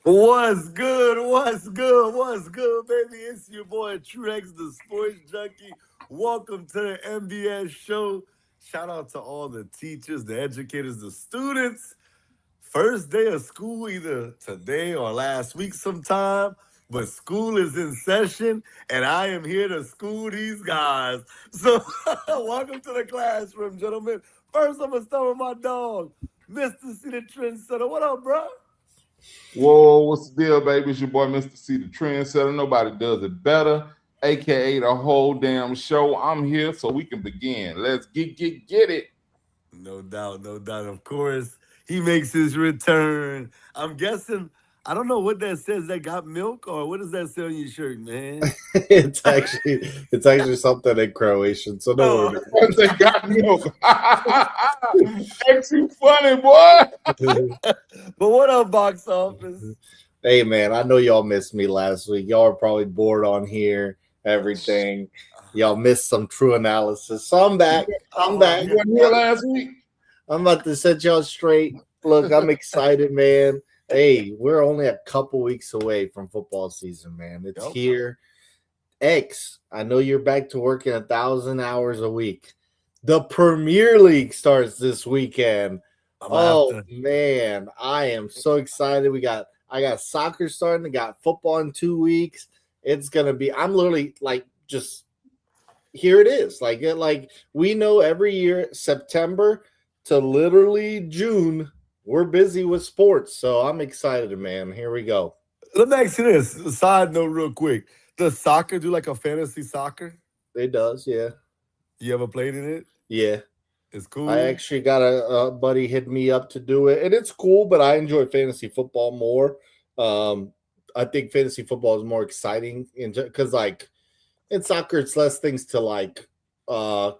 What's good? What's good? What's good, baby? It's your boy Trex, the sports junkie. Welcome to the Nbs Show. Shout out to all the teachers, the educators, the students. First day of school, either today or last week sometime, but school is in session, and I am here to school these guys. So, welcome to the classroom, gentlemen. First, I'm gonna start with my dog, Mr. C the Trendsetter. What up, bro? Whoa, what's the deal, baby? It's your boy, Mr. C, the Trendsetter. Nobody does it better, aka the whole damn show. I'm here so we can begin. Let's get it. No doubt, no doubt. Of course, he makes his return. I'm guessing. I don't know what that says. That got milk, or what does that say on your shirt, man? it's actually something in Croatian, so don't worry. Once they got milk. That's too funny, boy. But what up, box office? Hey, man, I know y'all missed me last week. Y'all are probably bored on here, everything. Y'all missed some true analysis. So I'm back. I'm back. You weren't here last week? I'm about to set y'all straight. Look, I'm excited, man. Hey, we're only a couple weeks away from football season, man. It's here. X, I know you're back to working 1,000 hours a week. The Premier League starts this weekend. Man, I am so excited. I got soccer starting. I got football in 2 weeks. It's gonna be. I'm literally like just here. It is like we know every year September to literally June. We're busy with sports, so I'm excited, man. Here we go. Let me ask you this. Side note real quick. Does soccer do like a fantasy soccer? It does, yeah. You ever played in it? Yeah. It's cool. I actually got a buddy hit me up to do it, and it's cool, but I enjoy fantasy football more. I think fantasy football is more exciting because, like, in soccer, it's less things to,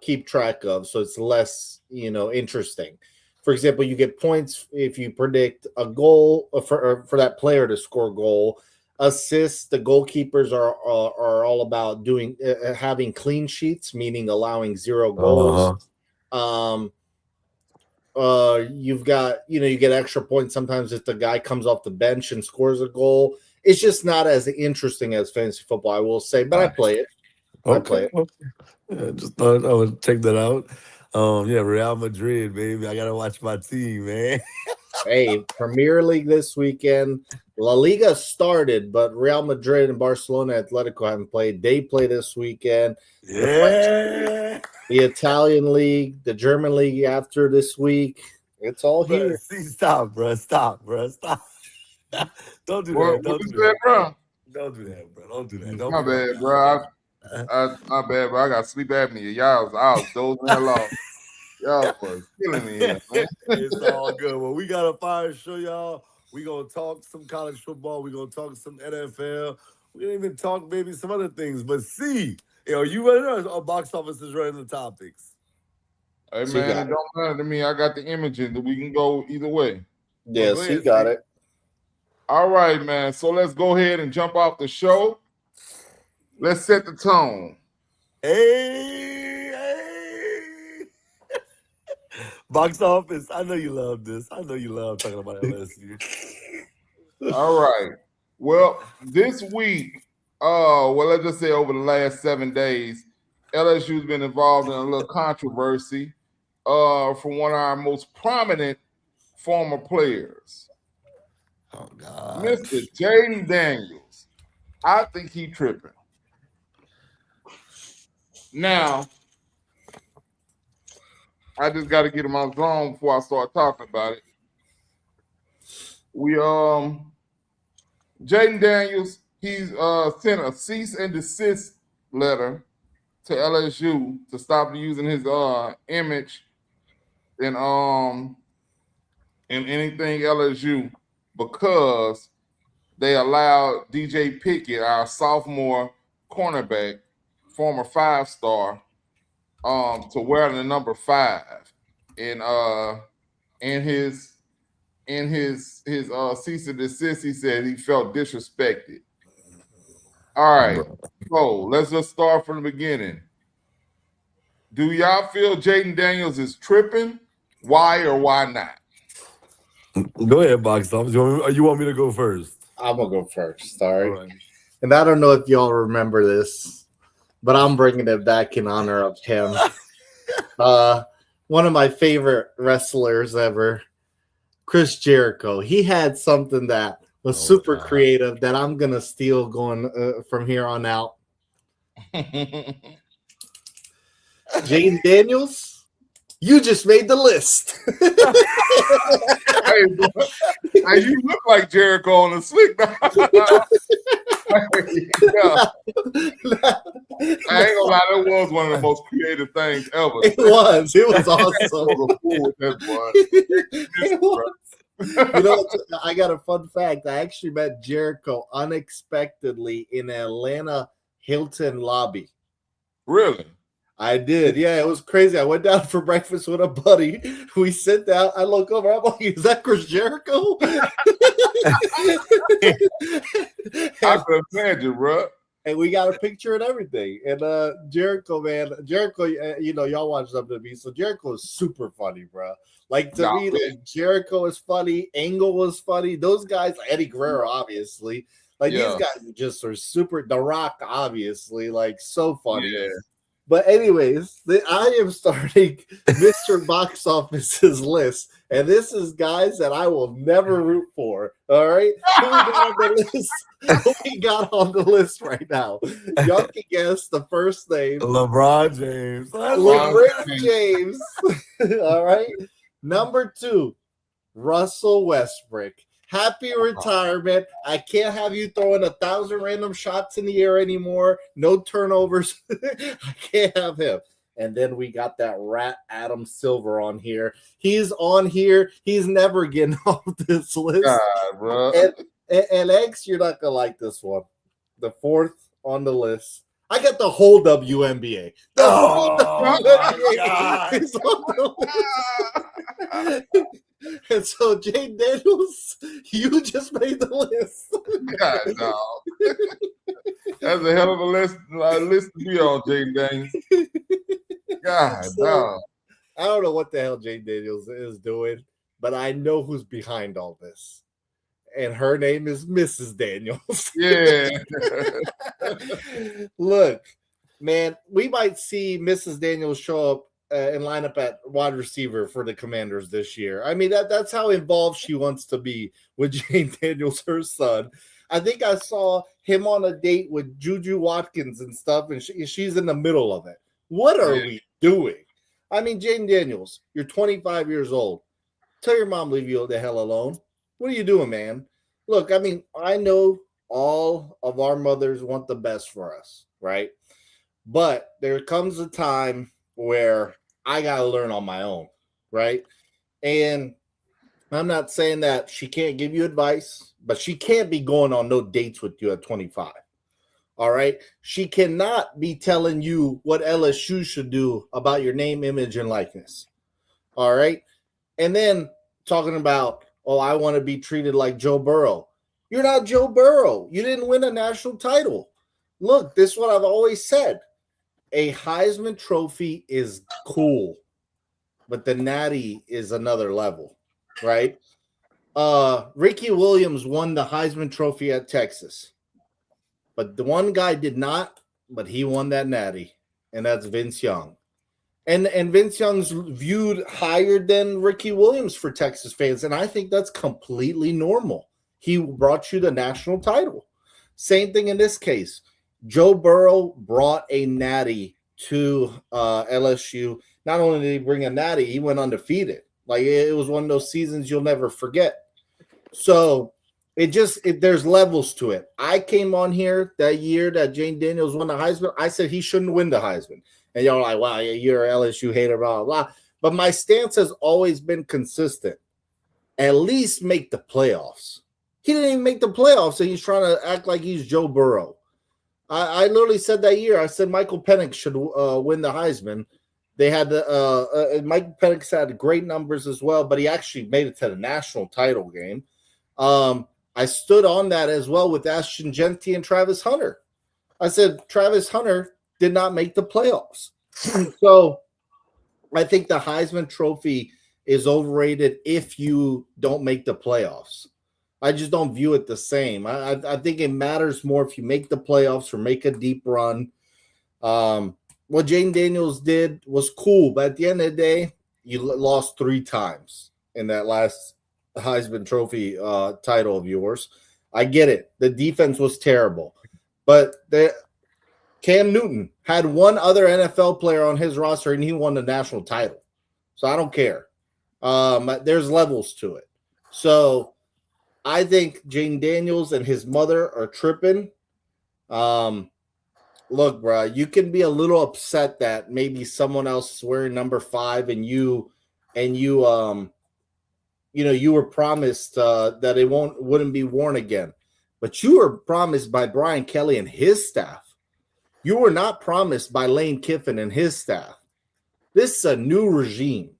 keep track of, so it's less, interesting. For example, you get points if you predict a goal for that player to score a goal. Assists, the goalkeepers are all about doing having clean sheets, meaning allowing 0 goals. You've got you get extra points sometimes if the guy comes off the bench and scores a goal. It's just not as interesting as fantasy football, I will say, but I play it. Okay. I play it. Okay. Yeah, just thought I would check that out. Real Madrid, baby. I gotta watch my team, man. Hey, Premier League this weekend. La Liga started, but Real Madrid and Barcelona Atletico haven't played. They play this weekend. Yeah. The Italian league, the German league after this week. It's all here. Stop, bro. Stop. Don't do that. Don't do that, bro. Don't do that, bro. Don't do that. My bad, bro. My bad, bro. I got sleep apnea. I was dozing that long. Y'all was killing me here, man. It's all good. Well, we got a fire show, y'all. We gonna talk some college football. We gonna talk some NFL. We didn't even talk maybe some other things. But see, are you ready or box office is running the topics? Hey man, it don't matter to me. I got the imaging that we can go either way. Yes, you got it. All right, man. So let's go ahead and jump off the show. Let's set the tone. Hey. Box office. I know you love this. I know you love talking about LSU. All right. Well, this week, let's just say over the last 7 days, LSU's been involved in a little controversy from one of our most prominent former players. Oh, God. Mr. Jayden Daniels. I think he tripping. Now, I just got to get him out zone before I start talking about it. Jayden Daniels, he's sent a cease and desist letter to LSU to stop using his image in anything LSU because they allowed DJ Pickett, our sophomore cornerback, former 5-star, to wear the number 5 in his cease and desist, he said he felt disrespected. All right, so let's just start from the beginning. Do y'all feel Jayden Daniels is tripping? Why or why not? Go ahead, Box Thomas. You want me to go first? I'm gonna go first. All All right. right. And I don't know if y'all remember this, but I'm bringing it back in honor of him. One of my favorite wrestlers ever, Chris Jericho. He had something that was super creative that I'm gonna steal going from here on out. Jayden Daniels, you just made the list. Hey, bro, hey, you look like Jericho on the slick. Yeah. I ain't gonna lie, that was one of the most creative things ever. It was awesome. You know, I got a fun fact. I actually met Jericho unexpectedly in Atlanta Hilton lobby. Really? I did. Yeah, it was crazy. I went down for breakfast with a buddy. We sit down. I look over. I'm like, is that Chris Jericho? I can imagine, bro. And we got a picture and everything. And Jericho, man, you know, y'all watch WWE. So Jericho is super funny, bro. Like to me, like, Jericho is funny. Angle was funny. Those guys, Eddie Guerrero, obviously. Like these guys just are super. The Rock, obviously, like so funny. Yeah. But anyways, I am starting Mr. Box Office's list, and this is guys that I will never root for. All right, who we got on the list right now? Y'all can guess the first name. LeBron James. LeBron James. All right. Number 2, Russell Westbrook. Happy retirement. I can't have you throwing 1,000 random shots in the air anymore. No turnovers. I can't have him. And then we got that rat Adam Silver on here. He's on here. He's never getting off this list. God, bro. And X, you're not going to like this one. The 4th on the list. I got the whole WNBA. The whole WNBA is on the list. And so, Jayden Daniels, you just made the list. God, no. That's a hell of a list to be on, Jayden Daniels. God, no. I don't know what the hell Jayden Daniels is doing, but I know who's behind all this. And her name is Mrs. Daniels. Yeah. Look, man, we might see Mrs. Daniels show up and line up at wide receiver for the Commanders this year. I mean, that's how involved she wants to be with Jayden Daniels, her son. I think I saw him on a date with Juju Watkins and stuff, and she's in the middle of it. What are we doing? I mean, Jayden Daniels, you're 25 years old. Tell your mom leave you the hell alone. What are you doing, man? Look, I mean, I know all of our mothers want the best for us, right? But there comes a time where I got to learn on my own, right? And I'm not saying that she can't give you advice, but she can't be going on no dates with you at 25, all right? She cannot be telling you what LSU should do about your name, image, and likeness, all right? And then talking about, oh, I want to be treated like Joe Burrow. You're not Joe Burrow. You didn't win a national title. Look, this is what I've always said. A Heisman Trophy is cool, but the Natty is another level, right? Ricky Williams won the Heisman Trophy at Texas, but the one guy did not, but he won that Natty, and that's Vince Young. And Vince Young's viewed higher than Ricky Williams for Texas fans, and I think that's completely normal. He brought you the national title. Same thing in this case. Joe Burrow brought a natty to LSU. Not only did he bring a natty, he went undefeated. Like, it was one of those seasons you'll never forget. So there's levels to it. I came on here that year that Jayden Daniels won the Heisman. I said he shouldn't win the Heisman. And y'all are like, wow, you're an LSU hater, blah, blah, blah. But my stance has always been consistent. At least make the playoffs. He didn't even make the playoffs, and he's trying to act like he's Joe Burrow. I literally said that year, I said Michael Penix should win the Heisman. They had the Mike Penix had great numbers as well, but he actually made it to the national title game. I stood on that as well with Ashton Genty and Travis Hunter. I said Travis Hunter did not make the playoffs. So I think the Heisman Trophy is overrated if you don't make the playoffs. I just don't view it the same. I think it matters more if you make the playoffs or make a deep run. What Jayden Daniels did was cool, but at the end of the day, you lost 3 times in that last Heisman Trophy title of yours. I get it. The defense was terrible, but Cam Newton had one other NFL player on his roster, and he won the national title. So I don't care. There's levels to it. So I think Jayden Daniels and his mother are tripping. Look, bro, you can be a little upset that maybe someone else is wearing number 5 and you were promised that it wouldn't be worn again. But you were promised by Brian Kelly and his staff. You were not promised by Lane Kiffin and his staff. This is a new regime.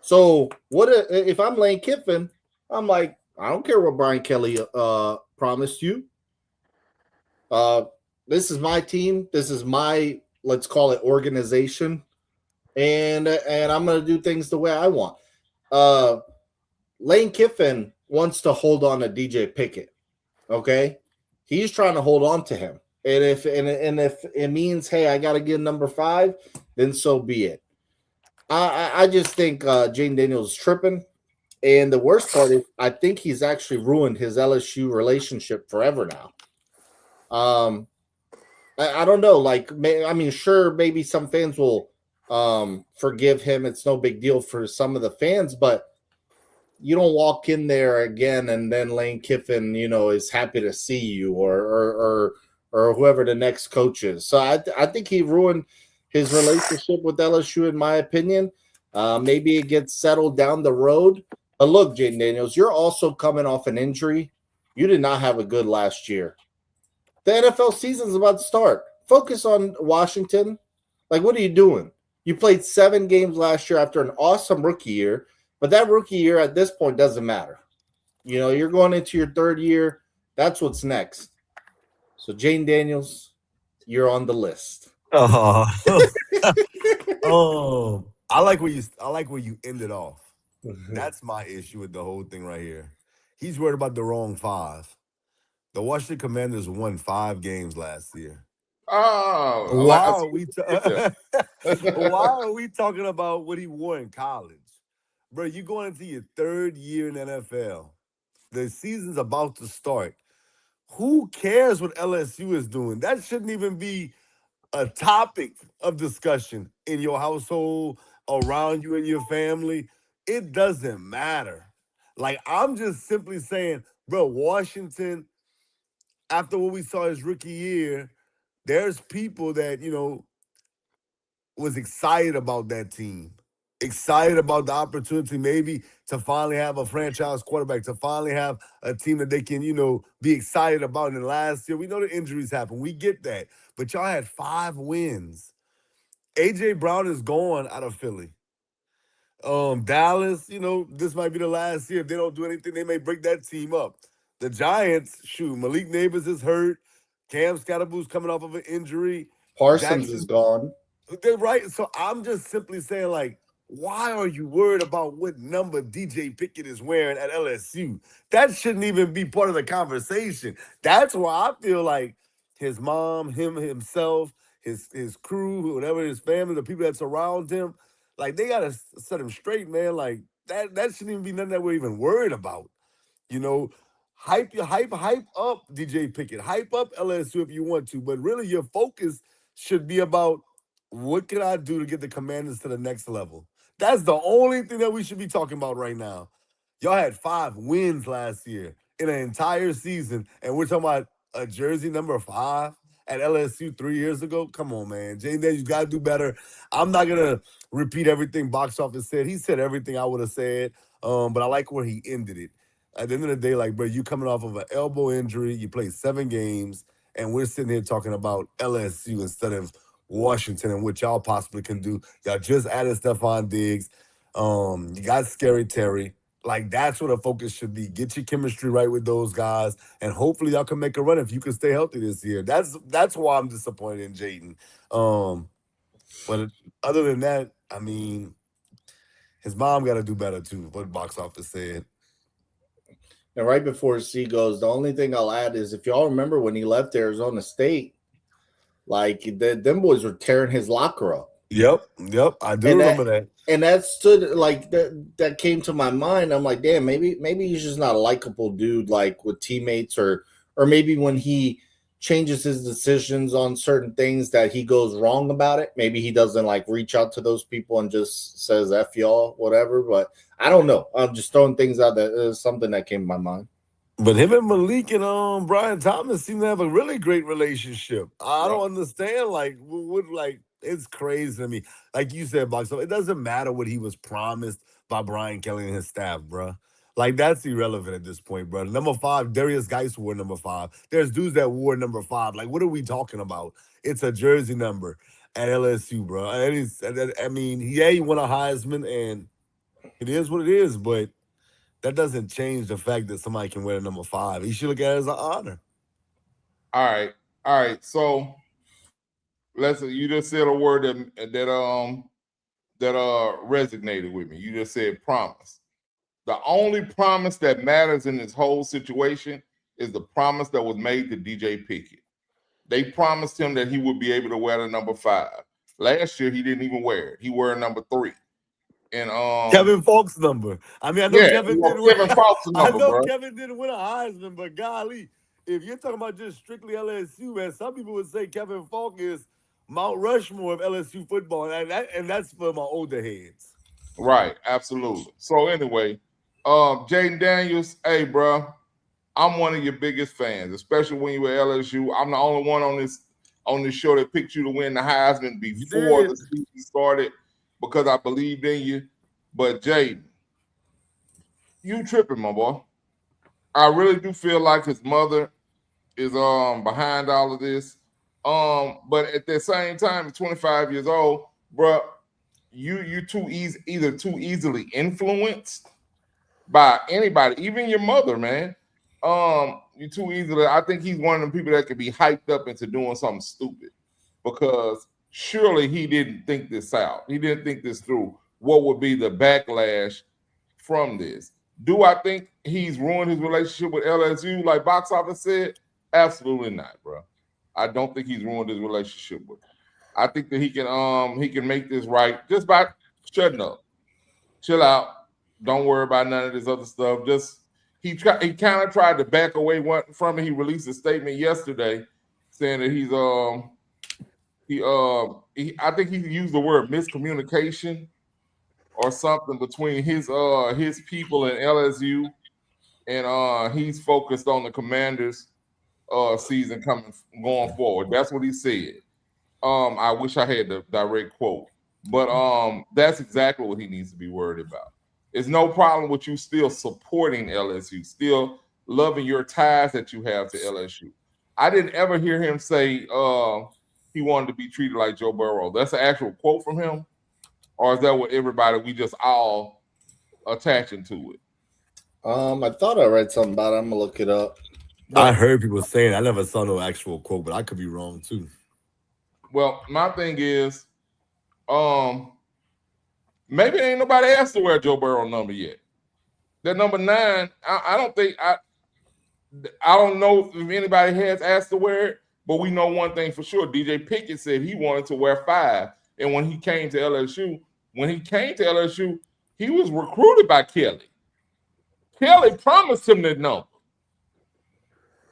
So what if I'm Lane Kiffin? I'm like, I don't care what Brian Kelly promised you. This is my team. This is my, let's call it, organization. And I'm going to do things the way I want. Lane Kiffin wants to hold on to DJ Pickett. Okay? He's trying to hold on to him. And if it means, hey, I got to get number 5, then so be it. I just think Jayden Daniels is tripping. And the worst part is I think he's actually ruined his LSU relationship forever now. I don't know. Like, sure, maybe some fans will forgive him. It's no big deal for some of the fans, but you don't walk in there again and then Lane Kiffin, is happy to see you or whoever the next coach is. So I think he ruined his relationship with LSU, in my opinion. Maybe it gets settled down the road. But look, Jayden Daniels, you're also coming off an injury. You did not have a good last year. The NFL season is about to start. Focus on Washington. Like, what are you doing? You played 7 games last year after an awesome rookie year, but that rookie year at this point doesn't matter. You're going into your 3rd year. That's what's next. So, Jayden Daniels, you're on the list. Oh, I like where you ended off. That's my issue with the whole thing right here. He's worried about the wrong 5. The Washington Commanders won 5 games last year. Oh, why are we talking about what he wore in college? Bro, you're going into your 3rd year in NFL. The season's about to start. Who cares what LSU is doing? That shouldn't even be a topic of discussion in your household, around you and your family. It doesn't matter. Like, I'm just simply saying, bro, Washington, after what we saw his rookie year, there's people that, was excited about that team. Excited about the opportunity maybe to finally have a franchise quarterback, to finally have a team that they can, be excited about. And last year, we know the injuries happen. We get that. But y'all had 5 wins. A.J. Brown is gone out of Philly. Dallas, this might be the last year. If they don't do anything, they may break that team up. The Giants, Malik Neighbors is hurt. Cam Scatterboo's coming off of an injury. Parsons is gone. They're right. So I'm just simply saying, like, why are you worried about what number DJ Pickett is wearing at LSU? That shouldn't even be part of the conversation. That's why I feel like his mom, himself, his crew, whatever, his family, the people that surround him, like, they gotta set him straight, man. Like, that shouldn't even be nothing that we're even worried about. Hype up DJ Pickett, hype up LSU if you want to, but really your focus should be about what can I do to get the Commanders to the next level. That's the only thing that we should be talking about right now. Y'all had 5 wins last year in an entire season, and we're talking about a jersey number 5 at LSU 3 years ago. Come on, man. Jayden Daniels, you got to do better. I'm not going to repeat everything Box Office said. He said everything I would have said, but I like where he ended it. At the end of the day, like, bro, you coming off of an elbow injury, you played 7 games, and we're sitting here talking about LSU instead of Washington and what y'all possibly can do. Y'all just added Stephon Diggs. You got Scary Terry. Like that's what the focus should be. Get your chemistry right with those guys, and hopefully y'all can make a run if you can stay healthy this year. That's why I'm disappointed in Jayden. Um, but other than that, I mean, his mom got to do better too. What box office said. And right before C goes, the only thing I'll add is if y'all remember when he left Arizona State, like them boys were tearing his locker up. Yep, I do remember that. And that stood like that came to my mind. I'm like, damn, maybe he's just not a likable dude, like with teammates, or maybe when he changes his decisions on certain things that he goes wrong about it. Maybe he doesn't like reach out to those people and just says F y'all, whatever. But I don't know. I'm just throwing things out there. Something that came to my mind. But him and Malik and Brian Thomas seem to have a really great relationship. I don't understand. Like, what like it's crazy to me. Like you said, Box. So it doesn't matter what he was promised by Brian Kelly and his staff, bruh. Like that's irrelevant at this point, bro. Number 5, Darius Geis wore number 5. There's dudes that wore number 5. Like, what are we talking about? It's a jersey number at LSU, bro. I mean, yeah, he won a Heisman, and it is what it is. But that doesn't change the fact that somebody can wear number 5. He should look at it as an honor. All right. So you just said a word that resonated with me. You just said promise. The only promise that matters in this whole situation is the promise that was made to DJ Pickett. They promised him that he would be able to wear the number 5. Last year, he didn't even wear it. He wore number 3. And Kevin Falk's number. I mean, I know Kevin didn't win. I know Kevin didn't win a Heisman, but golly, if you're talking about just strictly LSU, man, some people would say Kevin Falk is Mount Rushmore of LSU football, and that's for my older heads. Right, absolutely. So anyway, Jayden Daniels, hey, bro, I'm one of your biggest fans, especially when you were at LSU. I'm the only one on this show that picked you to win the Heisman before the season started because I believed in you. But Jayden, you tripping, my boy. I really do feel like his mother is behind all of this. But at the same time, 25 years old, bro, you either too easily influenced by anybody, even your mother, man. You too easily. I think he's one of the people that could be hyped up into doing something stupid because surely he didn't think this out. He didn't think this through. What would be the backlash from this? Do I think he's ruined his relationship with LSU, like Box Office said? Absolutely not, bro. I don't think he's ruined his relationship with him. I think that he can make this right just by shutting up, chill out, don't worry about none of this other stuff. Just he kind of tried to back away from it. He released a statement yesterday saying that I think he used the word miscommunication or something between his people and LSU, and he's focused on the Commanders season going forward. That's what he said. I wish I had the direct quote, but that's exactly what he needs to be worried about. It's no problem with you still supporting LSU, still loving your ties that you have to LSU. I didn't ever hear him say he wanted to be treated like Joe Burrow. That's an actual quote from him, or is that what we just all attaching to it? I thought I read something about it. I'm gonna look it up. I heard people saying I never saw no actual quote, but I could be wrong too. Well, my thing is, maybe ain't nobody asked to wear Joe Burrow number yet. That number 9, I don't think I don't know if anybody has asked to wear it, but we know one thing for sure. DJ Pickett said he wanted to wear 5, and when he came to LSU, he was recruited by Kelly. Kelly promised him that number.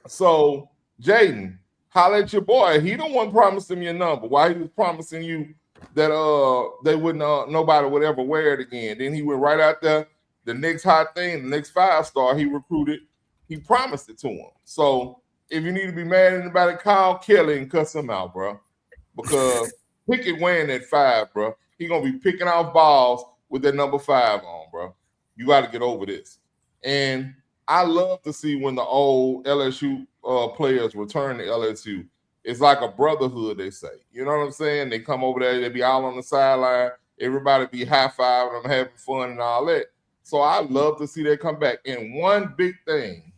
So, Jayden, holla at your boy. He don't want to promise him your number. Why he was promising you that they wouldn't nobody would ever wear it again. Then he went right out there. The next hot thing, the next 5-star he recruited, he promised it to him. So if you need to be mad at anybody, call Kelly and cuss him out, bro. Because Pickett wearing that 5, bro. He gonna be picking off balls with that number 5 on, bro. You got to get over this. And I love to see when the old LSU players return to LSU. It's like a brotherhood, they say. You know what I'm saying? They come over there, they be all on the sideline. Everybody be high-fiving them, having fun and all that. So I love to see that come back. And one big thing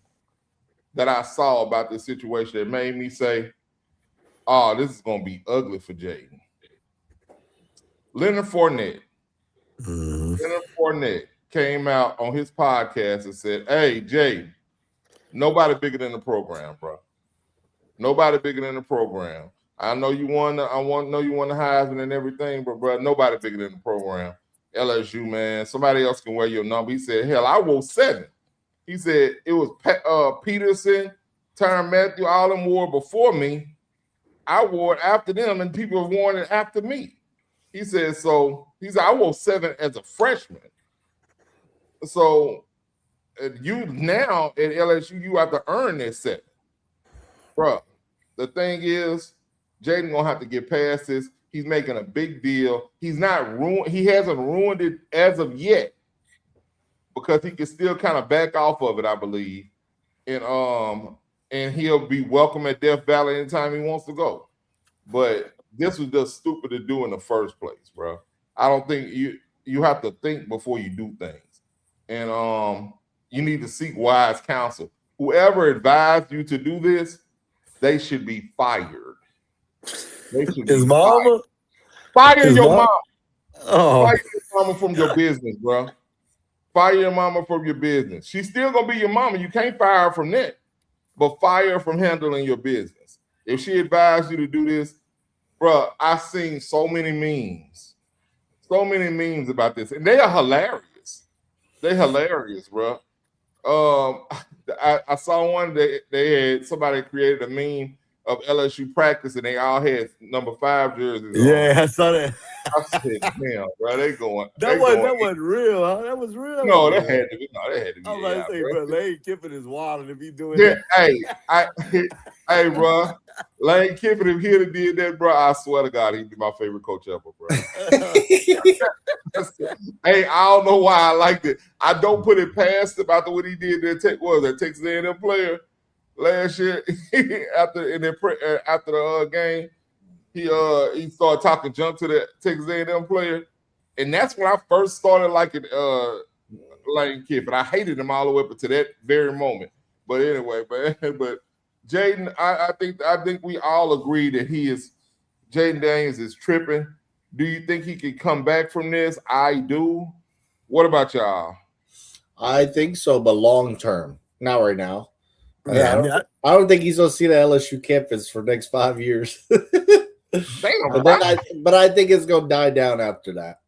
that I saw about this situation that made me say, oh, this is going to be ugly for Jayden. Leonard Fournette. Leonard Fournette came out on his podcast and said, hey, Jayden, nobody bigger than the program, bro. Nobody bigger than the program. I know you won the Heisman and everything, but bro, nobody bigger than the program. LSU, man. Somebody else can wear your number. He said, hell, I wore 7. He said it was Peterson, Tyrann Mathieu, all them wore before me. I wore it after them, and people have worn it after me. He said, I wore 7 as a freshman. So you now at LSU, you have to earn that 7. Bro, the thing is, Jayden gonna have to get past this. He's making a big deal. He hasn't ruined it as of yet, because he can still kind of back off of it, I believe. And he'll be welcome at Death Valley anytime he wants to go. But this was just stupid to do in the first place, bro. I don't think you have to think before you do things. And you need to seek wise counsel. Whoever advised you to do this, they should be fired. His mama? Fire your mama. Oh. Fire your mama from your business, bro. Fire your mama from your business. She's still going to be your mama. You can't fire her from that. But fire her from handling your business. If she advised you to do this, bro, I've seen so many memes. So many memes about this. And they are hilarious. They're hilarious, bro. I saw one that they had somebody created a meme of LSU practice, and they all had number 5 jerseys. Yeah, I saw that. I said, damn, bro, they going. That wasn't real, huh? That was real. No, that had to be. No, that had to be. I was about to say, bro, Lane Kiffin is wild if he doing that. Hey, bro, Lane Kiffin, if he'd have did that, bro, I swear to God, he'd be my favorite coach ever, bro. Hey, I don't know why I liked it. I don't put it past about what he did to that Texas A&M player last year after the game. He started talking junk to the Texas A&M player, and that's when I first started liking Lane Kiffin. I hated him all the way up to that very moment. But anyway, but Jayden, I think we all agree that Jayden Daniels is tripping. Do you think he could come back from this? I do. What about y'all? I think so, but long term, not right now. Yeah, I don't think he's gonna see the LSU campus for the next 5 years. Damn, but I think it's gonna die down after that.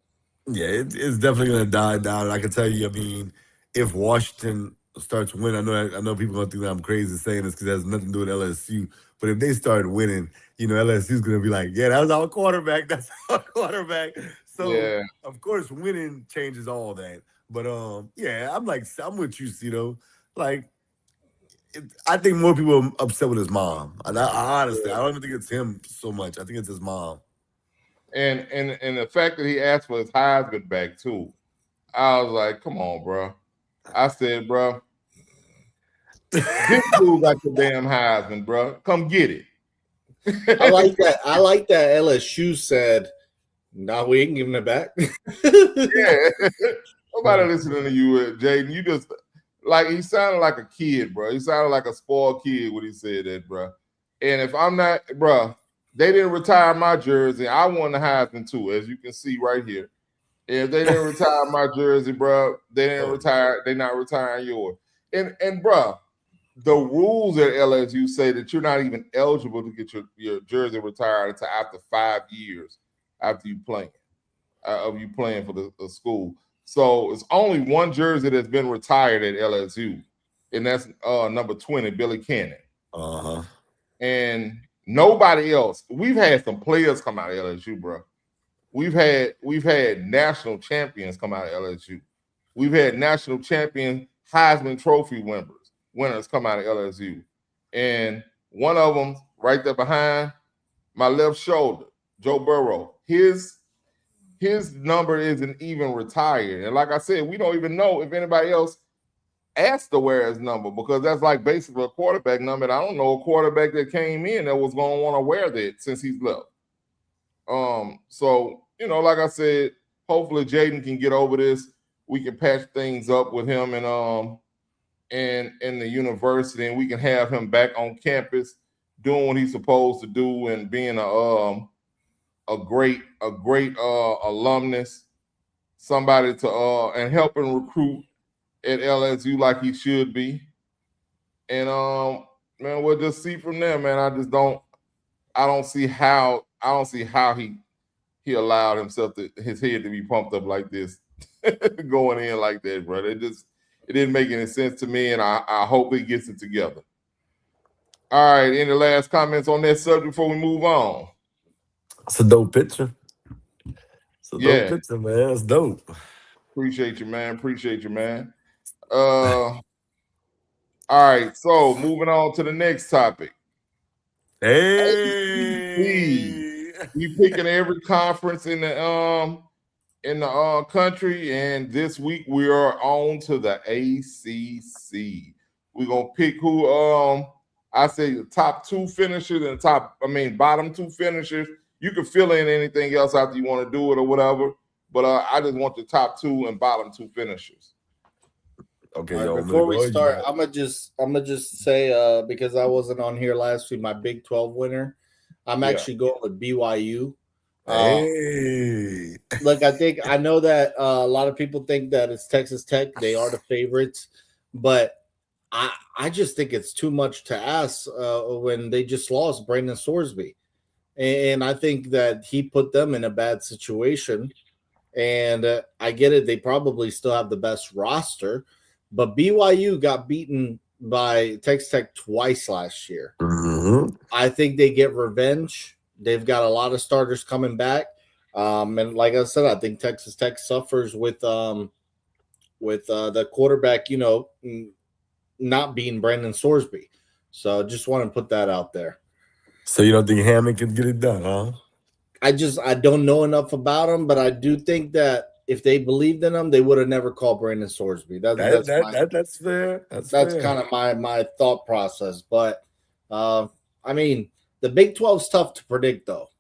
Yeah, it's definitely gonna die down. I can tell you. I mean, if Washington starts winning, I know people gonna think that I'm crazy saying this because it has nothing to do with LSU. But if they start winning, LSU's gonna be like, yeah, that was our quarterback. That's our quarterback. So yeah. Of course, winning changes all that. But yeah, I'm with you, Cito. Like, I think more people are upset with his mom. I honestly, I don't even think it's him so much. I think it's his mom. And the fact that he asked for his Heisman back too, I was like, come on, bro. I said, bro, this dude got the damn Heisman, bro. Come get it. I like that. I like that LSU said, "No, we ain't giving it back." Yeah, nobody listening to you, Jayden. You just he sounded like a kid, bro. He sounded like a spoiled kid when he said that, bro. And if I'm not, bro, they didn't retire my jersey. I won the Heisman too, as you can see right here. If they didn't retire my jersey, bro, they didn't retire. They're not retiring yours. And bro, the rules at LSU say that you're not even eligible to get your jersey retired until after 5 years after you playing for the school. So it's only one jersey that's been retired at LSU, and that's number 20, Billy Cannon. Uh-huh. And nobody else. We've had some players come out of LSU, bro. We've had national champions come out of LSU. We've had national champion Heisman Trophy winners come out of LSU. And one of them right there behind my left shoulder, Joe Burrow, his number isn't even retired. And like I said, we don't even know if anybody else asked to wear his number because that's like basically a quarterback number. And I don't know a quarterback that came in that was going to want to wear that since he's left. So like I said, hopefully Jayden can get over this. We can patch things up with him and in the university, and we can have him back on campus doing what he's supposed to do and being a great alumnus, somebody to and helping recruit at LSU like he should be. And man, we'll just see from there, man. I don't see how he allowed himself his head to be pumped up like this, going in like that, brother. It didn't make any sense to me, and I hope he gets it together. All right, any last comments on that subject before we move on? It's a dope picture. It's a dope picture, man. It's dope. Appreciate you, man. All right, so moving on to the next topic. Hey, we picking every conference in the country, and this week we are on to the ACC. We're gonna pick who I say the top two finishers and bottom two finishers. You can fill in anything else after you want to do it or whatever, but I just want the top two and bottom two finishers. Okay. Right, before we start, I'm gonna just say because I wasn't on here last week, my Big 12 winner. I'm actually going with BYU. Hey, look, I know that a lot of people think that it's Texas Tech. They are the favorites, but I just think it's too much to ask when they just lost Brandon Sorsby, and I think that he put them in a bad situation. And I get it; they probably still have the best roster, but BYU got beaten by Texas Tech twice last year. Mm-hmm. I think they get revenge. They've got a lot of starters coming back. And like I said, I think Texas Tech suffers with the quarterback, not being Brandon Sorsby. So just want to put that out there. So you don't think Hammond can get it done, huh? I don't know enough about him, but I do think that if they believed in him, they would have never called Brandon Sorsby. That's fair. That's kind of my thought process. But the Big 12 is tough to predict, though.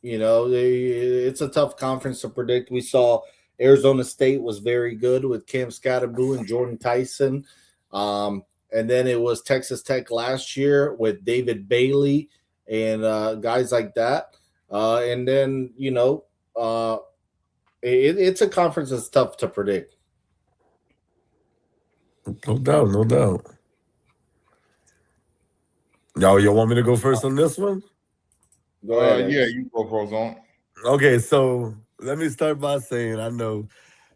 It's a tough conference to predict. We saw Arizona State was very good with Cam Scatterboo and Jordan Tyson. And then it was Texas Tech last year with David Bailey and guys like that. And then, it's a conference that's tough to predict. No doubt. You want me to go first on this one? Go ahead. Yeah, you go first on. Okay, so let me start by saying I know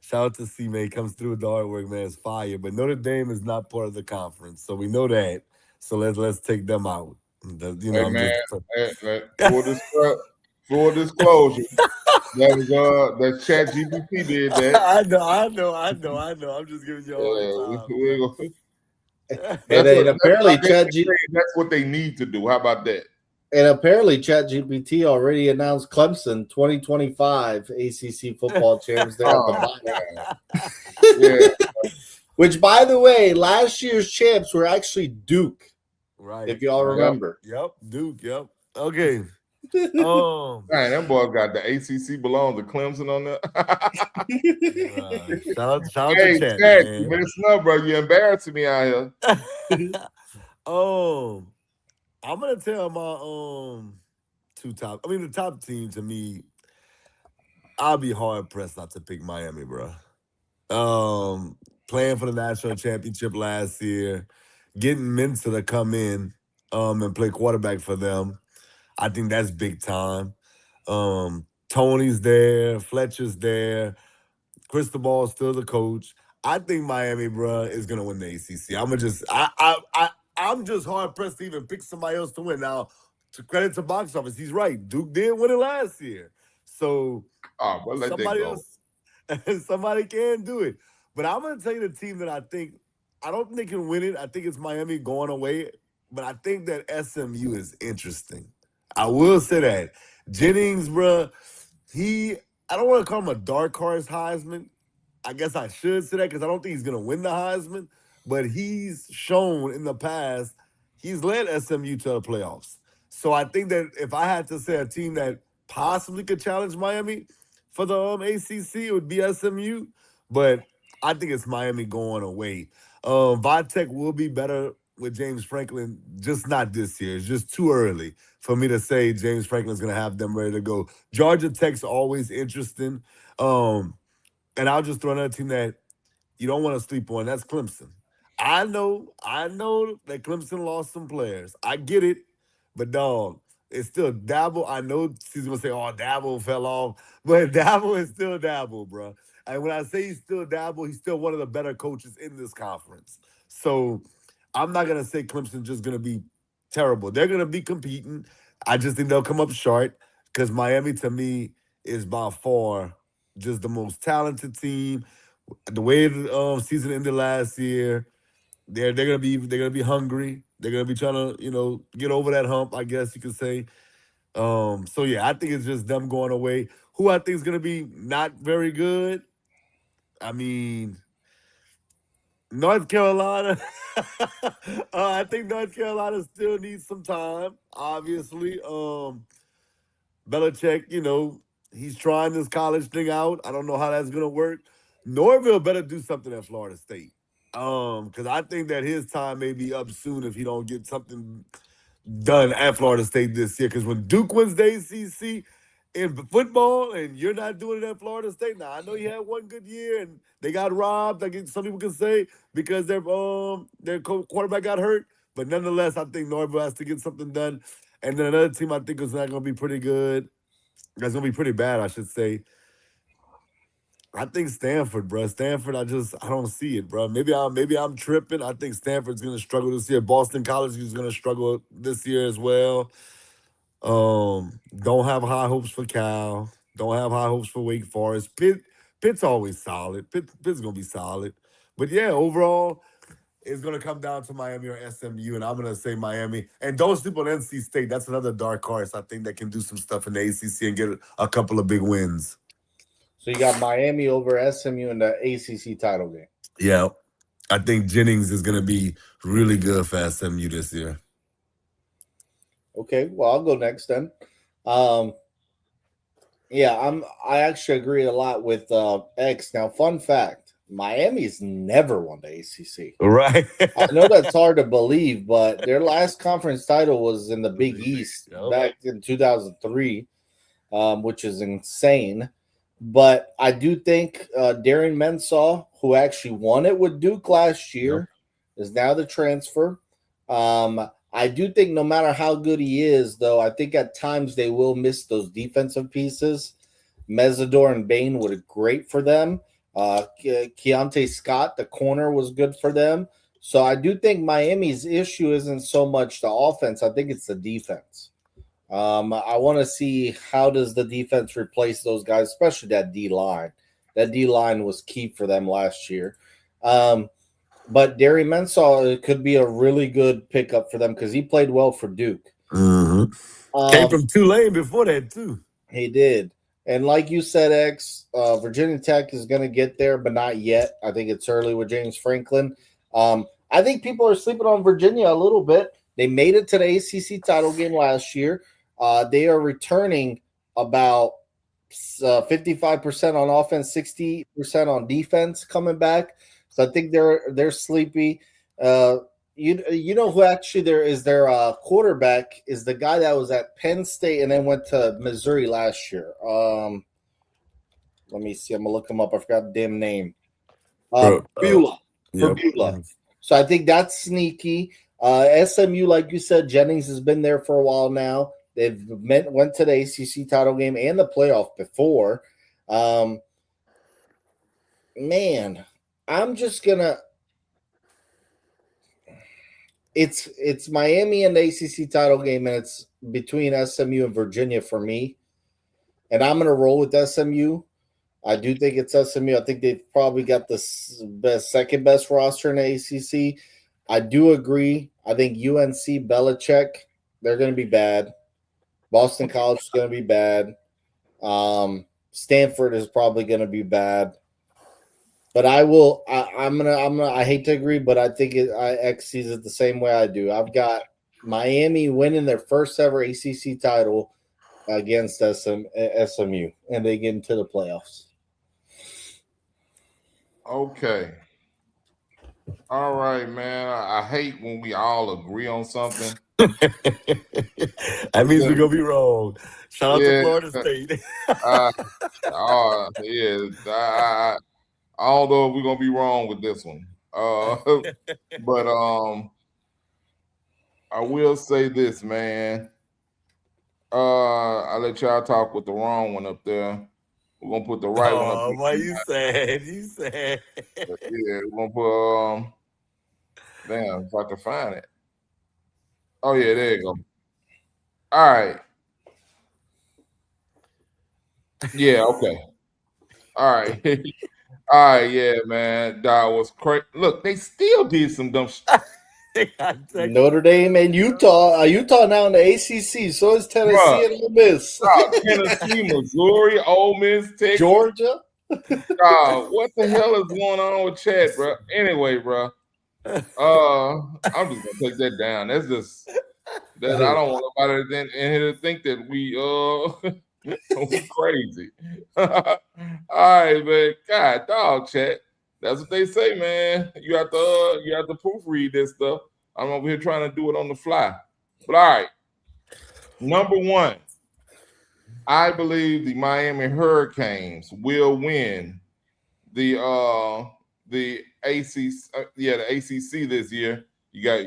shout out to C-May, comes through with the artwork, man, it's fire. But Notre Dame is not part of the conference, so we know that. So let's take them out. Full disclosure. That ChatGPT did that. I know. I'm just giving you all the time. That's what they need to do. How about that? And apparently ChatGPT already announced Clemson 2025 ACC football champs. They have the Which, by the way, last year's champs were actually Duke. Right. If y'all remember. Yep. Duke. Yep. Okay. Man, them boys got the ACC belongs to Clemson on there. Shout out to Chad, you better snub, bro. You're embarrassing me out here. I'm gonna tell my the top team to me. I'll be hard pressed not to pick Miami, bro. Playing for the national championship last year, getting Mensa to come in and play quarterback for them. I think that's big time. Tony's there, Fletcher's there, Cristobal's still the coach. I think Miami, bro, is gonna win the ACC. I'm just hard pressed to even pick somebody else to win. Now, to credit to box office, he's right. Duke did win it last year, so somebody can do it. But I'm gonna tell you the team that I don't think can win it. I think it's Miami going away, but I think that SMU is interesting. I will say that Jennings, bro, I don't want to call him a dark horse Heisman. I guess I should say that because I don't think he's gonna win the Heisman. but he's shown in the past he's led SMU to the playoffs. So I think that if I had to say a team that possibly could challenge Miami for the ACC, it would be SMU. But I think it's Miami going away. Vitek will be better with James Franklin, just not this year. It's just too early for me to say James Franklin's going to have them ready to go. Georgia Tech's always interesting. Um, and I'll just throw another team that you don't want to sleep on. That's Clemson. I know that Clemson lost some players. I get it, but dog, it's still Dabble. I know she's gonna say, "Oh, Dabble fell off," but Dabble is still Dabble, bro. And when I say he's still Dabble, he's still one of the better coaches in this conference. So I'm not gonna say Clemson's just gonna be terrible. They're gonna be competing. I just think they'll come up short because Miami, to me, is by far just the most talented team the way the season ended last year, they're gonna be hungry. They're gonna be trying to get over that hump. I guess you could say. So yeah, I think it's just them going away. Who I think is gonna be not very good. I mean, North Carolina. I think North Carolina still needs some time. Obviously, Belichick, he's trying this college thing out. I don't know how that's gonna work. Norville better do something at Florida State. Because I think that his time may be up soon if he don't get something done at Florida State this year. Because when Duke wins the ACC in football and you're not doing it at Florida State, now I know you had one good year and they got robbed, like some people can say, because their quarterback got hurt. But nonetheless, I think Norville has to get something done. And then another team I think is not going to be pretty good. That's going to be pretty bad, I should say. I think Stanford, bro. Stanford, I don't see it, bro. Maybe I'm tripping. I think Stanford's gonna struggle this year. Boston College is gonna struggle this year as well. Don't have high hopes for Cal. Don't have high hopes for Wake Forest. Pitt's always solid. Pitt's gonna be solid. But yeah, overall, it's gonna come down to Miami or SMU, and I'm gonna say Miami. And don't sleep on NC State. That's another dark horse I think that can do some stuff in the ACC and get a couple of big wins. So you got Miami over SMU in the ACC title game. Yeah. I think Jennings is going to be really good for SMU this year. Okay, well I'll go next then. Um, yeah, I actually agree a lot with X. Now, fun fact: Miami's never won the ACC. Right. I know that's hard to believe, but their last conference title was in the Big East Yep. back in 2003, which is insane. But I do think Darren Mensah, who actually won it with Duke last year, is now the transfer. I do think no matter how good he is, though, I think at times they will miss those defensive pieces. Mesidor and Bain were great for them. Keontae Scott, the corner, was good for them. So I do think Miami's issue isn't so much the offense. I think it's the defense. I want to see how does the defense replace those guys, especially that D line. That D line was key for them last year. But Derry Mensah could be a really good pickup for them because he played well for Duke. Mm-hmm. Came from Tulane before that too. He did. And like you said, X, Virginia Tech is going to get there, but not yet. I think it's early with James Franklin. I think people are sleeping on Virginia a little bit. They made it to the ACC title game last year. They are returning about 55% on offense, 60% on defense coming back. So I think they're sleepy. You know who actually their quarterback is the guy that was at Penn State and then went to Missouri last year. Let me see. I'm gonna look him up. I forgot the damn name. Beulah. Yep. Beulah. So I think that's sneaky. SMU, like you said, Jennings has been there for a while now. They've went to the ACC title game and the playoff before. Man, I'm just gonna. It's Miami and the ACC title game, and it's between SMU and Virginia for me. And I'm gonna roll with SMU. I do think it's SMU. I think they've probably got the second best roster in the ACC. I do agree. I think UNC, Belichick, they're going to be bad. Boston College is going to be bad. Stanford is probably going to be bad. But I will. I'm gonna. I hate to agree, but I think X sees it the same way I do. I've got Miami winning their first ever ACC title against SMU, and they get into the playoffs. Okay. All right, man. I hate when we all agree on something. That means we're gonna be wrong. Shout out to Yeah. Florida State. Uh, yeah. I don't know if we're gonna be wrong with this one. But I will say this, man. I let y'all talk with the wrong one up there. We're gonna put the right one up Oh, why here. you sad? You sad? Yeah, we're gonna put damn, if I can find it. Oh yeah, there you go. All right. Yeah, okay. All right. All right, yeah, man. That was crazy. Look, they still did some dumb Notre Dame and Utah. Utah now in the ACC. So is Tennessee Bruh, and Ole Miss. Tennessee, Missouri, Ole Miss, Texas. Georgia. What the hell is going on with Chad, bro? Anyway, bro. I'm just gonna take that down. That's just that I don't want nobody in here to think that we we crazy. All right, man. God, dog, chat. That's what they say, man. You have to proofread this stuff. I'm over here trying to do it on the fly. But all right, number one, I believe the Miami Hurricanes will win the ACC, the ACC this year. You got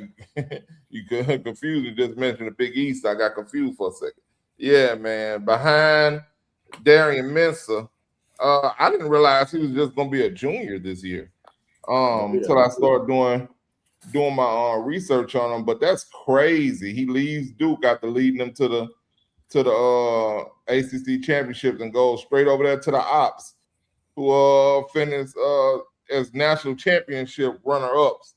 you could confuse and just mention the Big East. I got confused for a second. Yeah, man. Behind Darian Mensah, I didn't realize he was just gonna be a junior this year. Until I started doing my research on him. But that's crazy. He leaves Duke after leading them to the ACC championships and goes straight over there to the Ops, who finished as national championship runner-ups.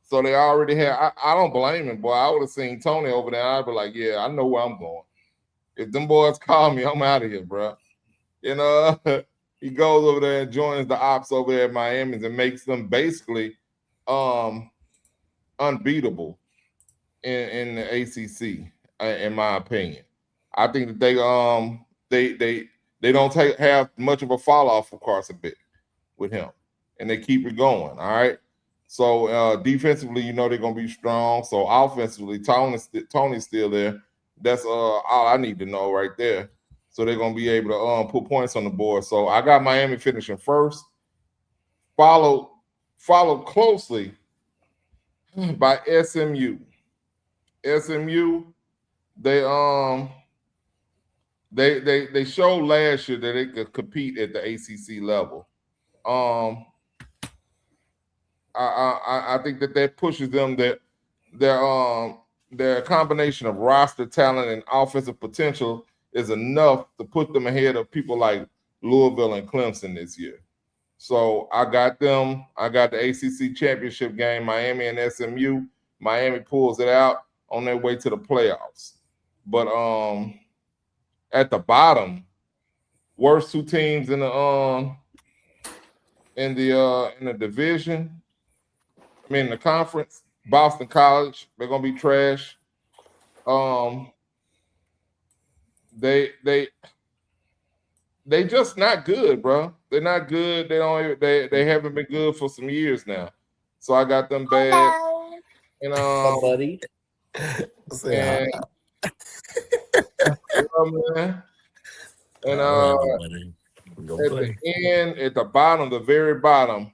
So they already had. I don't blame him, boy. I would have seen Tony over there. I'd be like, yeah, I know where I'm going. If them boys call me, I'm out of here, bro. You know, he goes over there and joins the Ops over there at Miami and makes them basically unbeatable in the ACC, in my opinion. I think that they don't have much of a fall off for Carson Bit with him, and they keep it going. All right. So defensively, they're gonna be strong. So offensively, Tony's still there. That's all I need to know right there. So they're gonna be able to put points on the board. So I got Miami finishing first, followed closely by SMU. SMU, they showed last year that they could compete at the ACC level. I think that pushes them, that their combination of roster talent and offensive potential is enough to put them ahead of people like Louisville and Clemson this year. So I got them. I got the ACC championship game, Miami and SMU. Miami pulls it out on their way to the playoffs. But at the bottom, worst two teams in the division, in the conference, Boston College, they're gonna be trash. They just not good, bro. They're not good. They haven't been good for some years now. So I got them bad. And buddy. man. And at the bottom, the very bottom,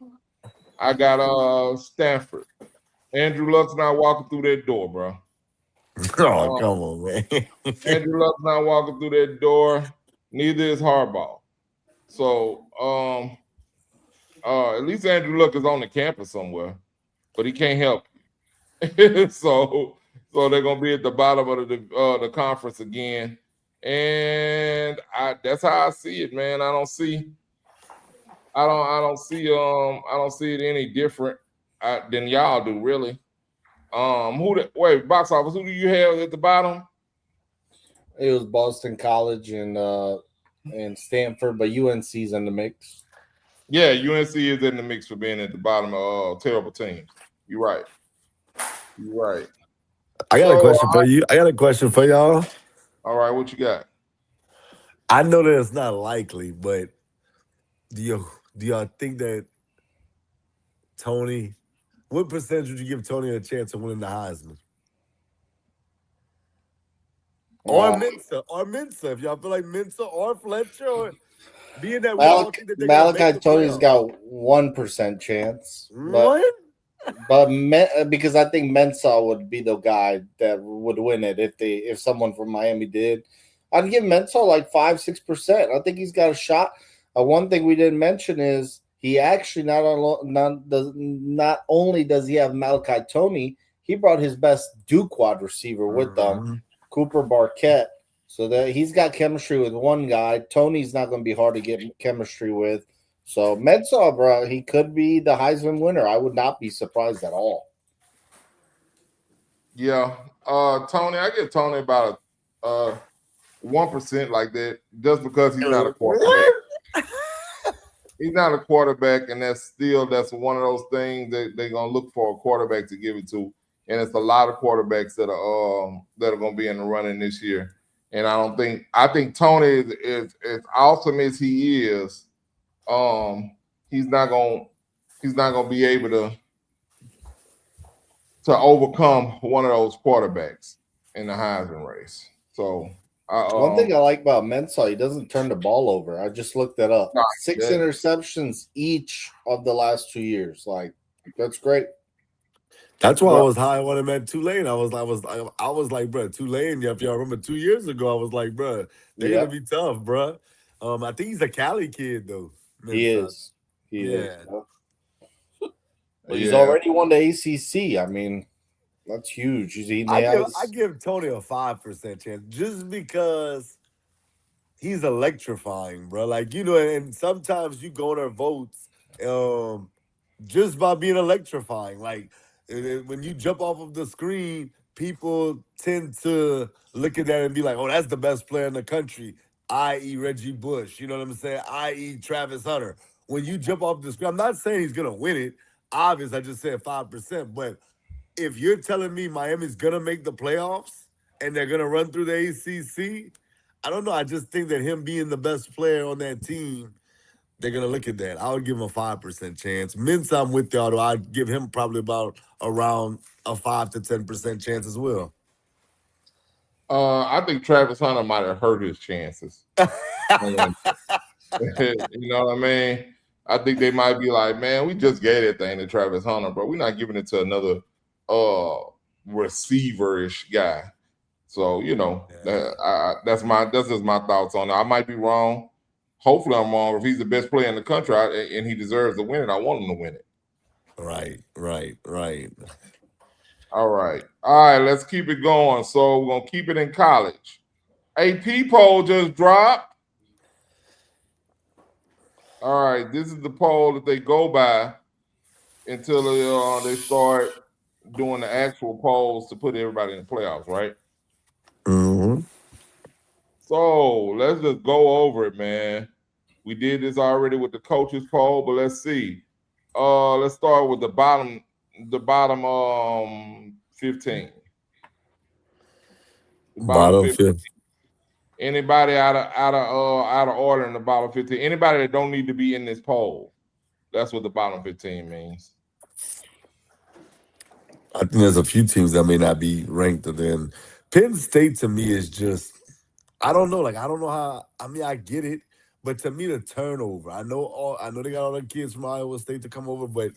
I got Stanford. Andrew Luck's not walking through that door, bro. Oh, come on, man. Andrew Luck's not walking through that door. Neither is Harbaugh. So at least Andrew Luck is on the campus somewhere, but he can't help. so they're gonna be at the bottom of the conference again, and that's how I see it, man. I don't see it any different than y'all do, really. Box office, who do you have at the bottom? It was Boston College and Stanford, but UNC's in the mix. Yeah, UNC is in the mix for being at the bottom of terrible teams. You're right. You're right. I got a So, question for you. I got a question for y'all. all right, what you got? I know that it's not likely, but do you do y'all think that Tony? What percentage would you give Tony a chance of winning the Heisman? Or Uh, Mensa, if y'all feel like Mensa or Fletcher, or being that we all Malachi, think that they're gonna make Malachi the Tony's playoffs. got 1% chance, What? because I think Mensah would be the guy that would win it if someone from Miami did. I'd give Mensah like 5-6%. I think he's got a shot. One thing we didn't mention is he actually not only does he have Malachi Tony, he brought his best Duke wide receiver with them, Mhm. Cooper Barquette. So that he's got chemistry with one guy. Tony's not going to be hard to get chemistry with. So Mensah, bro, he could be the Heisman winner. I would not be surprised at all. yeah. Tony, I give Tony about a 1% like that, just because he's not a quarterback. What? He's not a quarterback, and that's one of those things that they're gonna look for a quarterback to give it to. And it's a lot of quarterbacks that are gonna be in the running this year. And I think Tony is as awesome as he is, he's not gonna be able to overcome one of those quarterbacks in the Heisman race. So One thing I like about Mensah, he doesn't turn the ball over. I just looked that up. 6 yeah. interceptions each of the last 2 years. Like, that's great. That's why I was high on him at Tulane. I was like, bro, Tulane. If y'all remember 2 years ago, I was like, bro, they're gonna be tough, bro. I think he's a Cali kid though. He is. Yeah. But he's already won the ACC. I mean, that's huge. I give Tony a 5% chance just because he's electrifying, bro. Like, and sometimes you go on our votes just by being electrifying. Like, when you jump off of the screen, people tend to look at that and be like, oh, that's the best player in the country, i.e. Reggie Bush. You know what I'm saying? I.e. Travis Hunter. When you jump off the screen, I'm not saying he's going to win it. Obvious, I just said 5%. But if you're telling me Miami's going to make the playoffs and they're going to run through the ACC, I don't know. I just think that him being the best player on that team, they're gonna look at that. I would give him a 5% chance. Mensah, I'm with y'all, though. I'd give him probably about around a 5 to 10% chance as well. I think Travis Hunter might have hurt his chances. You know what I mean? I think they might be like, man, we just gave that thing to Travis Hunter, but we're not giving it to another receiver-ish guy. So, that's just my thoughts on it. I might be wrong. Hopefully I'm wrong. If he's the best player in the country and he deserves to win it, I want him to win it. Right. All right, let's keep it going. So we're gonna keep it in college. AP poll just dropped. All right, this is the poll that they go by until they start doing the actual polls to put everybody in the playoffs, right? Mm-hmm. So let's just go over it, man. We did this already with the coaches poll, but let's see. Let's start with the bottom 15. Bottom 15. Anybody out of order in the bottom 15? Anybody that don't need to be in this poll? That's what the bottom 15 means. I think there's a few teams that may not be ranked. Then Penn State to me is just, I don't know. Like, I don't know how. I mean, I get it, but to me, the turnover. I know they got all the kids from Iowa State to come over, but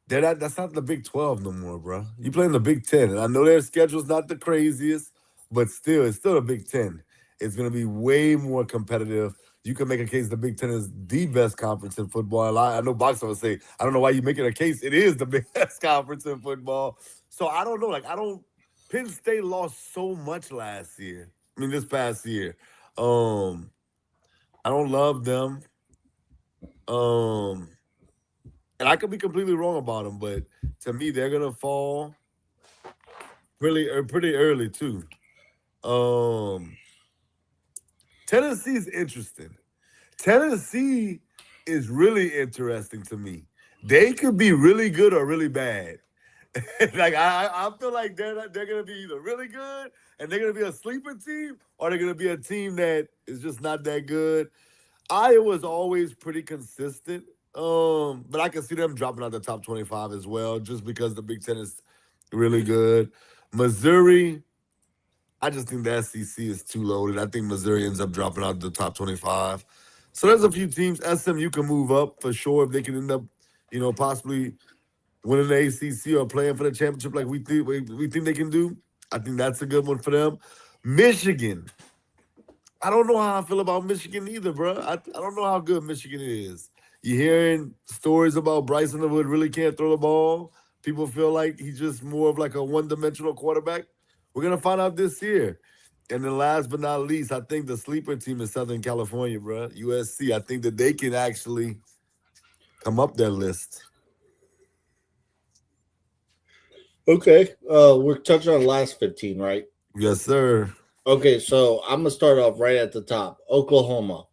that's not the Big 12 no more, bro. You play in the Big 10, and I know their schedule's not the craziest, but still, it's still a Big 10. It's going to be way more competitive. You can make a case the Big 10 is the best conference in football. I know Boxer would say, I don't know why you're making a case. It is the best conference in football. So I don't know. Penn State lost so much last year. I mean, this past year. I don't love them. And I could be completely wrong about them, but to me, they're gonna fall pretty early too. Tennessee's interesting. Tennessee is really interesting to me. They could be really good or really bad. Like I feel like they're gonna be either really good and they're gonna be a sleeper team, or they're gonna be a team that is just not that good. Iowa's always pretty consistent. But I can see them dropping out the top 25 as well, just because the Big Ten is really good. Missouri, I just think the SEC is too loaded. I think Missouri ends up dropping out the top 25. So there's a few teams. SMU can move up for sure if they can end up, possibly winning the ACC or playing for the championship like we think they can do. I think that's a good one for them. Michigan. I don't know how I feel about Michigan either, bro. I don't know how good Michigan is. You're hearing stories about Bryson Wood really can't throw the ball. People feel like he's just more of like a one-dimensional quarterback. We're gonna find out this year. And then last but not least, I think the sleeper team is Southern California, bro. USC. I think that they can actually come up their list. Okay. We're touching on the last 15, right? Yes, sir. Okay, so I'm gonna start off right at the top. Oklahoma.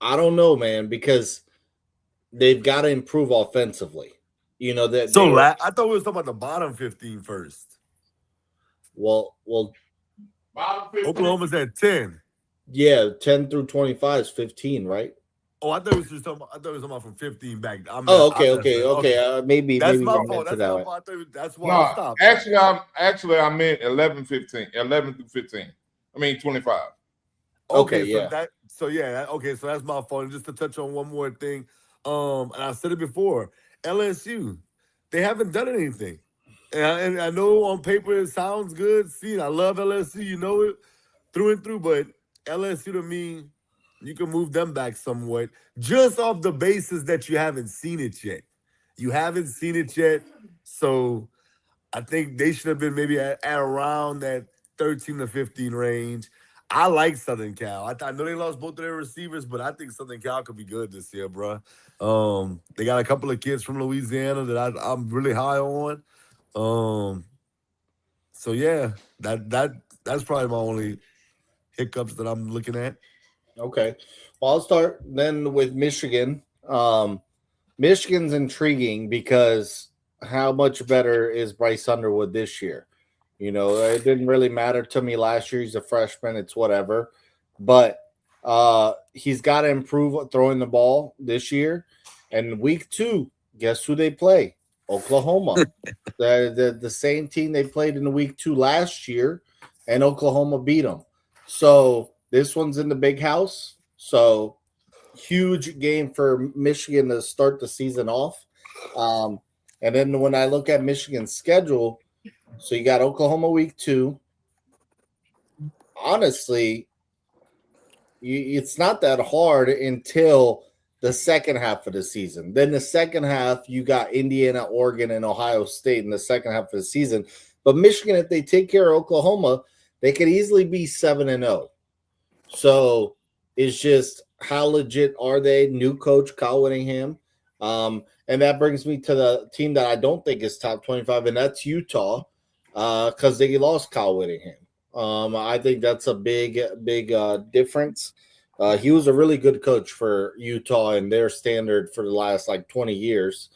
I don't know, man, because they've got to improve offensively. You know that So they were I thought we was talking about the bottom 15 first. well, Bottom 15. Oklahoma's at 10. yeah, 10 through 25 is 15, right? Oh, I thought we was just talking about, from 15 back. Okay. Maybe That's I my meant fault. to That's that my way. fault. That's why I No, stopped. I meant 11, 15, 11 through 15. I mean 25. Okay, So yeah. okay, so that's my fault. And just to touch on one more thing, and I said it before, LSU, they haven't done anything. And I know on paper it sounds good. See, I love LSU, you know it through and through, but LSU to me, you can move them back somewhat, just off the basis that you haven't seen it yet. You haven't seen it yet, so I think they should have been maybe at around that 13 to 15 range. I like Southern Cal. I know they lost both of their receivers, but I think Southern Cal could be good this year, bro. They got a couple of kids from Louisiana that I'm really high on. Um, so yeah, that's probably my only hiccups that I'm looking at. Okay. Well, I'll start then with Michigan. Michigan's intriguing because how much better is Bryce Underwood this year? You know, it didn't really matter to me last year. He's a freshman, it's whatever. But he's got to improve throwing the ball this year. And week 2, guess who they play? Oklahoma. The same team they played in the week 2 last year, and Oklahoma beat them. So this one's in the big house. So huge game for Michigan to start the season off. And then when I look at Michigan's schedule, so you got Oklahoma week 2. Honestly, it's not that hard until the second half of the season. Then the second half, you got Indiana, Oregon, and Ohio State in the second half of the season. But Michigan, if they take care of Oklahoma, they could easily be 7-0. So it's just how legit are they? New coach Kyle Whittingham. And that brings me to the team that I don't think is top 25, and that's Utah, because they lost Kyle Whittingham. I think that's a big difference. He was a really good coach for Utah and their standard for the last 20 years.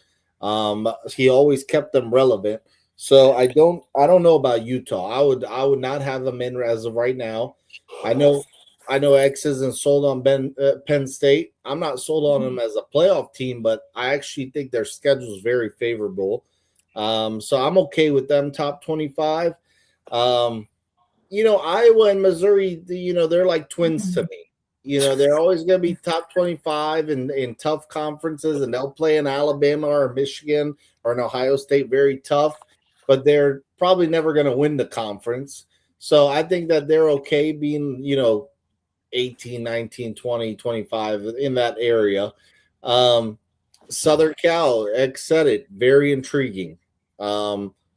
He always kept them relevant. So I don't know about Utah. I would not have them in as of right now. I know X isn't sold on Penn State. I'm not sold on them as a playoff team, but I actually think their schedule is very favorable. So I'm okay with them top 25. Iowa and Missouri, they're like twins to me. They're always going to be top 25 in tough conferences, and they'll play in Alabama or Michigan or in Ohio State very tough, but they're probably never going to win the conference. So I think that they're okay being, 18, 19, 20, 25 in that area. Southern Cal, X said it, very intriguing. Lincoln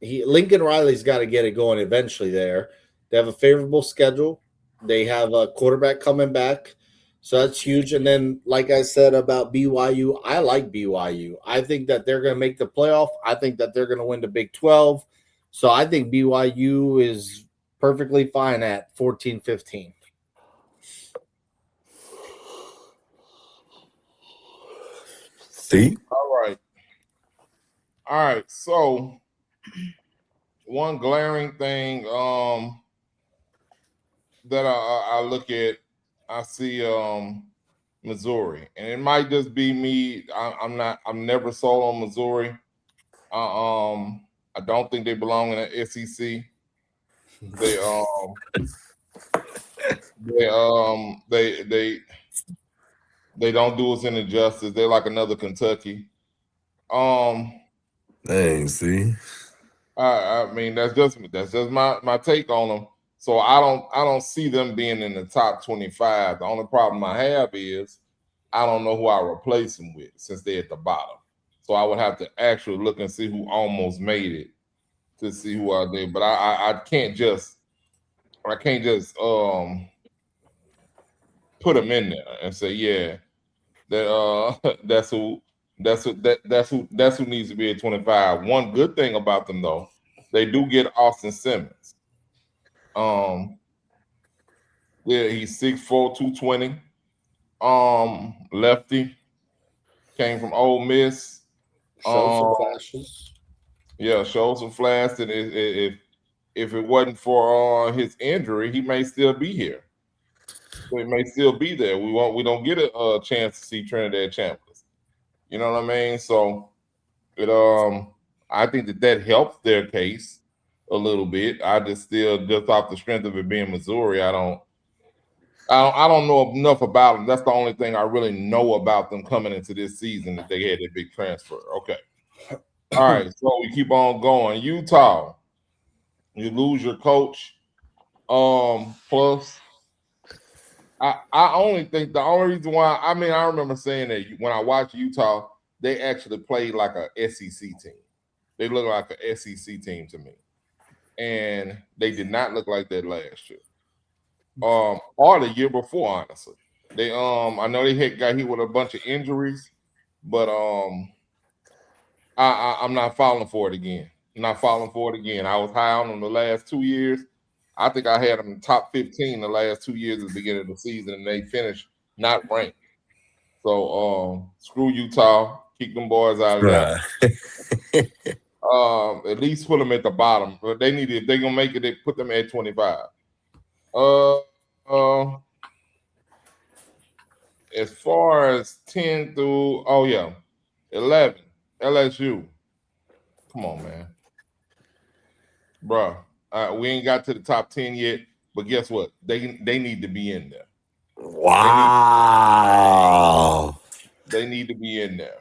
Riley's got to get it going eventually there. They have a favorable schedule. They have a quarterback coming back. So that's huge. And then, like I said about BYU, I like BYU. I think that they're going to make the playoff. I think that they're going to win the Big 12. So I think BYU is perfectly fine at 14-15. See? All right. So one glaring thing that I look at, I see Missouri, and it might just be me. I'm never sold on Missouri. I don't think they belong in the SEC. They they don't do us any justice. They're like another Kentucky. Dang, see? I mean that's just my take on them. So I don't see them being in the top 25. The only problem I have is I don't know who I replace them with since they're at the bottom. So I would have to actually look and see who almost made it to see who are there. But I can't just put them in there and say that that's who needs to be at 25. One good thing about them though, they do get Austin Simmons. Yeah, he's 6'4", 220. Lefty, came from Ole Miss. Show some flashes. Yeah, showed some flash. And if it wasn't for his injury, he may still be here. So he may still be there. We don't get a chance to see Trinidad Champions. You know what I mean? So it I think that helps their case a little bit. I just off the strength of it being Missouri, I don't know enough about them. That's the only thing I really know about them coming into this season, that they had a big transfer. Okay. All right, so we keep on going. Utah, you lose your coach. Plus, I only think the only reason why, I remember saying that when I watched Utah, they actually played like a SEC team. They look like a SEC team to me, and they did not look like that last year, or the year before. Honestly, they I know they got hit with a bunch of injuries, but I'm not falling for it again. I was high on them the last 2 years. I think I had them in top 15 the last 2 years at the beginning of the season, and they finished not ranked. So screw Utah. Keep them boys out of there. At least put them at the bottom. But if they're gonna make it, they put them at 25. As far as 10 through 11, LSU. Come on, man. Bruh. We ain't got to the top 10 yet, but guess what? They need to be in there. Wow. They need to be in there.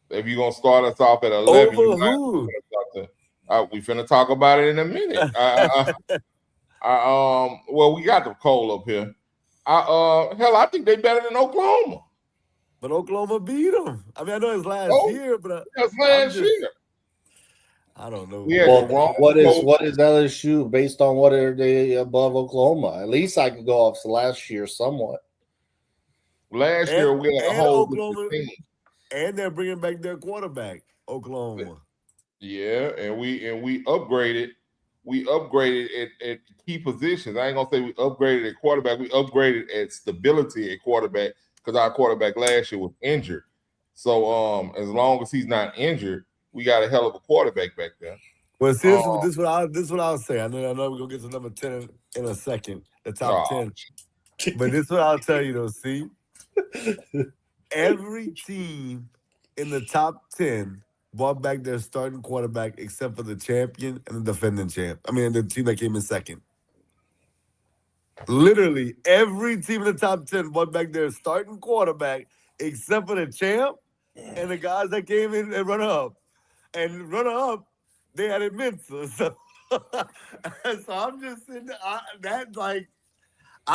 If you're gonna start us off at 11, we finna talk about it in a minute. Well, we got the Cole up here. I think they better than Oklahoma. But Oklahoma beat them. I know it's last year, but that's last year. I don't know. Well, what is LSU based on? What are they above Oklahoma? At least I could go off the last year somewhat. Last year we had a whole Oklahoma, and they're bringing back their quarterback, Oklahoma. Yeah, and we upgraded. We upgraded at key positions. I ain't gonna say we upgraded at quarterback. We upgraded at stability at quarterback because our quarterback last year was injured. So as long as he's not injured, we got a hell of a quarterback back there. Well, seriously, this is what I'll say. I know we're gonna get to number 10 in a second, the top 10. But this is what I'll tell you though. See, every team in the top 10 brought back their starting quarterback except for the champion and the defending champ. The team that came in second. Literally, every team in the top 10 brought back their starting quarterback except for the champ and the guys that came in and runner-up. And runner-up, they had it Mensa. So I'm just sitting there. I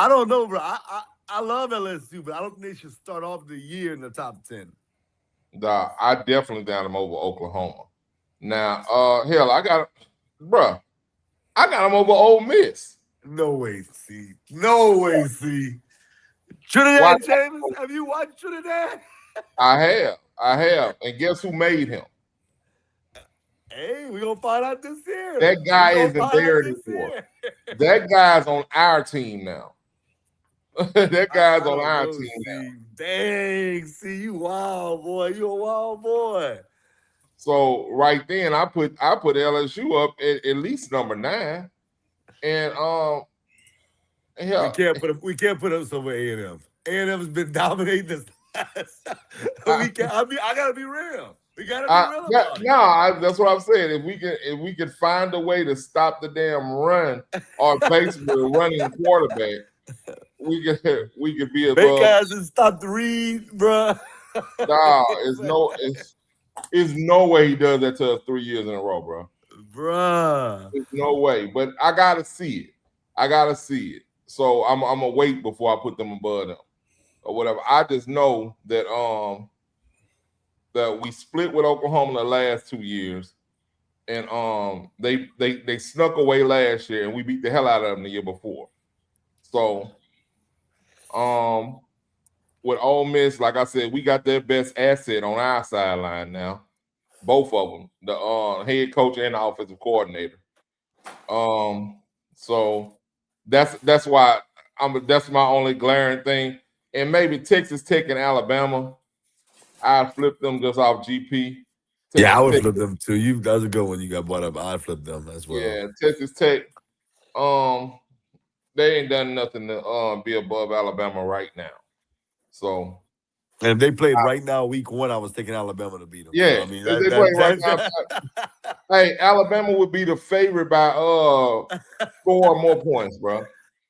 don't know, bro. I love LSU, but I don't think they should start off the year in the top 10. Nah, I definitely down them over Oklahoma. Now, I got them over Ole Miss. No way, see. Trinidad James, have you watched Trinidad? I have. And guess who made him? Hey, we're going to find out this year. That guy isn't there anymore. That guy's on our team now. That guy's I on don't our know. team now. See, dang. See, you wild boy. You a wild boy. So right then, I put LSU up at least number 9, and We hell, can't put him. We can't put him somewhere A&M. A&M has been dominating this. I, We can't. I mean, I gotta be real. We gotta be real about it. that's what I'm saying. If we could find a way to stop the damn run or basically a running quarterback, we could be Baker above. hasn't stopped to read, bruh. Nah, it's no way he does that to us 3 years in a row, bro. Bruh. There's no way. But I gotta see it. I gotta see it. So I'm gonna wait before I put them above them or whatever. I just know that we split with Oklahoma the last 2 years, and they snuck away last year, and we beat the hell out of them the year before. So with Ole Miss, like I said, we got their best asset on our sideline now. Both of them, the head coach and the offensive coordinator. So that's why that's my only glaring thing. And maybe Texas Tech and Alabama, I flip them just off GP. Yeah, I Texas would Tech, flip them too. That was a good one you got brought up. I'd flip them as well. yeah, Texas Tech. They ain't done nothing to be above Alabama right now. So And if they played right now, week 1, I was taking Alabama to beat them. yeah, So I mean, if they play right now, that hey, Alabama would be the favorite by 4 or more points, bro.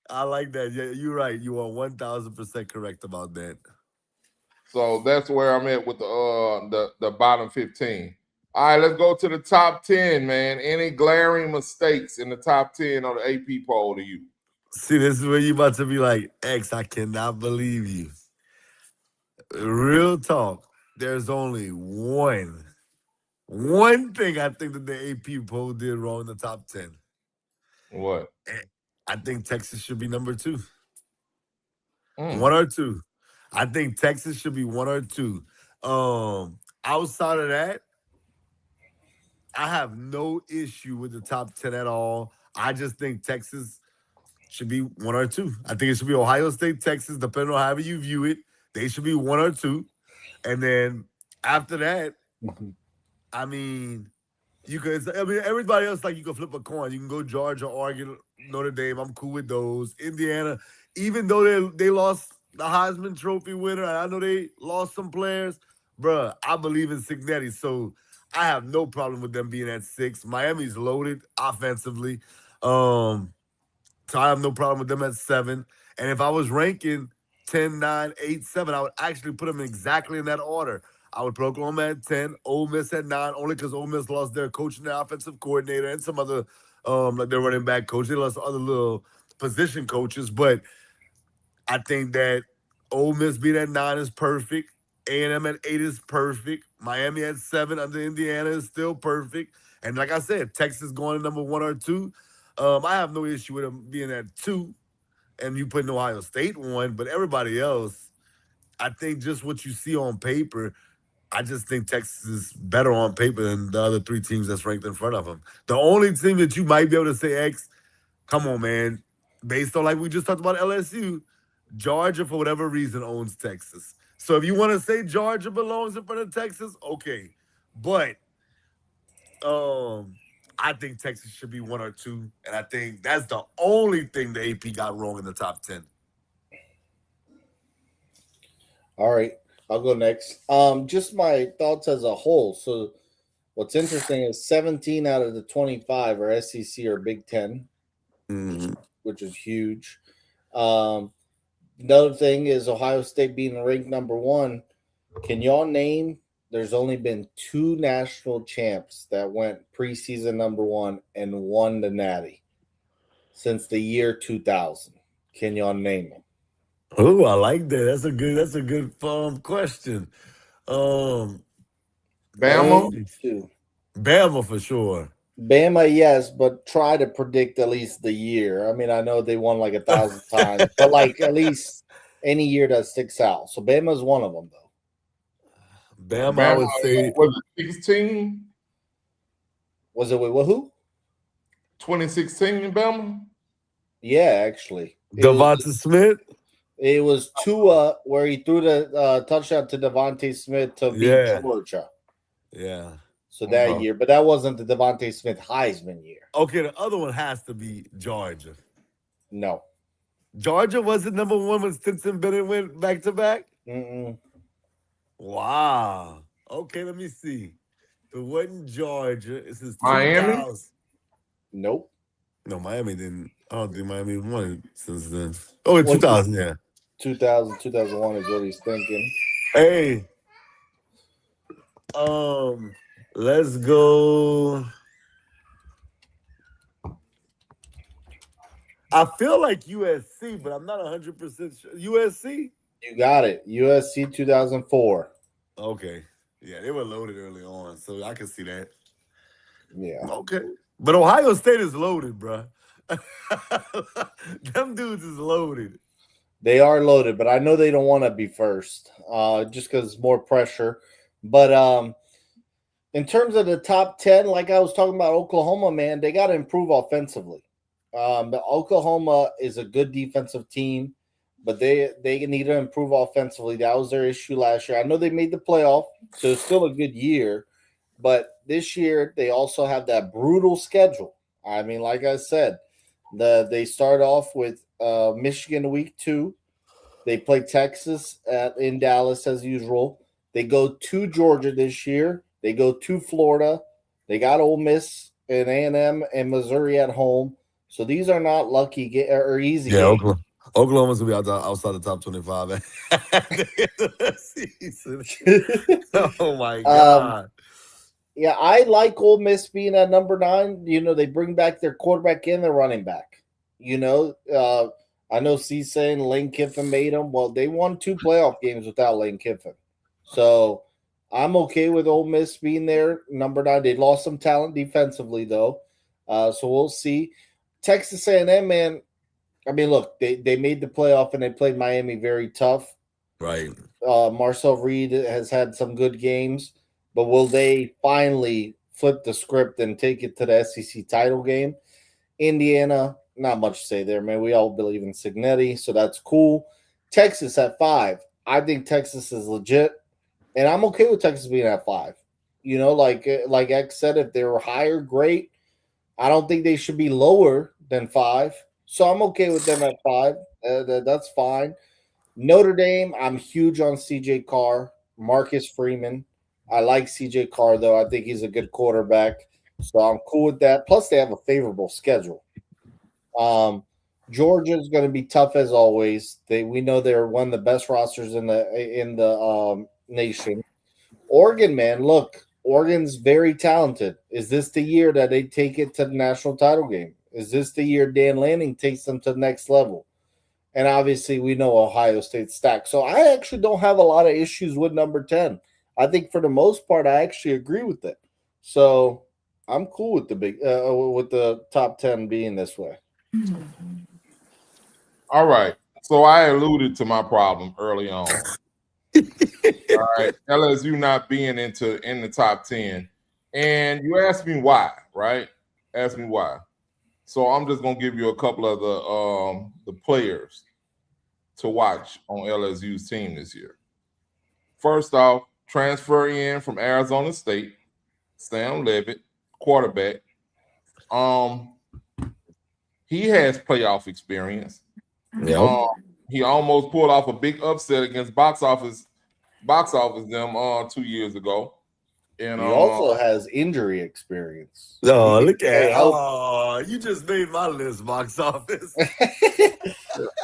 I like that. Yeah, you're right. You are 1,000% correct about that. So that's where I'm at with the bottom 15. All right, let's go to the top 10, man. Any glaring mistakes in the top 10 on the AP poll to you? See, this is where you about to be like, X, I cannot believe you. Real talk. There's only one thing I think that the AP poll did wrong in the top 10. What? I think Texas should be number 2. Mm. 1 or 2. I think Texas should be 1 or 2. Outside of that, I have no issue with the top 10 at all. I just think Texas should be 1 or 2. I think it should be Ohio State, Texas, depending on however you view it. They should be 1 or 2. And then after that, I mean, everybody else, like, you can flip a coin. You can go Georgia, Oregon, Notre Dame. I'm cool with those. Indiana, even though they lost the Heisman Trophy winner, and I know they lost some players, bruh, I believe in Cignetti. So I have no problem with them being at 6. Miami's loaded offensively. So I have no problem with them at 7. And if I was ranking 10, 9, 8, 7, I would actually put them exactly in that order. I would put Oklahoma at 10, Ole Miss at 9, only because Ole Miss lost their coach and their offensive coordinator and some other, like their running back coach. They lost other little position coaches. But I think that Ole Miss being at 9 is perfect. A&M at 8 is perfect. Miami at 7 under Indiana is still perfect. And like I said, Texas going to number 1 or 2. I have no issue with them being at 2 and you putting Ohio State 1, but everybody else, I think just what you see on paper, I just think Texas is better on paper than the other 3 teams that's ranked in front of them. The only team that you might be able to say, X, come on, man, based on like we just talked about LSU, Georgia, for whatever reason, owns Texas. So if you want to say Georgia belongs in front of Texas, okay. But I think Texas should be 1 or 2, and I think that's the only thing the AP got wrong in the top 10. All right, I'll go next. Just my thoughts as a whole. So, what's interesting is 17 out of the 25 are SEC or Big 10, which is huge. Another thing is Ohio State being ranked number 1. Can y'all name? There's only been 2 national champs that went preseason number 1 and won the Natty since the year 2000. Can y'all name them? Oh, I like that. That's a good question. Bama. Bama for sure. Bama, yes, but try to predict at least the year. I mean, I know they won like 1,000 times, but like at least any year that sticks out. So Bama's one of them, though. Bama, I would say. Was it 16? Was it with who? 2016 in Bama? Yeah, actually. Devonta Smith? It was Tua where he threw the touchdown to Devontae Smith to beat Georgia. Yeah. So that year, but that wasn't the Devontae Smith Heisman year. Okay, the other one has to be Georgia. No. Georgia wasn't number one when Stinson Bennett went back to back? Wow. Okay, let me see. If it wasn't Georgia, it's since Miami? 2000. Nope. No, Miami didn't. I don't think Miami won since then. Oh, in 2000, yeah. 2001 is what he's thinking. Hey. Let's go. I feel like USC, but I'm not 100% sure. USC? You got it. USC 2004. Okay. Yeah, they were loaded early on, so I can see that. Yeah. Okay. But Ohio State is loaded, bro. Them dudes is loaded. They are loaded, but I know they don't want to be first, just because more pressure. But in terms of the top 10, like I was talking about Oklahoma, man, they got to improve offensively. The Oklahoma is a good defensive team, but they need to improve offensively. That was their issue last year. I know they made the playoff, so it's still a good year. But this year, they also have that brutal schedule. I mean, like I said, they start off with Michigan week 2. They play Texas in Dallas as usual. They go to Georgia this year. They go to Florida. They got Ole Miss and A&M and Missouri at home. So these are not lucky or easy games. Oklahoma's going to be outside the top 25 at the end of the season. Oh, my God. Yeah, I like Ole Miss being at number 9. You know, they bring back their quarterback and their running back. You know, I know C's saying Lane Kiffin made them. Well, they won 2 playoff games without Lane Kiffin. So I'm okay with Ole Miss being there, number 9. They lost some talent defensively, though. So we'll see. Texas A&M, man, I mean, look, they made the playoff and they played Miami very tough. Right. Marcel Reed has had some good games, but will they finally flip the script and take it to the SEC title game? Indiana, not much to say there, man. We all believe in Cignetti, so that's cool. Texas at 5. I think Texas is legit, and I'm okay with Texas being at 5. You know, like X said, if they were higher, great. I don't think they should be lower than 5. So I'm okay with them at 5. That's fine. Notre Dame, I'm huge on CJ Carr, Marcus Freeman. I like CJ Carr, though. I think he's a good quarterback. So I'm cool with that. Plus, they have a favorable schedule. Georgia's going to be tough as always. We know they're one of the best rosters in the nation. Oregon, man, look, Oregon's very talented. Is this the year that they take it to the national title game? Is this the year Dan Lanning takes them to the next level? And obviously, we know Ohio State's stacked. So I actually don't have a lot of issues with number 10. I think for the most part, I actually agree with it. So I'm cool with the top 10 being this way. All right. So I alluded to my problem early on. All right. LSU not being in the top 10. And you asked me why, right? Ask me why. So I'm just gonna give you a couple of the players to watch on LSU's team this year. First off, transfer in from Arizona State, Sam Levitt, quarterback. He has playoff experience. Yeah. He almost pulled off a big upset against box office them 2 years ago. And he also has injury experience. Oh, look at you just made my list, box office.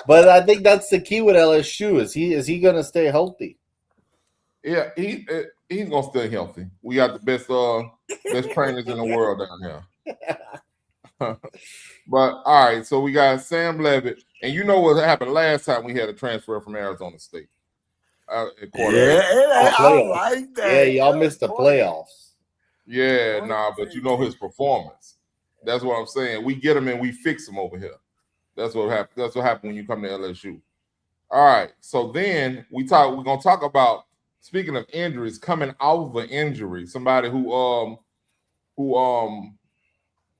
But I think that's the key with LSU. Is he going to stay healthy? Yeah, he's gonna stay healthy. We got the best trainers in the world down here. But all right, so we got Sam Levitt, and you know what happened last time we had a transfer from Arizona State. I like that. Yeah, y'all missed the playoffs. Yeah, but you know his performance. That's what I'm saying. We get him and we fix him over here. That's what happened. That's what happened when you come to LSU. All right, so then we're gonna talk about, speaking of injuries, coming out of an injury, somebody who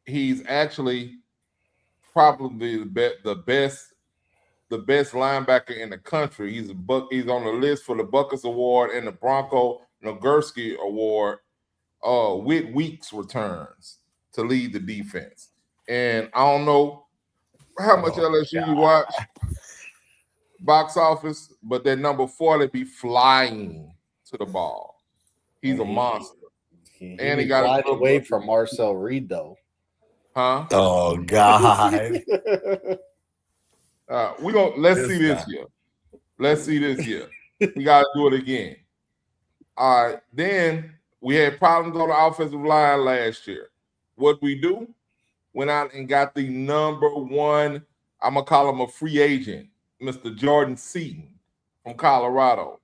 he's actually probably the best the best linebacker in the country. He's on the list for the Buckets Award and the Bronco Nagurski Award. With Weeks returns to lead the defense, and I don't know how much Oh, LSU you God. watch box office, but that number 40 be flying to the ball. He's Man, a monster, he and he be got his flying little away brother. from Marcel Reed though. Huh? Oh, God. Let's see This this guy. year. Let's see this year. We gotta do it again. All right. Then we had problems on the offensive line last year. What we do? Went out and got the number one, I'm gonna call him a free agent, Mr. Jordan Seaton from Colorado.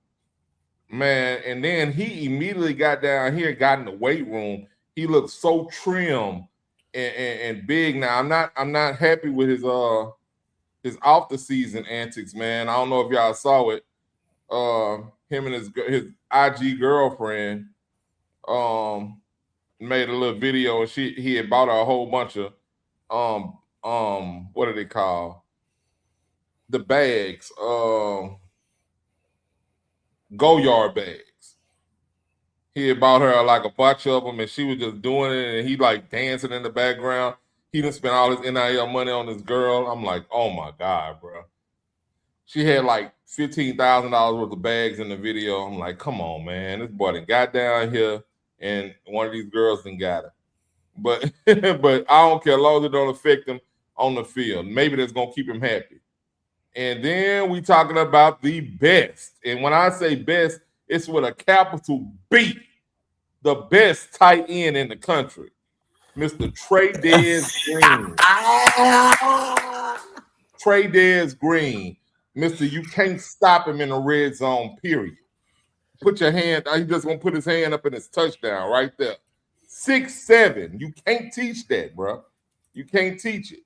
Man, and then he immediately got down here, got in the weight room. He looked so trim and big now. I'm not happy with his off the season antics, man. I don't know if y'all saw it. Him and his IG girlfriend um made a little video, and he had bought her a whole bunch of what do they call the bags? Go yard bags. He had bought her like a bunch of them, and she was just doing it, and he like dancing in the background. He done spent all his NIL money on this girl. I'm like, oh my God, bro. She had like $15,000 worth of bags in the video. I'm like, come on, man. This boy done got down here, and one of these girls done got her. But but I don't care as long as it don't affect him on the field. Maybe that's gonna keep him happy. And then we talking about the best. And when I say best, it's with a capital B. The best tight end in the country, Mr. Trey Green. Trey Green. Mr. You can't stop him in the red zone, period. Put your hand, he just gonna put his hand up in his touchdown right there. 6'7". You can't teach that, bro. You can't teach it.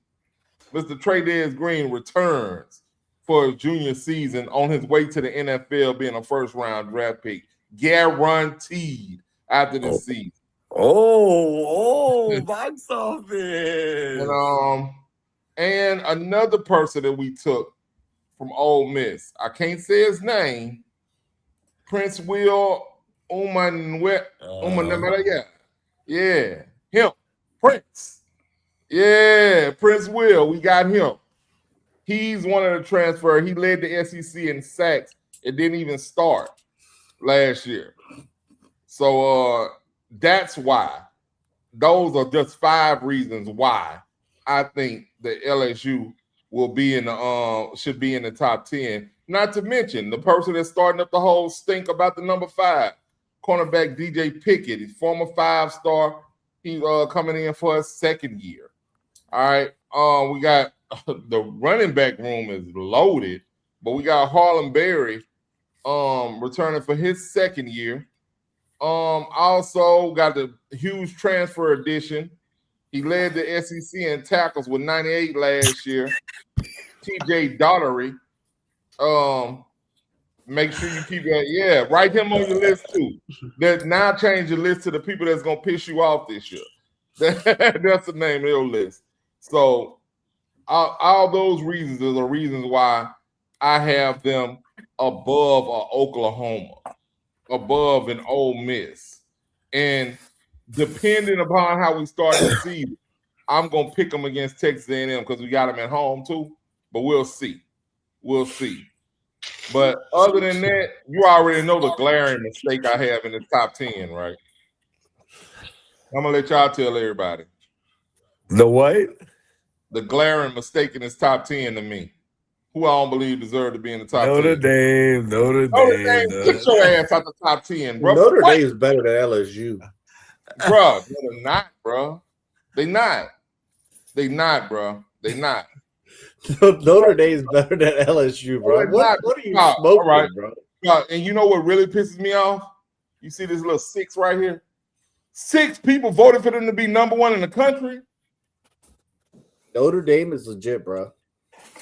Mr. Trey Green returns for his junior season on his way to the NFL, being a first-round draft pick, guaranteed after this season. Box office. And another person that we took from Ole Miss, I can't say his name, Prince Will yeah, him, Prince. Yeah, Prince Will, we got him. He's one of the transfer. He led the SEC in sacks. It didn't even start last year. So that's why. Those are just 5 reasons why I think that LSU will be in the should be in the top 10. Not to mention the person that's starting up the whole stink about the number 5, cornerback DJ Pickett. He's former 5-star. He's coming in for his second year. All right. We got the running back room is loaded, but we got Harlem Berry returning for his second year. Also got the huge transfer addition. He led the SEC in tackles with 98 last year. TJ Daughtery. Make sure you keep that. Yeah, write him on your list too. Now change your list to the people that's gonna piss you off this year. That's the name of your list. So all those reasons are the reasons why I have them above Oklahoma, above an Ole Miss. And depending upon how we start the season, I'm going to pick them against Texas A&M because we got them at home too. But we'll see. We'll see. But other than that, you already know the glaring mistake I have in the top 10, right? I'm going to let y'all tell everybody. The what? The glaring mistake in this top 10 to me. Who I don't believe deserve to be in the top 10. Notre Dame. Get your ass out the top 10, bro. Notre Dame is better than LSU. Bro, they're not, bro. They not, bro. They not. Notre Dame is better than LSU, bro. What are you smoking, bro? And you know what really pisses me off? You see this little 6 right here? 6 people voted for them to be number 1 in the country. Notre Dame is legit, bro.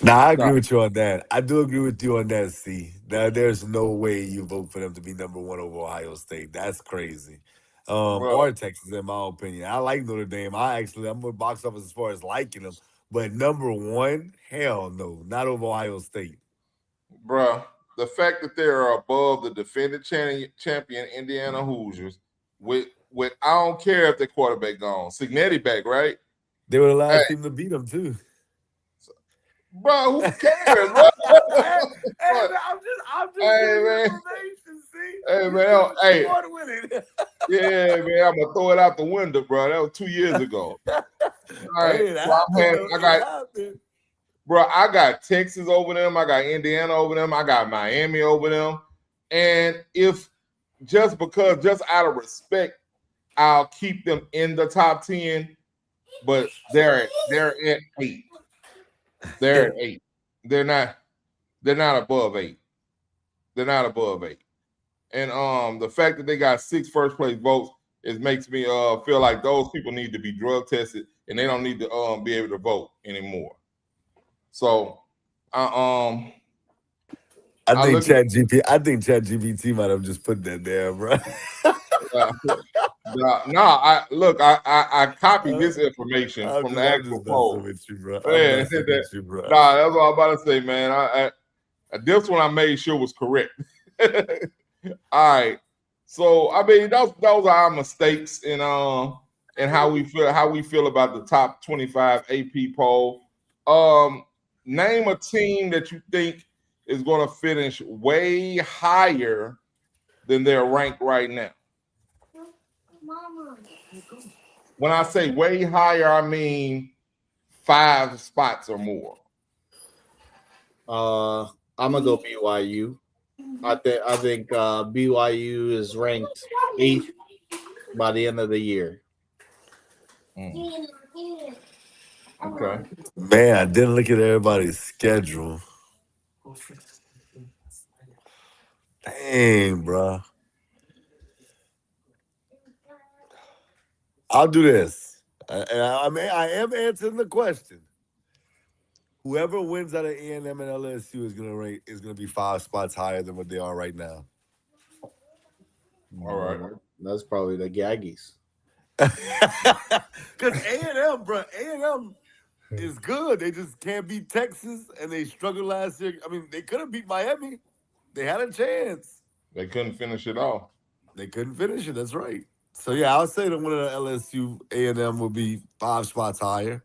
Nah, I agree with you on that. I do agree with you on that, C. There's no way you vote for them to be number 1 over Ohio State. That's crazy. Or Texas, in my opinion. I like Notre Dame. I'm with box office as far as liking them. But number one, hell no, not over Ohio State. Bruh, the fact that they are above the defending champion Indiana Hoosiers with I don't care if the quarterback gone. Signetti back, right? They were the Hey, last team to beat them too. bro, who cares, bro? Hey, man, I'm just Hey, giving you man. information. See, Hey, you man. should Hey, have with it. yeah, man. I'm gonna throw it out the window, bro. That was 2 years ago. All right, Hey, it so happened though. I It got, happened. bro. I got Texas over them. I got Indiana over them. I got Miami over them. And if just out of respect, I'll keep them in the top 10. But they're at 8. They're at 8. They're not above 8. They're not above 8. And the fact that they got 6 first place votes makes me feel like those people need to be drug tested and they don't need to be able to vote anymore. So I I think look at ChatGPT might have just put that there, bro. I copied this information from the I'm actual just messing poll. with you, bro. I'm Yeah, messing with you, bro. that's what I'm about to say, man. I this one I made sure was correct. All right. So I mean, those are our mistakes in how we feel about the top 25 AP poll. Name a team that you think is going to finish way higher than they're ranked right now. When I say way higher, I mean 5 spots or more. I'm gonna go BYU. I think BYU is ranked 8th by the end of the year. Okay. Man, I didn't look at everybody's schedule. Dang, bro. I'll do this. I am answering the question. Whoever wins out of A&M and LSU is gonna be 5 spots higher than what they are right now. All right. That's probably the Aggies. Because A&M, bro, A&M is good. They just can't beat Texas, and they struggled last year. I mean, they could have beat Miami. They had a chance. They couldn't finish it off. They couldn't finish it. That's right. So yeah, I'll say that one of the LSU A&M will be 5 spots higher.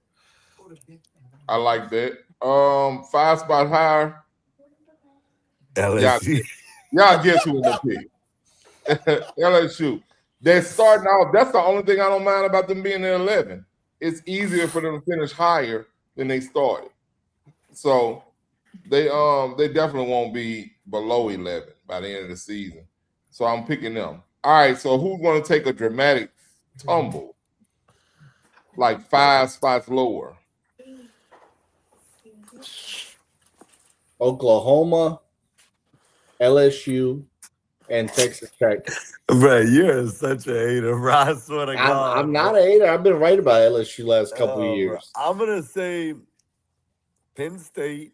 I like that. 5 spots higher. LSU. Y'all guess who in the pick? LSU. They're starting off. That's the only thing I don't mind about them being at 11. It's easier for them to finish higher than they started. So they definitely won't be below 11 by the end of the season. So I'm picking them. All right. So who's going to take a dramatic tumble, like 5 spots lower? Oklahoma, LSU, and Texas Tech. Bro, you're such a hater, bro. I swear to God. I'm not a hater. I've been right about LSU last couple of years. Bro. I'm gonna say Penn State.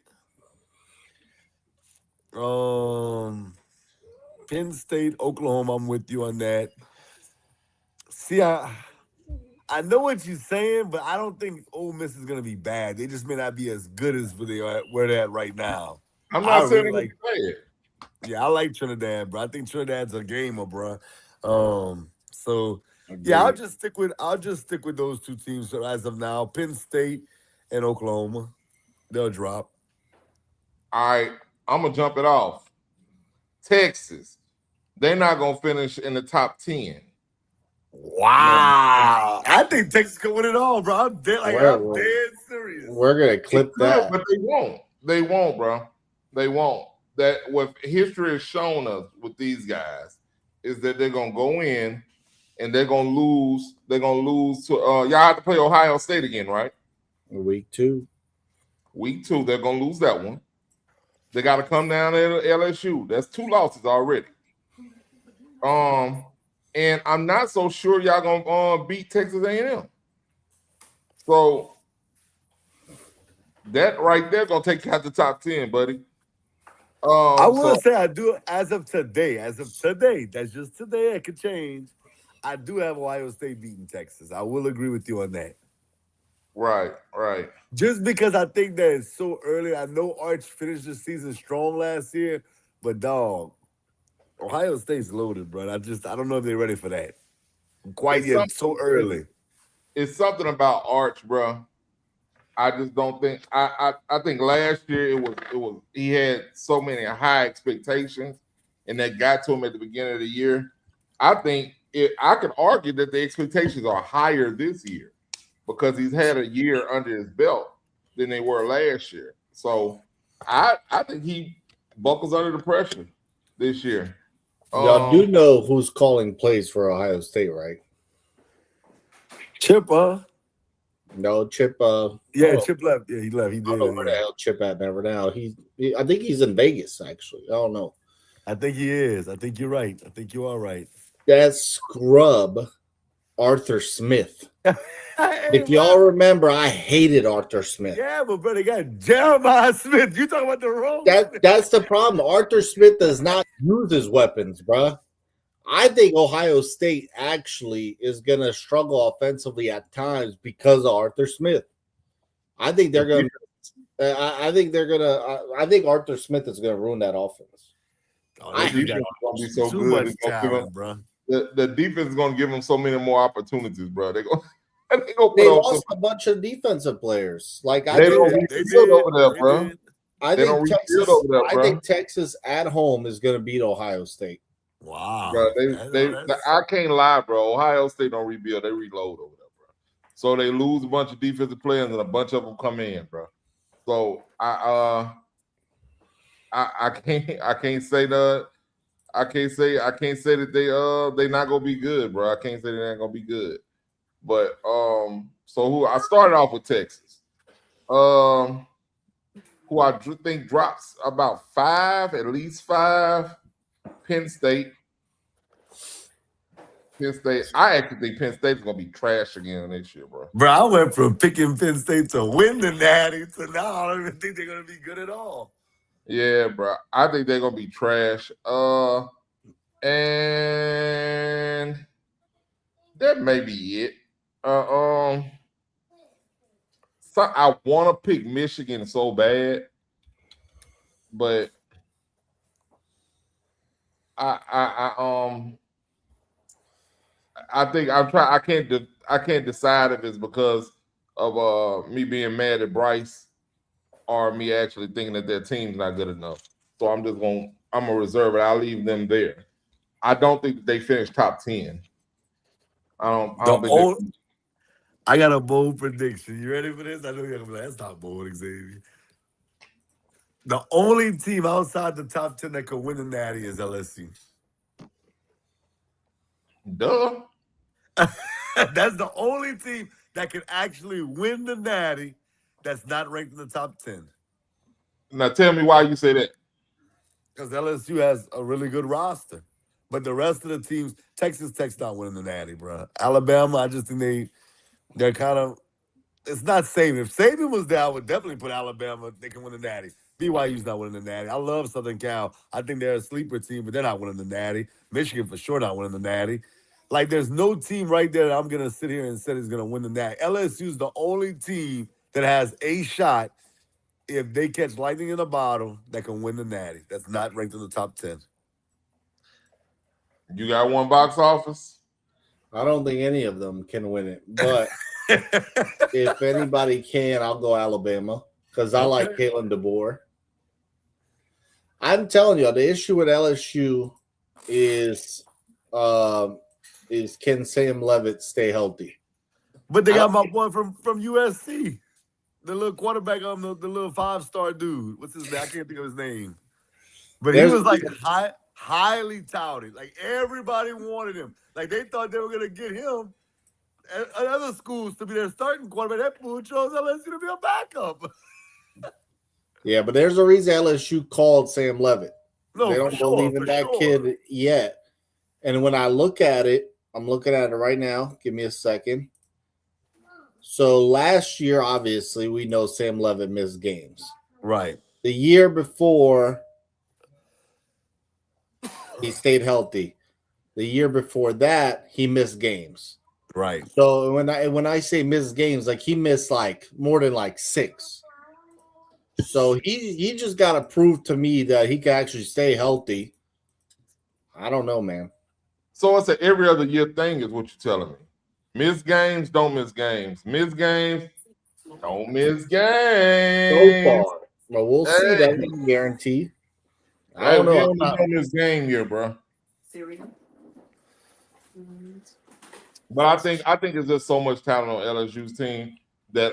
Penn State, Oklahoma. I'm with you on that. See, I know what you're saying, but I don't think Ole Miss is gonna be bad. They just may not be as good as where they're at right now. I'm not saying really it. Yeah, I like Trinidad, bro. I think Trinidad's a gamer, bro. So Agreed. yeah, I'll just stick with those 2 teams as of now. Penn State and Oklahoma. They'll drop. All right, I'm gonna jump it off. Texas, they're not gonna finish in the top 10. Wow, I think Texas can win it all, bro. I'm dead serious. We're gonna clip that, but they won't. They won't, bro. They won't. That what history has shown us with these guys is that they're gonna go in and they're gonna lose. They're gonna lose to y'all have to play Ohio State again, right? Week 2. Week 2, they're gonna lose that one. They got to come down to LSU. That's 2 losses already. And I'm not so sure y'all gonna beat Texas A&M. So that right there gonna take you out the top 10, buddy. I will say I do as of today. That's just today. It could change. I do have Ohio State beating Texas. I will agree with you on that. Right, right. Just because I think that it's so early. I know Arch finished the season strong last year, but dog, Ohio State's loaded, bro. I don't know if they're ready for that quite It's yet. something. So It's, early. it's something about Arch, bro. I just don't think. I think last year it was he had so many high expectations, and that got to him at the beginning of the year. I could argue that the expectations are higher this year because he's had a year under his belt than they were last year. So I think he buckles under the pressure this year. Y'all do know who's calling plays for Ohio State, right? Chip. No, Chip. Yeah, Chip left. Yeah, he left. He I don't know did. where the Yeah. hell Chip at never now. I think he's in Vegas actually. I don't know. I think he is. I think you're right. I think you are right. That scrub, Arthur Smith. Hey, If y'all remember, I hated Arthur Smith. yeah, but brother, got Jeremiah Smith. You talking about the wrong? That's the problem. Arthur Smith does not use his weapons, bruh. I think Ohio State actually is going to struggle offensively at times because of Arthur Smith. I think they're going to. I think Arthur Smith is going to ruin that offense. The defense is going to be so too good. much talent, bro. The defense is going to give them so many more opportunities, bro. They lost a bunch of defensive players. Like they don't rebuild over there, bro. I think Texas at home is going to beat Ohio State. Wow, bro, I can't lie, bro. Ohio State don't rebuild; they reload over there, bro. So they lose a bunch of defensive players, and a bunch of them come in, bro. So I can't say that. I can't say that they not gonna be good, bro. I can't say they're not gonna be good. But so I started off with Texas. Who I think drops about at least five. Penn State. I actually think Penn State's gonna be trash again next year, bro. Bro, I went from picking Penn State to win the Natty to now I don't even think they're gonna be good at all. Yeah, bro. I think they're gonna be trash. And that may be it. So I want to pick Michigan so bad, but I think I can't decide if it's because of me being mad at Bryce or me actually thinking that their team's not good enough. So I'm gonna reserve it. I'll leave them there. I don't think that they finish top 10. I got a bold prediction. You ready for this? I know you're gonna be like, that's not bold, Xavier. The only team outside the top 10 that could win the Natty is LSU. Duh. That's the only team that can actually win the Natty that's not ranked in the top 10. Now tell me why you say that. Because LSU has a really good roster. But the rest of the teams, Texas Tech's not winning the Natty, bro. Alabama, I just think they're kind of, it's not Saban. If Saban was there, I would definitely put Alabama. They can win the Natty. BYU's not winning the Natty. I love Southern Cal. I think they're a sleeper team, but they're not winning the Natty. Michigan for sure not winning the Natty. Like, there's no team right there that I'm going to sit here and say is going to win the Natty. LSU's the only team that has a shot if they catch lightning in a bottle that can win the Natty. That's not ranked in the top 10. You got one box office? I don't think any of them can win it. But if anybody can, I'll go Alabama because I like Kalen DeBoer. I'm telling you, the issue with LSU is can Sam Levitt stay healthy? But they got my boy from USC, the little quarterback, the little 5-star dude. What's his name? I can't think of his name. But he was like highly touted. Like everybody wanted him. Like they thought they were gonna get him at other schools to be their starting quarterback. That fool chose LSU to be a backup. Yeah, but there's a reason LSU called Sam Levitt. No, they don't believe in that kid yet. And when I look at it, I'm looking at it right now. Give me a second. So last year, obviously, we know Sam Levitt missed games. Right. The year before, he stayed healthy. The year before that, he missed games. Right. So when I say missed games, like he missed like more than like 6. So he just got to prove to me that he can actually stay healthy. I don't know, man. So it's an every other year thing, is what you're telling me. Miss games, don't miss games. Miss games, don't miss So games. far, but we'll see. Hey, That ain't guaranteed. I hey, don't we know. only don't miss game year, bro. But I think it's just so much talent on LSU's team that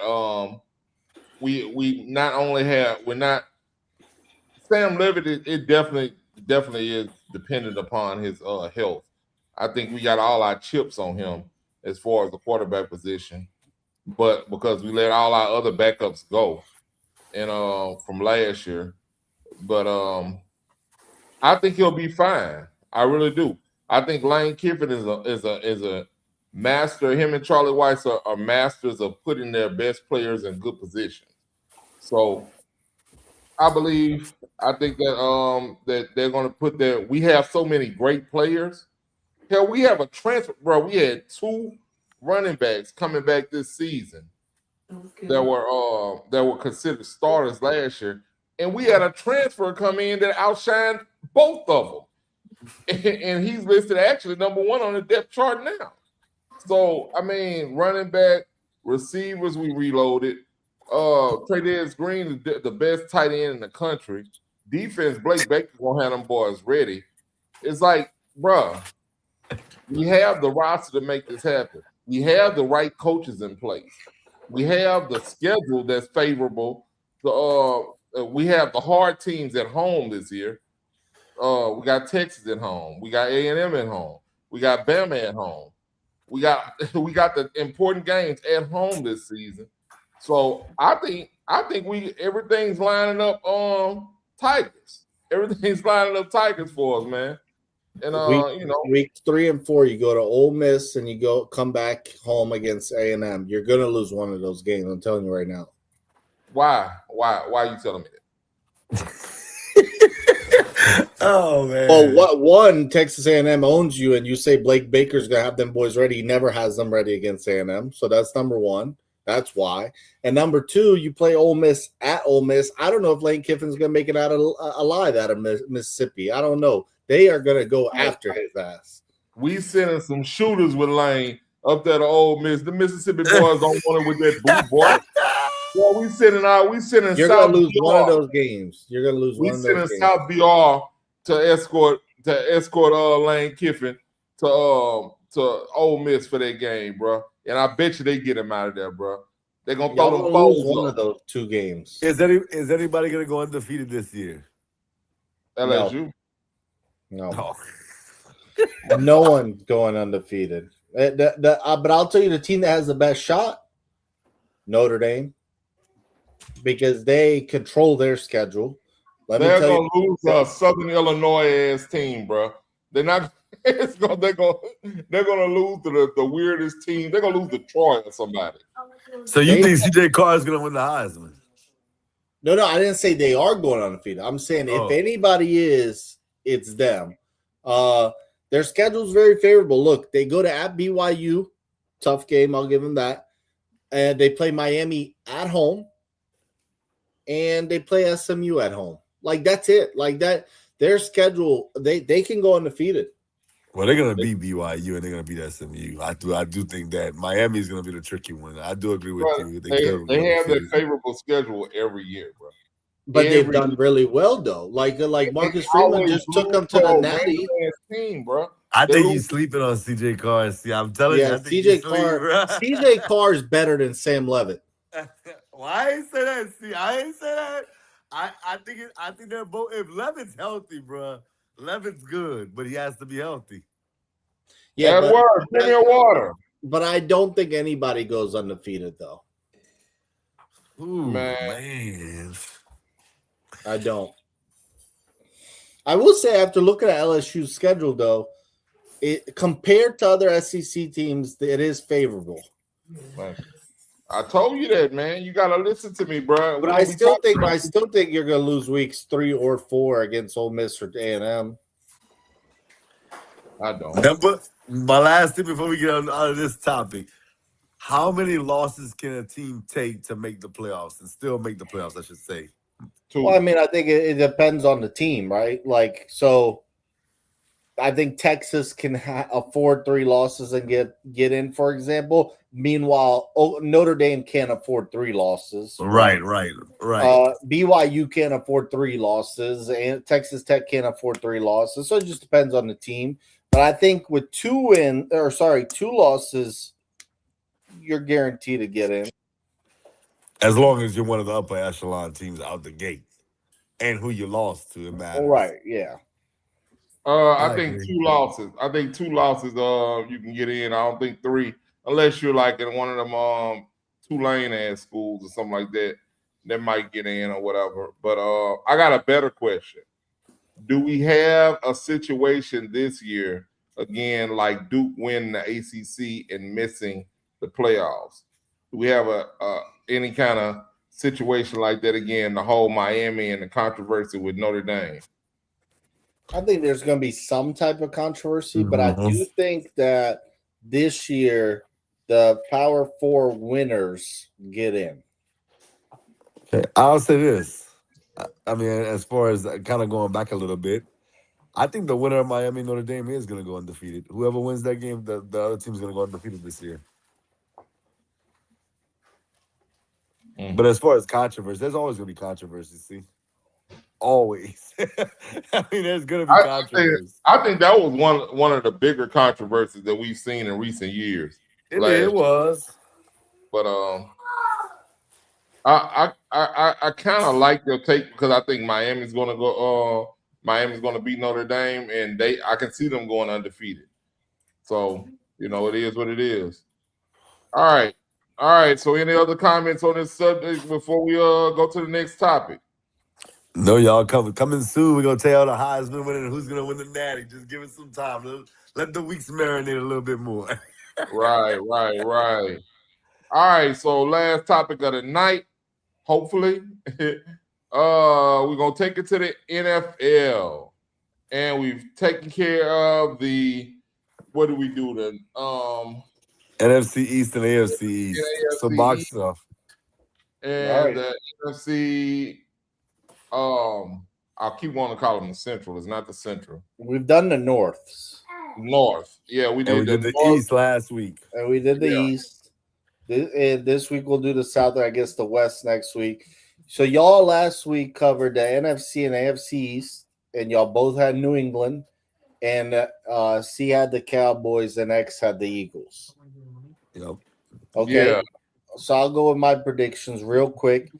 we not only have we're not Sam Levitt. It definitely is dependent upon his health. I think we got all our chips on him as far as the quarterback position, but because we let all our other backups go, and from last year, but I think he'll be fine. I really do. I think Lane Kiffin is a master. Him and Charlie Weiss are masters of putting their best players in good positions. So I think that they're gonna put their we have so many great players. Hell, we have a transfer, bro. We had 2 running backs coming back this season that were considered starters last year, and we had a transfer come in that outshined both of them. And he's listed actually number 1 on the depth chart now. So I mean, running back, receivers, we reloaded. Tre'Davious Green is the best tight end in the country. Defense, Blake Baker gonna have them boys ready. It's like, bruh, we have the roster to make this happen. We have the right coaches in place. We have the schedule that's favorable. We have the hard teams at home this year. We got Texas at home. We got A&M at home. We got Bama at home. We got the important games at home this season. So I think we everything's lining up Tigers. Everything's lining up Tigers for us, man. And weeks 3 and 4, you go to Ole Miss and you come back home against A&M. You're gonna lose one of those games. I'm telling you right now. Why are you telling me that? Oh man. Well, what one Texas A&M owns you, and you say Blake Baker's gonna have them boys ready. He never has them ready against A&M, so that's number 1. That's why. And number 2, you play Ole Miss at Ole Miss. I don't know if Lane Kiffin's gonna make it out alive out of Mississippi. I don't know. They are gonna go after his ass. We sending some shooters with Lane up there to Ole Miss. The Mississippi boys don't want it with that boot boy. Well, we sending You're South gonna lose BR. one of those games. You're gonna lose one of those games. We sending South BR to escort Lane Kiffin to Ole Miss for that game, bro. And I bet you they get him out of there, bro. They're gonna throw them lose one of those 2 games. Is anybody gonna go undefeated this year? LSU. No. Oh. No one's going undefeated. But I'll tell you the team that has the best shot, Notre Dame, because they control their schedule. They're gonna lose a Southern Illinois ass team, bro. They're not. They're gonna lose to the weirdest team. They're gonna lose to Troy or somebody. So you think CJ Carr is gonna win the Heisman? No, I didn't say they are going undefeated. I'm saying if anybody is, it's them. Their schedule's very favorable. Look, they go to at BYU, tough game. I'll give them that. And they play Miami at home, and they play SMU at home. Like that's it. Like that, their schedule. They can go undefeated. Well, they're gonna beat BYU and they're gonna beat SMU. I do think that Miami's gonna be the tricky one. I do agree with you. They have that favorable schedule every year, bro. But they've done really well though. Like Marcus Freeman just took them to the Natty team, bro. I think he's sleeping on CJ Carr. See, I'm telling you, I think CJ Carr is better than Sam Levitt. Why I ain't say that? See, I ain't say that. I think they're both. If Levitt's healthy, bro, Levitt's good, but he has to be healthy. Yeah, bring your water. But I don't think anybody goes undefeated though. Ooh, man. I don't. I will say after looking at LSU's schedule though, compared to other SEC teams, it is favorable. I told you that, man. You gotta listen to me, bro. But I still think you're gonna lose weeks 3 or 4 against Ole Miss or A&M. I don't. My last thing before we get on out of this topic. How many losses can a team take to make the playoffs and still make the playoffs, I should say? 2. Well, I mean, I think it depends on the team, right? Like, so I think Texas can afford 3 losses and get in, for example. Meanwhile, Notre Dame can't afford 3 losses. Right. BYU can't afford 3 losses, and Texas Tech can't afford 3 losses. So it just depends on the team. But I think with 2 losses, you're guaranteed to get in. As long as you're one of the upper echelon teams out the gate, and who you lost to, it matters. Right? Yeah. I think 2 losses. I think 2 losses. You can get in. I don't think 3, unless you're like in one of them Tulane ass schools or something like that. That might get in or whatever. But I got a better question. Do we have a situation this year again like Duke winning the ACC and missing the playoffs? Do we have any kind of situation like that again? The whole Miami and the controversy with Notre Dame. I think there's going to be some type of controversy, but I do think that this year the Power 4 winners get in. Okay, I'll say this. I mean, as far as kind of going back a little bit, I think the winner of Miami Notre Dame is going to go undefeated. Whoever wins that game, the other team's going to go undefeated this year. But as far as controversy, there's always going to be controversy, see? Always. I mean, there's going to be controversy. I think that was one of the bigger controversies that we've seen in recent years. It was. But I kind of like your take because I think Miami's going to go. Miami's going to beat Notre Dame, and I can see them going undefeated. So it is what it is. All right. So, any other comments on this subject before we go to the next topic? No, y'all coming soon. We're gonna tell y'all the Heisman winner and who's gonna win the Natty. Just give it some time. Let the weeks marinate a little bit more. Right. All right. So, last topic of the night. Hopefully, we're gonna take it to the NFL, and we've taken care of what do we do then? NFC East and AFC East. Some box stuff. And the NFC. I'll keep wanting to call them the Central. It's not the Central. We've done the North. Yeah, we did. And we did the East last week. And we did the East. And this week we'll do the South, and I guess the West next week. So y'all last week covered the NFC and AFC East, and y'all both had New England, and C had the Cowboys, and X had the Eagles. Yep. Okay. Yeah. So I'll go with my predictions real quick.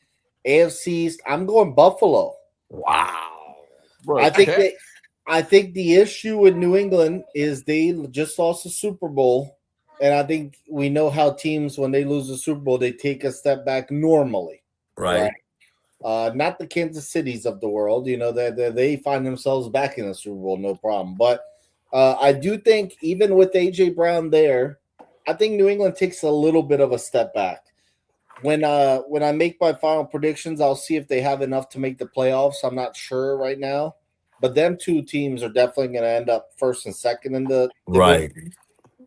AFC East, I'm going Buffalo. Wow. Bro, I think the issue with New England is they just lost the Super Bowl, and I think we know how teams, when they lose the Super Bowl, they take a step back normally. Right. Not the Kansas Cities of the world. They find themselves back in the Super Bowl, no problem. But I do think even with A.J. Brown there, I think New England takes a little bit of a step back. When I make my final predictions, I'll see if they have enough to make the playoffs. I'm not sure right now. But them two teams are definitely going to end up first and second in the right. Game.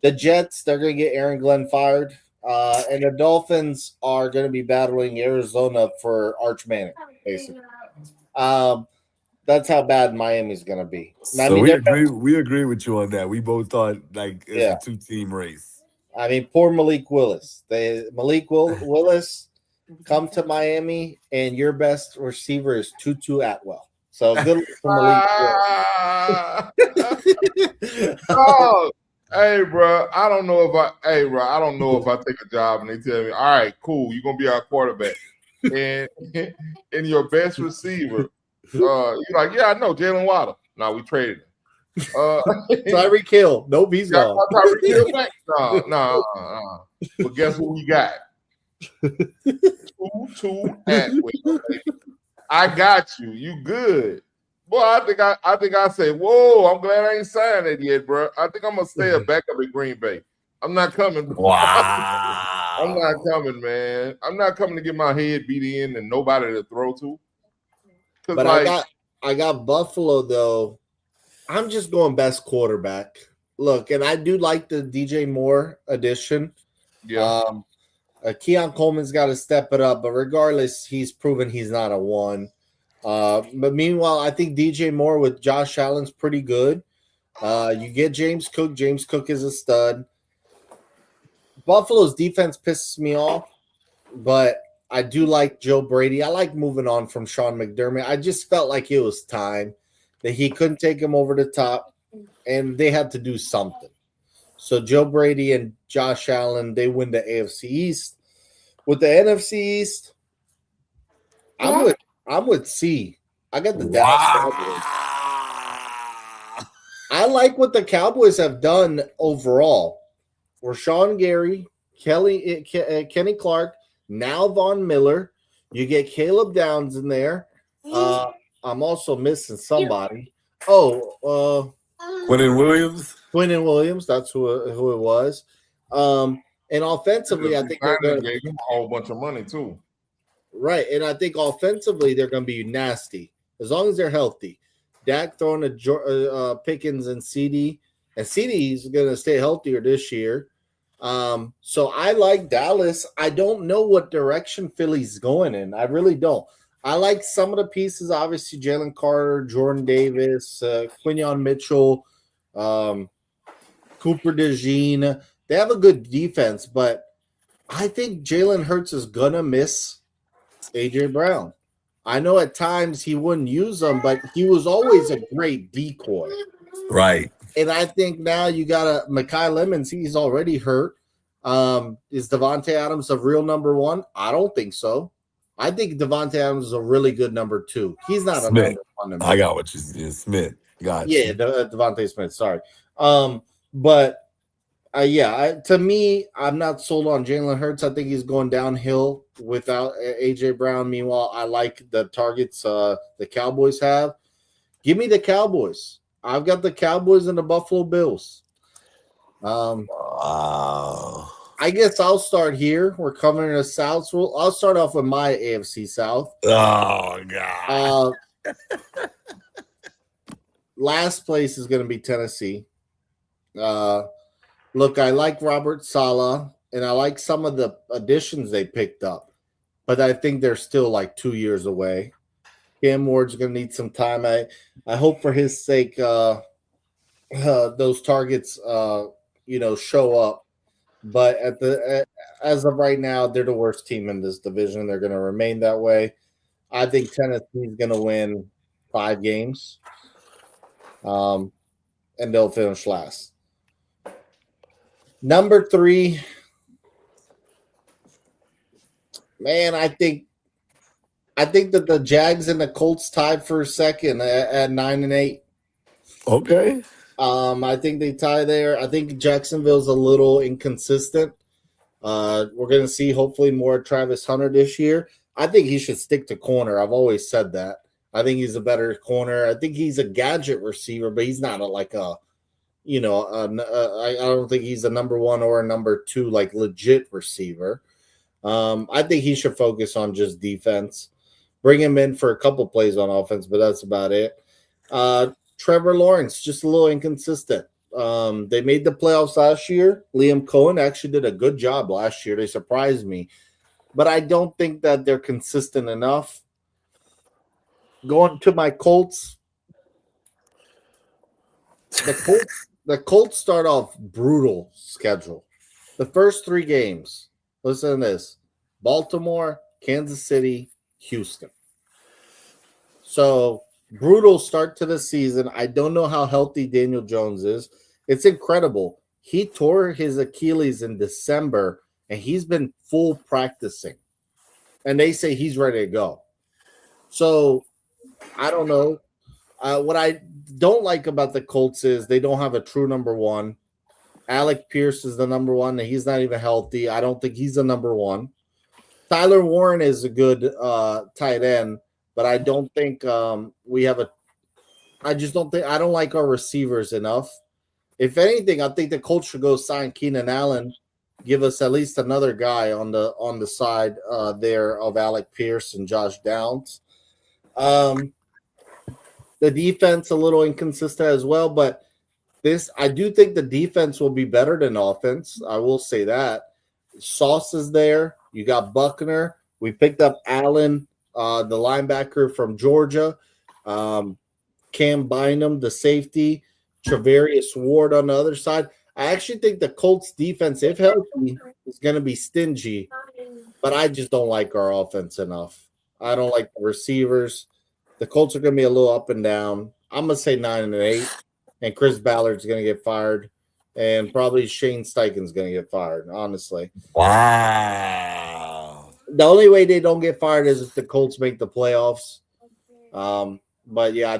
The Jets, they're going to get Aaron Glenn fired. And the Dolphins are going to be battling Arizona for Arch Manning, basically. That's how bad Miami's going to be. So we agree with you on that. We both thought it's a 2-team race. I mean, poor Malik Willis. Malik Willis come to Miami, and your best receiver is Tutu Atwell. So good luck for Malik Willis. Oh, hey, bro. I don't know if I take a job and they tell me, all right, cool, you're gonna be our quarterback, and your best receiver, you're like, yeah, I know, Jalen Waddle. No, we traded him. Tyreek Hill. Nope, he's gone. Tyreek Hill back? No. But guess what we got? Two Atwell. I got you. You good. Boy, I think I say, whoa, I'm glad I ain't signed it yet, bro. I think I'm gonna stay a backup in Green Bay. I'm not coming. Wow. I'm not coming, man. I'm not coming to get my head beat in and nobody to throw to. But I got Buffalo though. I'm just going best quarterback. Look, and I do like the DJ Moore addition. Yeah. Keon Coleman's got to step it up, but regardless, he's proven he's not a one. But meanwhile, I think DJ Moore with Josh Allen's pretty good. You get James Cook. James Cook is a stud. Buffalo's defense pisses me off, but I do like Joe Brady. I like moving on from Sean McDermott. I just felt like it was time that he couldn't take him over the top, and they had to do something. So Joe Brady and Josh Allen, they win the AFC East. With the NFC East, I'm with C. I got the Dallas Cowboys. I like what the Cowboys have done overall. Rashawn Gary, Kenny Clark, now Von Miller. You get Caleb Downs in there. I'm also missing somebody. Quinnen Williams. That's who it was. And offensively, I think they're going gave him a whole bunch of money too. Right, and I think offensively they're going to be nasty as long as they're healthy. Dak throwing to Pickens and CD, and CD is going to stay healthier this year. So I like Dallas. I don't know what direction Philly's going in. I really don't. I like some of the pieces, obviously Jalen Carter, Jordan Davis, Quinyon Mitchell, Cooper DeJean. They have a good defense, but I think Jalen Hurts is going to miss A.J. Brown. I know at times he wouldn't use them, but he was always a great decoy. Right. And I think now you got a Mekhi Lemons. He's already hurt. Is Devontae Adams a real number one? I don't think so. I think Devontae Adams is a really good number two. He's not a number one. I got what you said. Smith. Got you. Yeah, Devontae Smith. Sorry. To me, I'm not sold on Jalen Hurts. I think he's going downhill without A.J. Brown. Meanwhile, I like the targets the Cowboys have. Give me the Cowboys. I've got the Cowboys and the Buffalo Bills. Wow. I guess I'll start here. We're covering the South. So I'll start off with my AFC South. Oh, God. Last place is going to be Tennessee. Look, I like Robert Saleh, and I like some of the additions they picked up, but I think they're still like 2 years away. Cam Ward's going to need some time. I hope for his sake those targets show up. But as of right now, they're the worst team in this division. They're going to remain that way. I think Tennessee's going to win 5 games, and they'll finish last. Number 3, man, I think that the Jags and the Colts tied for second at 9-8. Okay. I think they tie there. I think Jacksonville's a little inconsistent. We're going to see hopefully more Travis Hunter this year. I think he should stick to corner. I've always said that. I think he's a better corner. I think he's a gadget receiver, but he's not I don't think he's a number 1 or a number 2, like legit receiver. I think he should focus on just defense. Bring him in for a couple plays on offense, but that's about it. Trevor Lawrence, just a little inconsistent. They made the playoffs last year. Liam Cohen actually did a good job last year. They surprised me. But I don't think that they're consistent enough. Going to my Colts. The Colts start off brutal schedule. The first 3 games, listen to this: Baltimore, Kansas City, Houston. So brutal start to the season. I don't know how healthy Daniel Jones is. It's incredible. He tore his Achilles in December, and he's been full practicing. And they say he's ready to go. So I don't know. What I don't like about the Colts is they don't have a true number 1. Alec Pierce is the number 1, and he's not even healthy. I don't think he's the number 1. Tyler Warren is a good tight end, but I don't think we have a – I don't like our receivers enough. If anything, I think the Colts should go sign Keenan Allen, give us at least another guy on the side there of Alec Pierce and Josh Downs. The defense a little inconsistent as well, but this. I do think the defense will be better than offense. I will say that. Sauce is there. You got Buckner. We picked up Allen, the linebacker from Georgia. Um, Cam Bynum, the safety. Travarius Ward on the other side. I actually think the Colts defense, if healthy, is going to be stingy, but I just don't like our offense enough. I don't like the receivers. The Colts are going to be a little up and down. I'm going to say 9-8, and Chris Ballard's going to get fired, and probably Shane Steichen's going to get fired, honestly. Wow. The only way they don't get fired is if the Colts make the playoffs. But yeah,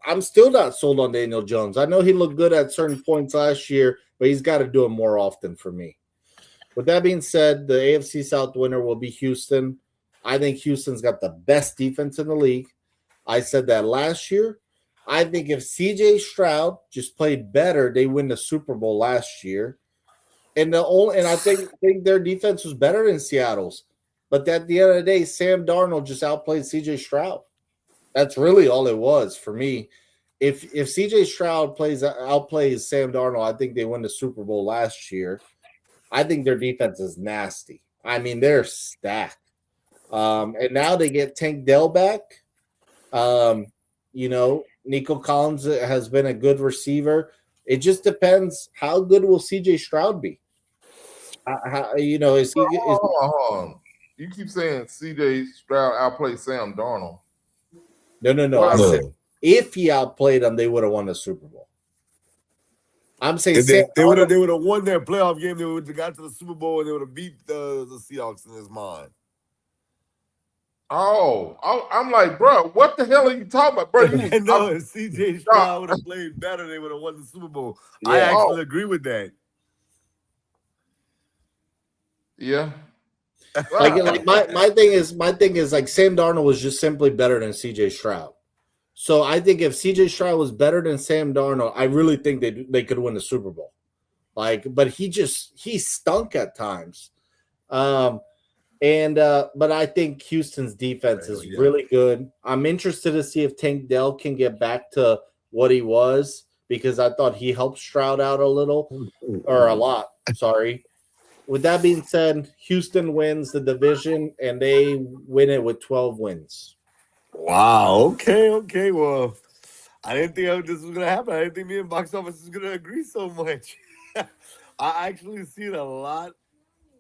I'm still not sold on Daniel Jones. I know he looked good at certain points last year, but he's got to do it more often for me. With that being said, the AFC South winner will be Houston. I think Houston's got the best defense in the league. I said that last year. I think if CJ Stroud just played better, they win the Super Bowl last year. And I think their defense was better than Seattle's. But at the end of the day, Sam Darnold just outplayed CJ Stroud. That's really all it was for me. If CJ Stroud outplays Sam Darnold, I think they win the Super Bowl last year. I think their defense is nasty. I mean, they're stacked. And now they get Tank Dell back. Nico Collins has been a good receiver. It just depends how good will CJ Stroud be. Is he? Hold on. You keep saying CJ Stroud outplayed Sam Darnold. No. I said if he outplayed them, they would have won the Super Bowl. I'm saying they would have won their playoff game. They would have got to the Super Bowl and they would have beat the Seahawks in his mind. Oh, I'm like, bro, what the hell are you talking about, bro? If CJ Stroud would have played better, they would have won the Super Bowl. Yeah. I actually agree with that. Yeah. My thing is like Sam Darnold was just simply better than CJ Stroud. So I think if CJ Stroud was better than Sam Darnold, I really think they could win the Super Bowl. But he stunk at times. But I think Houston's defense is really good. I'm interested to see if Tank Dell can get back to what he was, because I thought he helped Stroud out a lot. Sorry. With that being said, Houston wins the division, and they win it with 12 wins. Wow. Okay. Well, I didn't think this was going to happen. I didn't think me and Box Office was going to agree so much. I actually see it a lot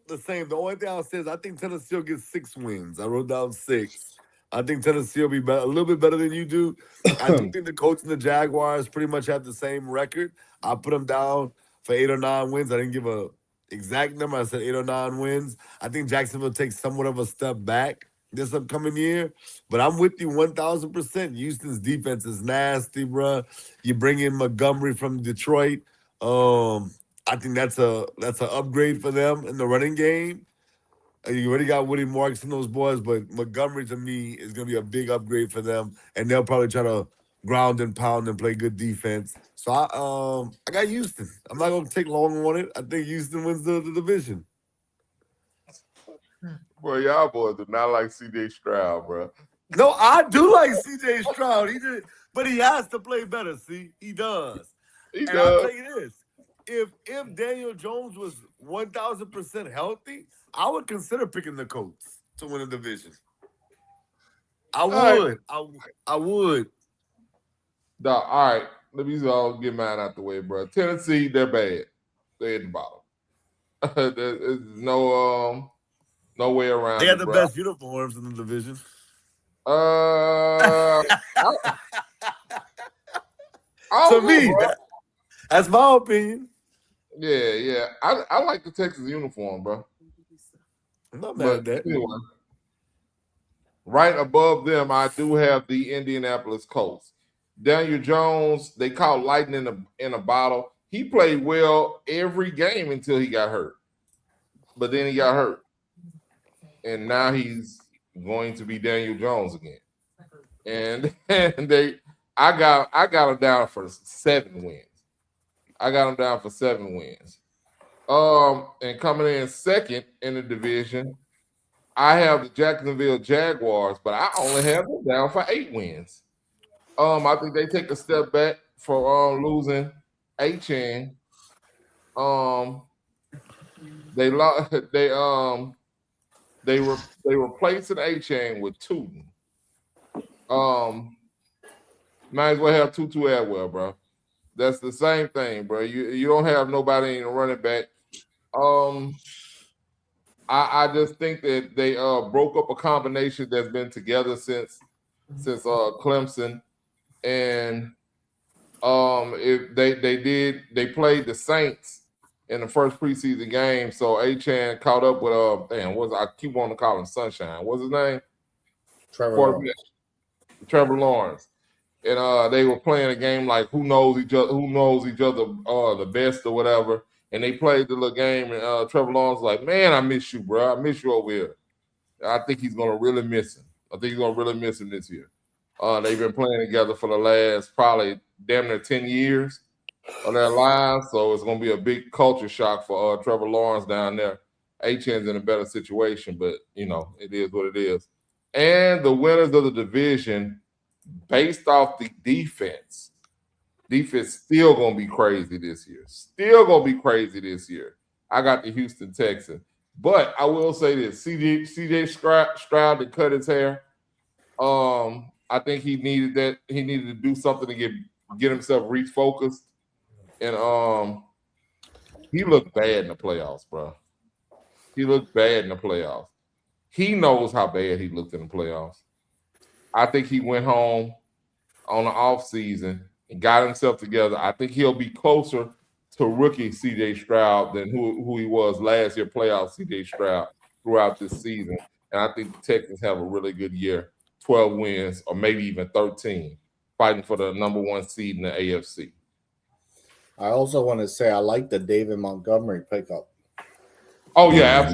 the same. The only thing I'll say is I think Tennessee will get 6 wins. I wrote down 6. I think Tennessee will be a little bit better than you do. I do think the Colts and the Jaguars pretty much have the same record. I put them down for 8 or 9 wins. I didn't give a exact number. I said 8 or 9 wins. I think Jacksonville takes somewhat of a step back this upcoming year, but I'm with you 1,000%. Houston's defense is nasty, bro. You bring in Montgomery from Detroit. I think that's an upgrade for them in the running game. You already got Woody Marks and those boys, but Montgomery to me is going to be a big upgrade for them, and they'll probably try to ground and pound and play good defense. So I got Houston. I'm not going to take long on it. I think Houston wins the division. Boy, y'all boys do not like CJ Stroud, bro. No, I do like CJ Stroud. But he has to play better. See, he does. I'll tell you this: if Daniel Jones was 1,000% healthy, I would consider picking the Colts to win the division. I would. I would. All right. Let me all get mine out the way, bro. Tennessee, they're bad. They're at the bottom. There's no way around. They got the best uniforms in the division. To me, that's my opinion. Yeah. I like the Texas uniform, bro. I'm not mad at that. Anyway, right above them, I do have the Indianapolis Colts. Daniel Jones, they caught lightning in a bottle. He played well every game until he got hurt. But then he got hurt. And now he's going to be Daniel Jones again. And I got him down for 7 wins. And coming in second in the division, I have the Jacksonville Jaguars, but I only have them down for 8 wins. I think they take a step back for losing Achan. They they replaced Achan with Tootin. Might as well have Tutu Atwell, bro. That's the same thing, bro. You don't have nobody in the running back. I just think that they broke up a combination that's been together since Clemson, and if they played the Saints in the first preseason game, so Achan caught up with I keep wanting to call him Sunshine. What's his name? Trevor Lawrence. And they were playing a game like who knows each other the best or whatever. And they played the little game, and Trevor Lawrence was like, man, I miss you, bro. I miss you over here. I think he's gonna really miss him. I think he's gonna really miss him this year. They've been playing together for the last probably damn near 10 years of their lives, so it's gonna be a big culture shock for Trevor Lawrence down there. Achan's in a better situation, but it is what it is. And the winners of the division, based off the defense still gonna be crazy this year. I got the Houston Texans, but I will say this: CJ Stroud to cut his hair. I think he needed that. He needed to do something to get himself refocused, and he looked bad in the playoffs, bro. He looked bad in the playoffs. He knows how bad he looked in the playoffs. I think he went home on the off season and got himself together. I think he'll be closer to rookie CJ Stroud than who he was last year, playoff CJ Stroud throughout this season. And I think the Texans have a really good year, 12 wins or maybe even 13, fighting for the number one seed in the AFC. I also want to say I like the David Montgomery pickup. Oh, yeah,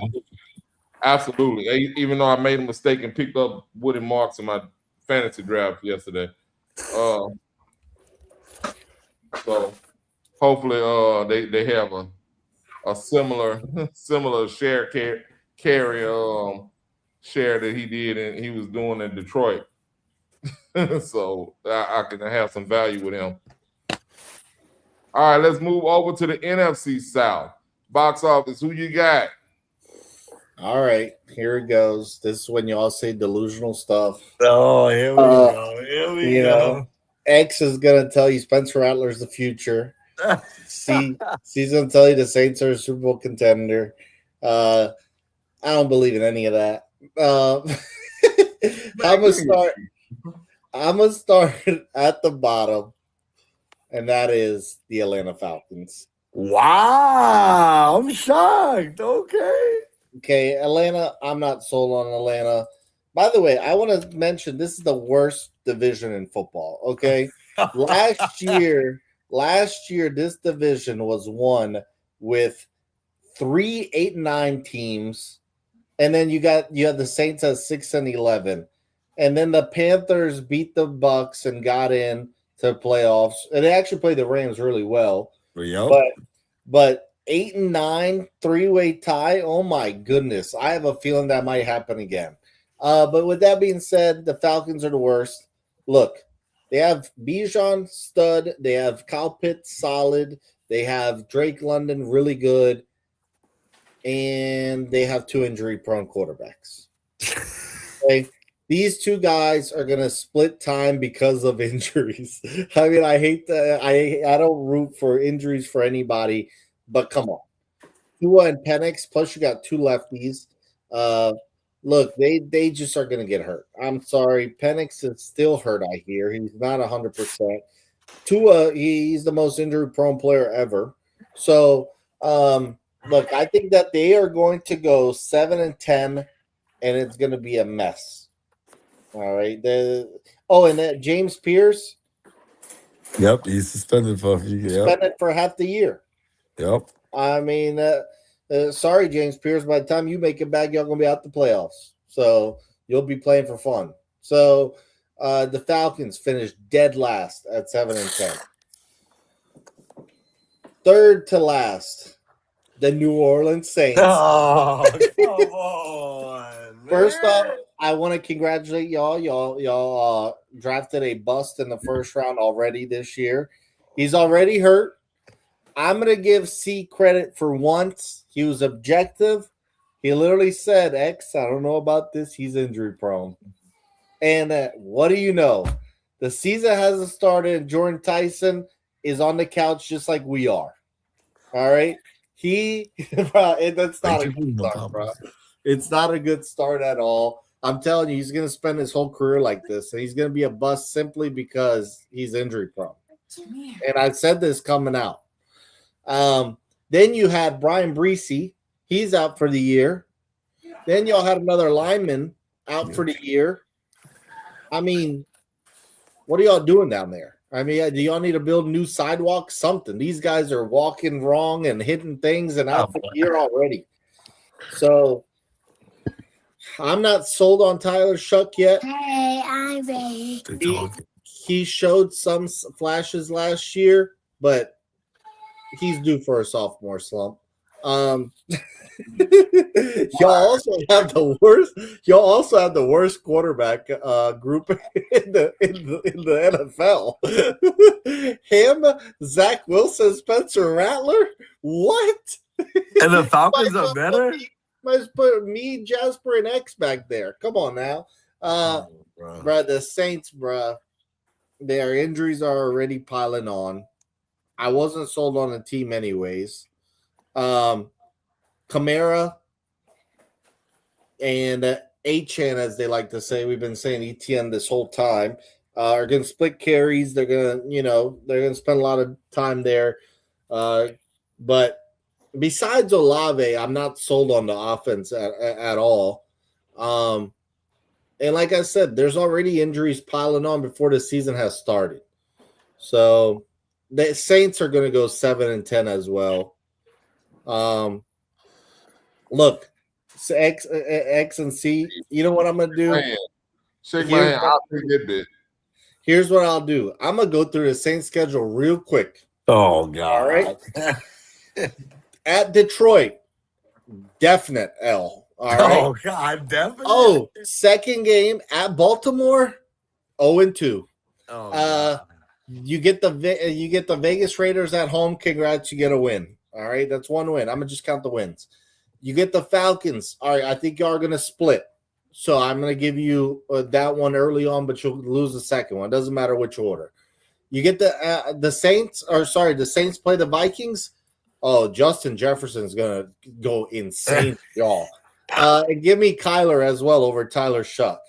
absolutely. Even though I made a mistake and picked up Woody Marks in my fantasy draft yesterday. So hopefully they have a similar share that he did and he was doing in Detroit. So I can have some value with him. All right, let's move over to the NFC South. Box office, who you got? All right, here it goes. This is when y'all say delusional stuff. Oh, here we go. Here we go. X is gonna tell you Spencer Rattler's the future. C's gonna tell you the Saints are a Super Bowl contender. I don't believe in any of that. I'm gonna start at the bottom, and that is the Atlanta Falcons. Wow, I'm shocked. Okay, Atlanta, I'm not sold on Atlanta. By the way, I want to mention this is the worst division in football, okay? Last year, this division was won with 3 8-9 teams, and then you had the Saints at 6-11. And then the Panthers beat the Bucks and got in to playoffs. And they actually played the Rams really well. Yep. But 8-9, 3-way tie. Oh my goodness. I have a feeling that might happen again. But with that being said, the Falcons are the worst. Look, they have Bijan stud. They have Kyle Pitts solid. They have Drake London really good. And they have 2 injury-prone quarterbacks. Okay? These 2 guys are going to split time because of injuries. I mean, I hate that. I don't root for injuries for anybody. But come on. Tua and Penix, plus you got 2 lefties. Look, they just are going to get hurt. I'm sorry. Penix is still hurt, I hear. He's not 100%. Tua, he's the most injury-prone player ever. So, look, I think that they are going to go 7-10, and it's going to be a mess. All right. And that James Pierce. Yep, he's suspended for a few years. Suspended for half the year. Yep. I mean, sorry, James Pierce. By the time you make it back, y'all gonna be out the playoffs, so you'll be playing for fun. So the Falcons finished dead last at 7-10. Third to last, the New Orleans Saints. Oh, come on! Man. First off, I want to congratulate y'all. Y'all drafted a bust in the first round already this year. He's already hurt. I'm going to give C credit for once. He was objective. He literally said, X, I don't know about this. He's injury prone. And what do you know? The season hasn't started, and Jordan Tyson is on the couch just like we are. All right? That's not a good start, bro. It's not a good start at all. I'm telling you, he's going to spend his whole career like this, and he's going to be a bust simply because he's injury prone. And I said this coming out. Then you had Brian Breesy. He's out for the year. Then y'all had another lineman out for the year. I mean, what are y'all doing down there? I mean, do y'all need to build new sidewalks? Something. These guys are walking wrong and hitting things and out for the year already. So I'm not sold on Tyler Shuck yet. Hey, I'm ready. He showed some flashes last year, but he's due for a sophomore slump. Y'all also have the worst quarterback group in the NFL. Him, Zach Wilson, Spencer Rattler. What? And the Falcons are better? Let's put me, Jasper, and X back there. Come on now. Bro, the Saints, bro, their injuries are already piling on. I wasn't sold on the team anyways. Kamara and Achan, as they like to say, we've been saying ETN this whole time, are going to split carries. They're going to spend a lot of time there. But besides Olave, I'm not sold on the offense at all. And like I said, there's already injuries piling on before the season has started. So the Saints are going to go 7-10 as well. Look, X and C, you know what I'm going to do? Shake my hand. I'll take that bit. Here's what I'll do. I'm going to go through the Saints schedule real quick. Oh, God. All right. At Detroit, definite L. All right. Oh, God, definitely. Oh, second game at Baltimore, 0-2. Oh, God. You get the Vegas Raiders at home. Congrats, you get a win. All right, that's one win. I'm gonna just count the wins. You get the Falcons. All right, I think y'all are going to split. So I'm going to give you that one early on, but you'll lose the second one. It doesn't matter which order. You get the Saints, the Saints play the Vikings. Oh, Justin Jefferson's going to go insane, y'all. And give me Kyler as well over Tyler Shuck.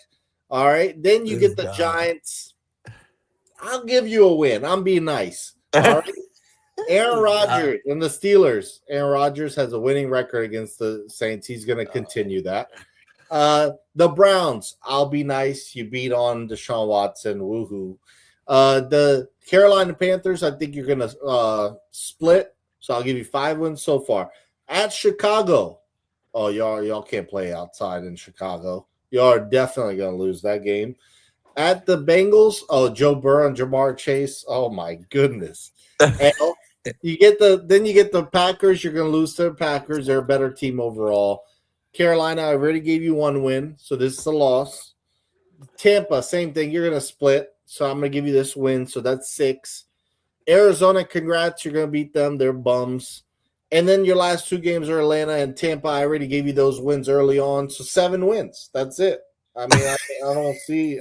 All right. Then you get the Giants. I'll give you a win. I'm being nice. All right. Aaron Rodgers and the Steelers. Aaron Rodgers has a winning record against the Saints. He's going to continue that. The Browns, I'll be nice. You beat on Deshaun Watson. Woohoo. The Carolina Panthers, I think you're going to split. So I'll give you 5 wins so far. At Chicago, oh, y'all can't play outside in Chicago. Y'all are definitely going to lose that game. At the Bengals, oh, Joe Burrow and Jamar Chase. Oh, my goodness. And you get the Packers. You're going to lose to the Packers. They're a better team overall. Carolina, I already gave you 1 win, so this is a loss. Tampa, same thing. You're going to split, so I'm going to give you this win, so that's 6. Arizona, congrats. You're going to beat them. They're bums. And then your last 2 games are Atlanta and Tampa. I already gave you those wins early on, so 7 wins. That's it. I mean, I don't see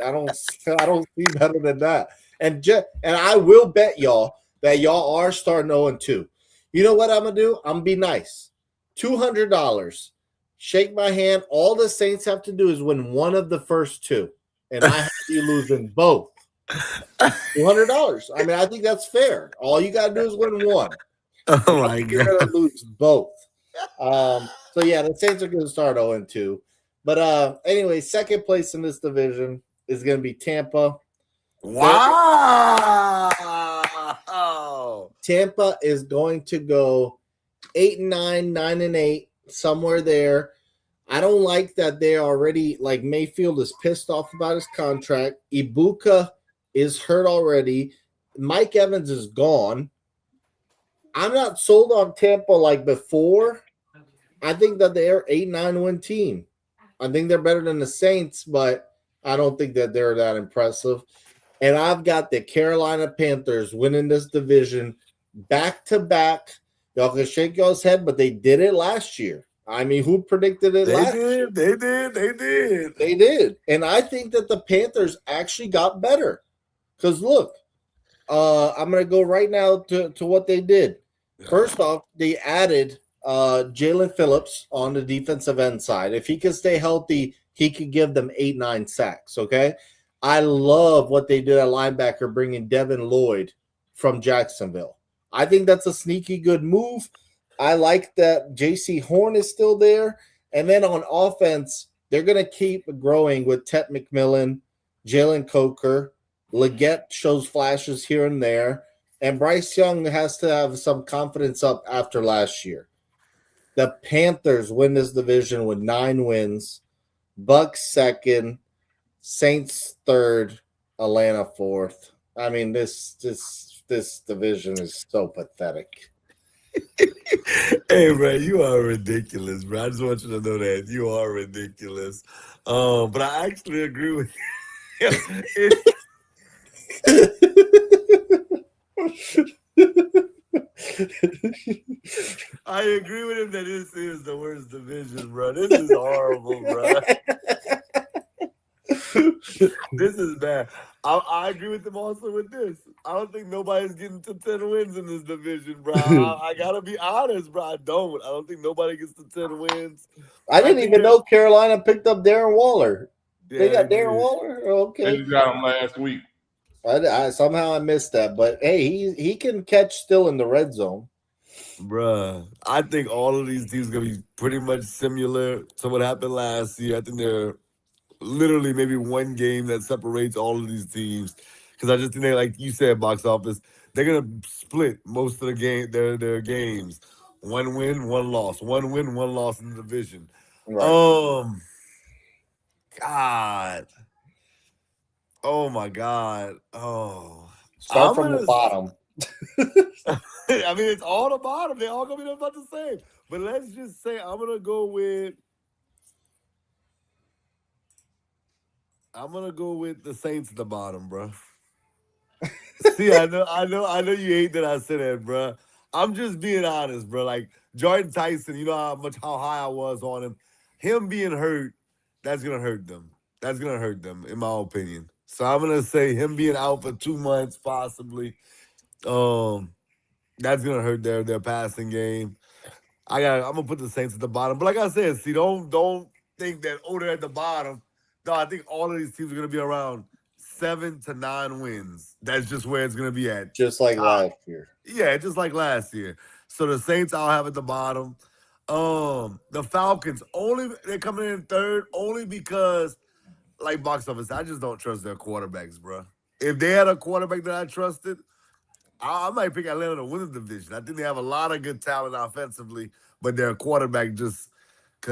better than that. And I will bet y'all that y'all are starting 0-2. You know what I'm gonna do? I'm gonna be nice. $200. Shake my hand. All the Saints have to do is win one of the first 2, and I have you losing both. $200. I mean, I think that's fair. All you gotta do is win one. Oh my God! You're gonna lose both. So yeah, the Saints are gonna start 0-2. But anyway, second place in this division is gonna be Tampa. Wow! Tampa is going to go 8-9, 9-8, somewhere there. I don't like that they already, like, Mayfield is pissed off about his contract. Ibuka is hurt already. Mike Evans is gone. I'm not sold on Tampa like before. I think that they're 8-9 win team. I think they're better than the Saints, but I don't think that they're that impressive. And I've got the Carolina Panthers winning this division back to back. Y'all can shake y'all's head, but they did it last year. I mean, who predicted it They last year? did. They did. They did. They did. And I think that the Panthers actually got better. Because look, I'm going to go right now to what they did. Yeah. First off, they added Jalen Phillips on the defensive end side. If he can stay healthy, he could give them 8-9 sacks, okay? I love what they did at linebacker, bringing Devin Lloyd from Jacksonville. I think that's a sneaky good move. I like that J.C. Horn is still there. And then on offense, they're going to keep growing with Ted McMillan, Jalen Coker. Leggett shows flashes here and there. And Bryce Young has to have some confidence up after last year. The Panthers win this division with 9 wins. Bucks second. Saints third. Atlanta fourth. I mean, this division is so pathetic. Hey, bro, you are ridiculous, bro. I just want you to know that you are ridiculous. But I actually agree with you. I agree with him that this is the worst division, bro. This is horrible, bro. This is bad. I agree with him also with this. I don't think nobody's getting to 10 wins in this division, bro. I gotta be honest, bro. I don't think nobody gets to 10 wins. I didn't even know Carolina picked up Darren Waller. Yeah, they got Darren Waller? Okay. They just got him last week. I somehow I missed that. But, hey, he can catch still in the red zone. Bruh, I think all of these teams are going to be pretty much similar to what happened last year. I think they're literally maybe one game that separates all of these teams. Because I just think they, like you said, box office, they're going to split most of the game, their games. 1 win, 1 loss. 1 win, 1 loss in the division. Right. God. Oh, my God. Oh. Start from the bottom. I mean, it's all the bottom. They're all going to be about the same. But let's just say I'm going to go with the Saints at the bottom, bro. See, I know you hate that I said that, bro. I'm just being honest, bro. Like Jordan Tyson, you know how high I was on him. Him being hurt, that's gonna hurt them. That's gonna hurt them, in my opinion. So I'm gonna say him being out for 2 months, possibly. That's gonna hurt their passing game. I'm gonna put the Saints at the bottom. But like I said, see, don't think that they're at the bottom. No, I think all of these teams are gonna be around 7 to 9 wins. That's just where it's gonna be at. Just like last year. Yeah, just like last year. So the Saints I'll have at the bottom. The Falcons they're coming in third only because, like box office, I just don't trust their quarterbacks, bro. If they had a quarterback that I trusted, I might pick Atlanta to win the division. I think they have a lot of good talent offensively, but their quarterback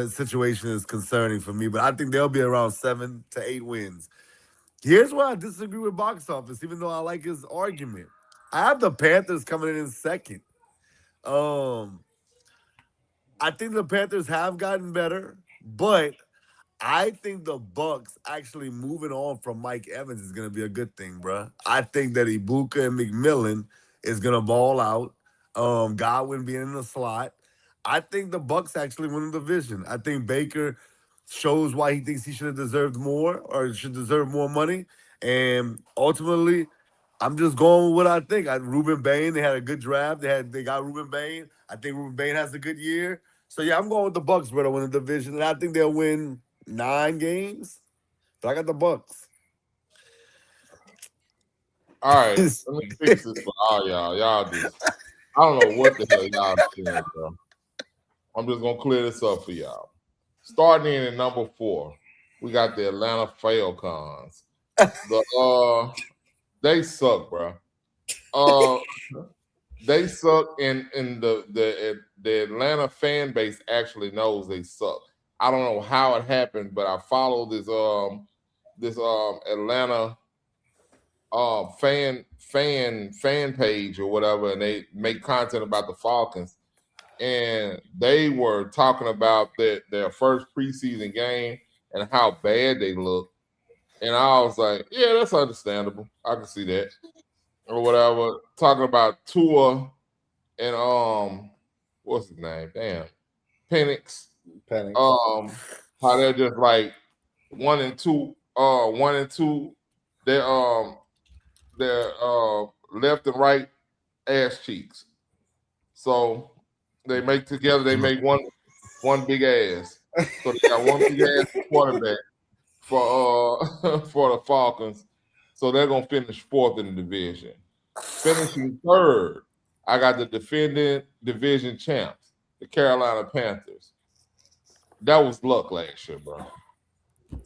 situation is concerning for me. But I think they'll be around 7 to 8 wins. Here's where I disagree with box office, even though I like his argument. I have the Panthers coming in second. I think the Panthers have gotten better, but I think the Bucks actually moving on from Mike Evans is going to be a good thing, bro. I think that Ibuka and McMillan is going to ball out. Godwin being in the slot. I think the Bucks actually win the division. I think Baker shows why he thinks he should have deserved more or should deserve more money. And ultimately, I'm just going with what I think. Ruben Bain, they had a good draft. They got Ruben Bain. I think Ruben Bain has a good year. So yeah, I'm going with the Bucks, bro, to win the division, and I think they'll win 9 games. But I got the Bucks. All right, let me fix this for all y'all. Y'all just, I don't know what the hell y'all saying, bro. I'm just gonna clear this up for y'all. Starting in at number 4, we got the Atlanta Falcons. They suck, bro. They suck, and the Atlanta fan base actually knows they suck. I don't know how it happened, but I follow this Atlanta fan page or whatever, and they make content about the Falcons, and they were talking about their first preseason game and how bad they look. And I was like, yeah, that's understandable. I can see that. Or whatever. Talking about Tua and what's his name? Damn. Penix. How they're just like 1-2, they're left and right ass cheeks. So they make one big ass. So they got one big ass quarterback for for the Falcons. So they're gonna finish fourth in the division. Finishing third, I got the defending division champs, the Carolina Panthers. That was luck last year, bro.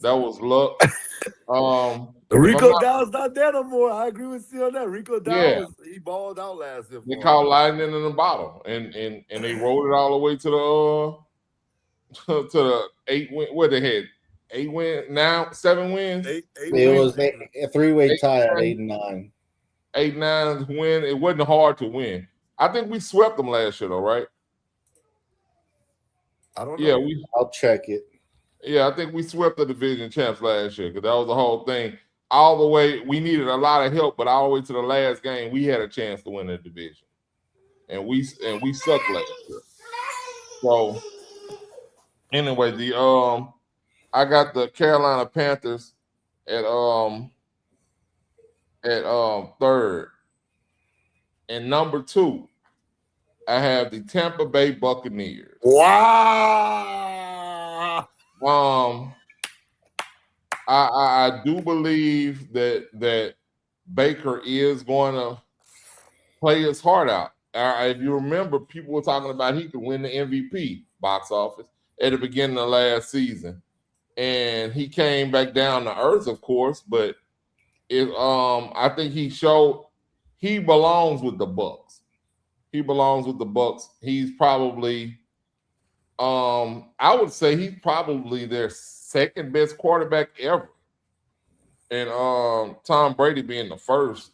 That was luck. Rico Dowd's not there no more. I agree with you on that. Rico Dowd he balled out last year. They caught lightning in the bottle, and they rolled it all the way to the to the 8 win. What they had 8 win now 7 wins. It was a 3-way tie at 8-9. 8-9 win. It wasn't hard to win. I think we swept them last year, though, right? I don't know. Yeah, I'll check it. Yeah, I think we swept the division champs last year because that was the whole thing. All the way, we needed a lot of help, but all the way to the last game, we had a chance to win the division, and we sucked last year. So anyway, I got the Carolina Panthers at third, and number 2, I have the Tampa Bay Buccaneers. Wow. I do believe that Baker is going to play his heart out. If you remember, people were talking about he could win the MVP box office at the beginning of last season, and he came back down to earth, of course. But I think he showed he belongs with the Bucs. He belongs with the Bucs. He's probably, I would say he's probably their second best quarterback ever. And Tom Brady being the first.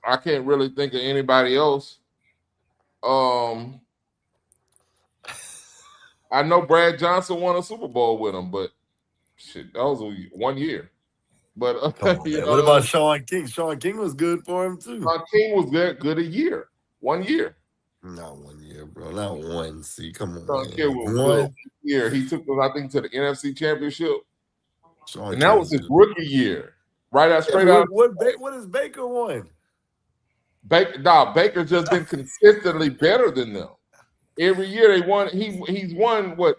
I can't really think of anybody else. I know Brad Johnson won a Super Bowl with him, but shit, that was 1 year. But what about Sean King? Sean King was good for him too. Sean King was good a year. 1 year. Not 1 year, bro. Not one. See, come on. Sean King was good 1 year. He took us, I think, to the NFC Championship. And that was his rookie year. Right out straight out. What has Baker won? Baker's just been consistently better than them. Every year they won. He's won what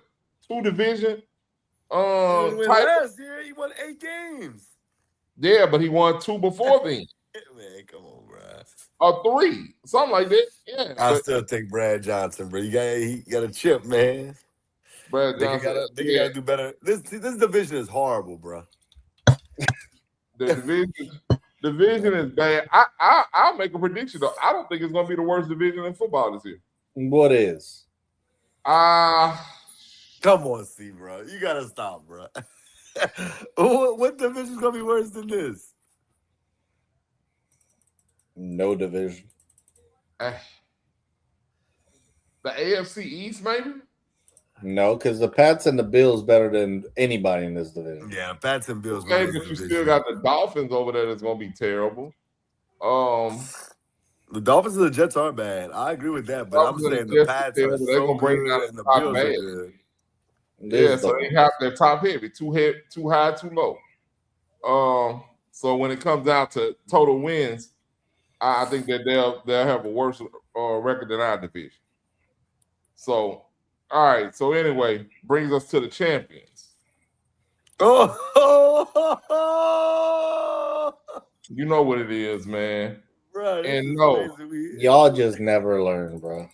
2 division. Last year he won 8 games. Yeah, but he won 2 before then. Man, come on, bro. Or 3, something like that. Yeah, I still take Brad Johnson, bro. He got a chip, man. Brad Johnson gotta do better. This division is horrible, bro. The division is bad. I'll make a prediction though. I don't think it's gonna be the worst division in football this year. What is? Come on, Steve, bro. You gotta stop, bro. What division is gonna be worse than this? No division. The AFC East, maybe? No, because the Pats and the Bills better than anybody in this division. Yeah, Pats and Bills. Okay, but you still got the Dolphins over there that's gonna be terrible. The Dolphins and the Jets are bad. I agree with that, but I'm saying the Pats are so good and the Bills are good. Yeah, so they have their top heavy, too high, too low. So when it comes down to total wins, I think that they'll have a worse record than our division. So, all right. So anyway, brings us to the champions. Oh, you know what it is, man. Bro, and no, y'all just never learn, bro.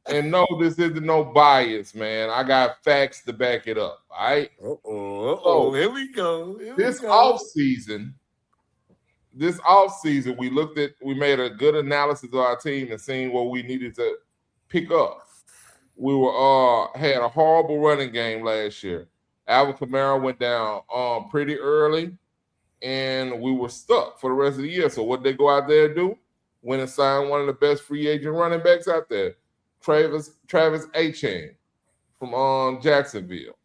And no, this isn't no bias, man. I got facts to back it up. All right. So, here we go. This offseason, we made a good analysis of our team and seen what we needed to pick up. We had a horrible running game last year. Alvin Kamara went down pretty early, and we were stuck for the rest of the year. So what they go out there and do? Went and signed one of the best free agent running backs out there, Travis Etienne from Jacksonville.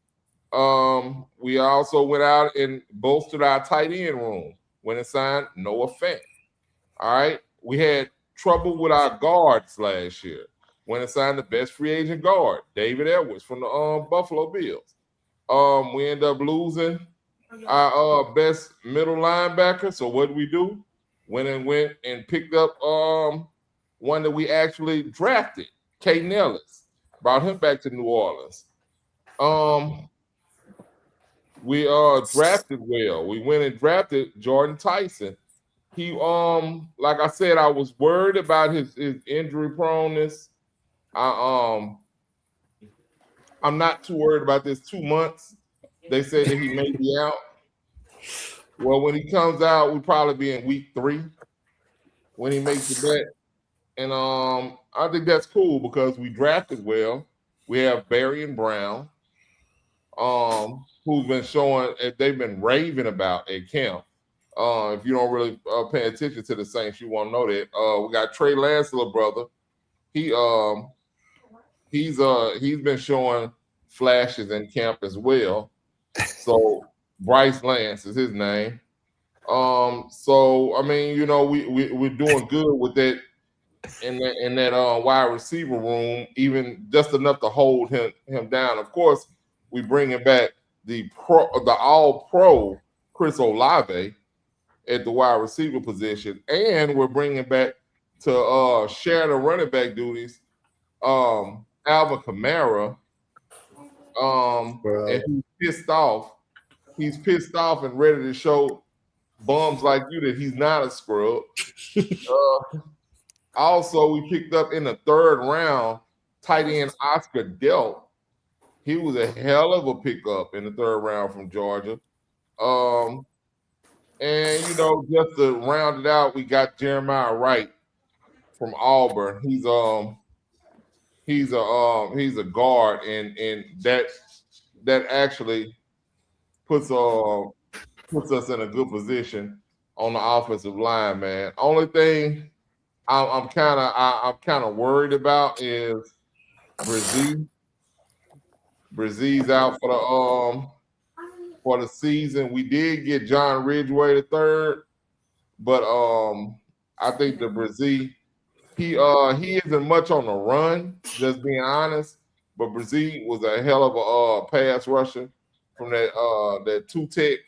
We also went out and bolstered our tight end room. Went and signed Noah Fant. All right. We had trouble with our guards last year. Went and signed the best free agent guard, David Edwards from the Buffalo Bills. We end up losing our best middle linebacker. So what did we do? Went and picked up one that we actually drafted, Caden Ellis. Brought him back to New Orleans. We drafted well. We went and drafted Jordan Tyson. He like I said, I was worried about his injury proneness. I'm not too worried about this 2 months. They said that he may be out. Well, when he comes out, we'll probably be in week 3 when he makes the bet. And I think that's cool because we drafted well. We have Barry and Brown, who's been showing, they've been raving about at camp. If you don't really pay attention to the Saints, you won't know that. We got Trey Lance's little brother. He's been showing flashes in camp as well. So Bryce Lance is his name. So I mean, we're doing good with that in that wide receiver room, even just enough to hold him down. Of course, we bringing back the all pro Chris Olave at the wide receiver position, and we're bringing back to share the running back duties Alvin Kamara. And he's pissed off. He's pissed off and ready to show bums like you that he's not a scrub. Also, we picked up in the 3rd round tight end Oscar Delp. He was a hell of a pickup in the 3rd round from Georgia. And just to round it out, we got Jeremiah Wright from Auburn. He's a guard, and that actually puts us in a good position on the offensive line, man. Only thing I'm kind of worried about is Brazil. Brazil's out for the season. We did get John Ridgeway the 3rd, but I think the Brazil he isn't much on the run, just being honest. But Brazil was a hell of a pass rusher from that 2-tech.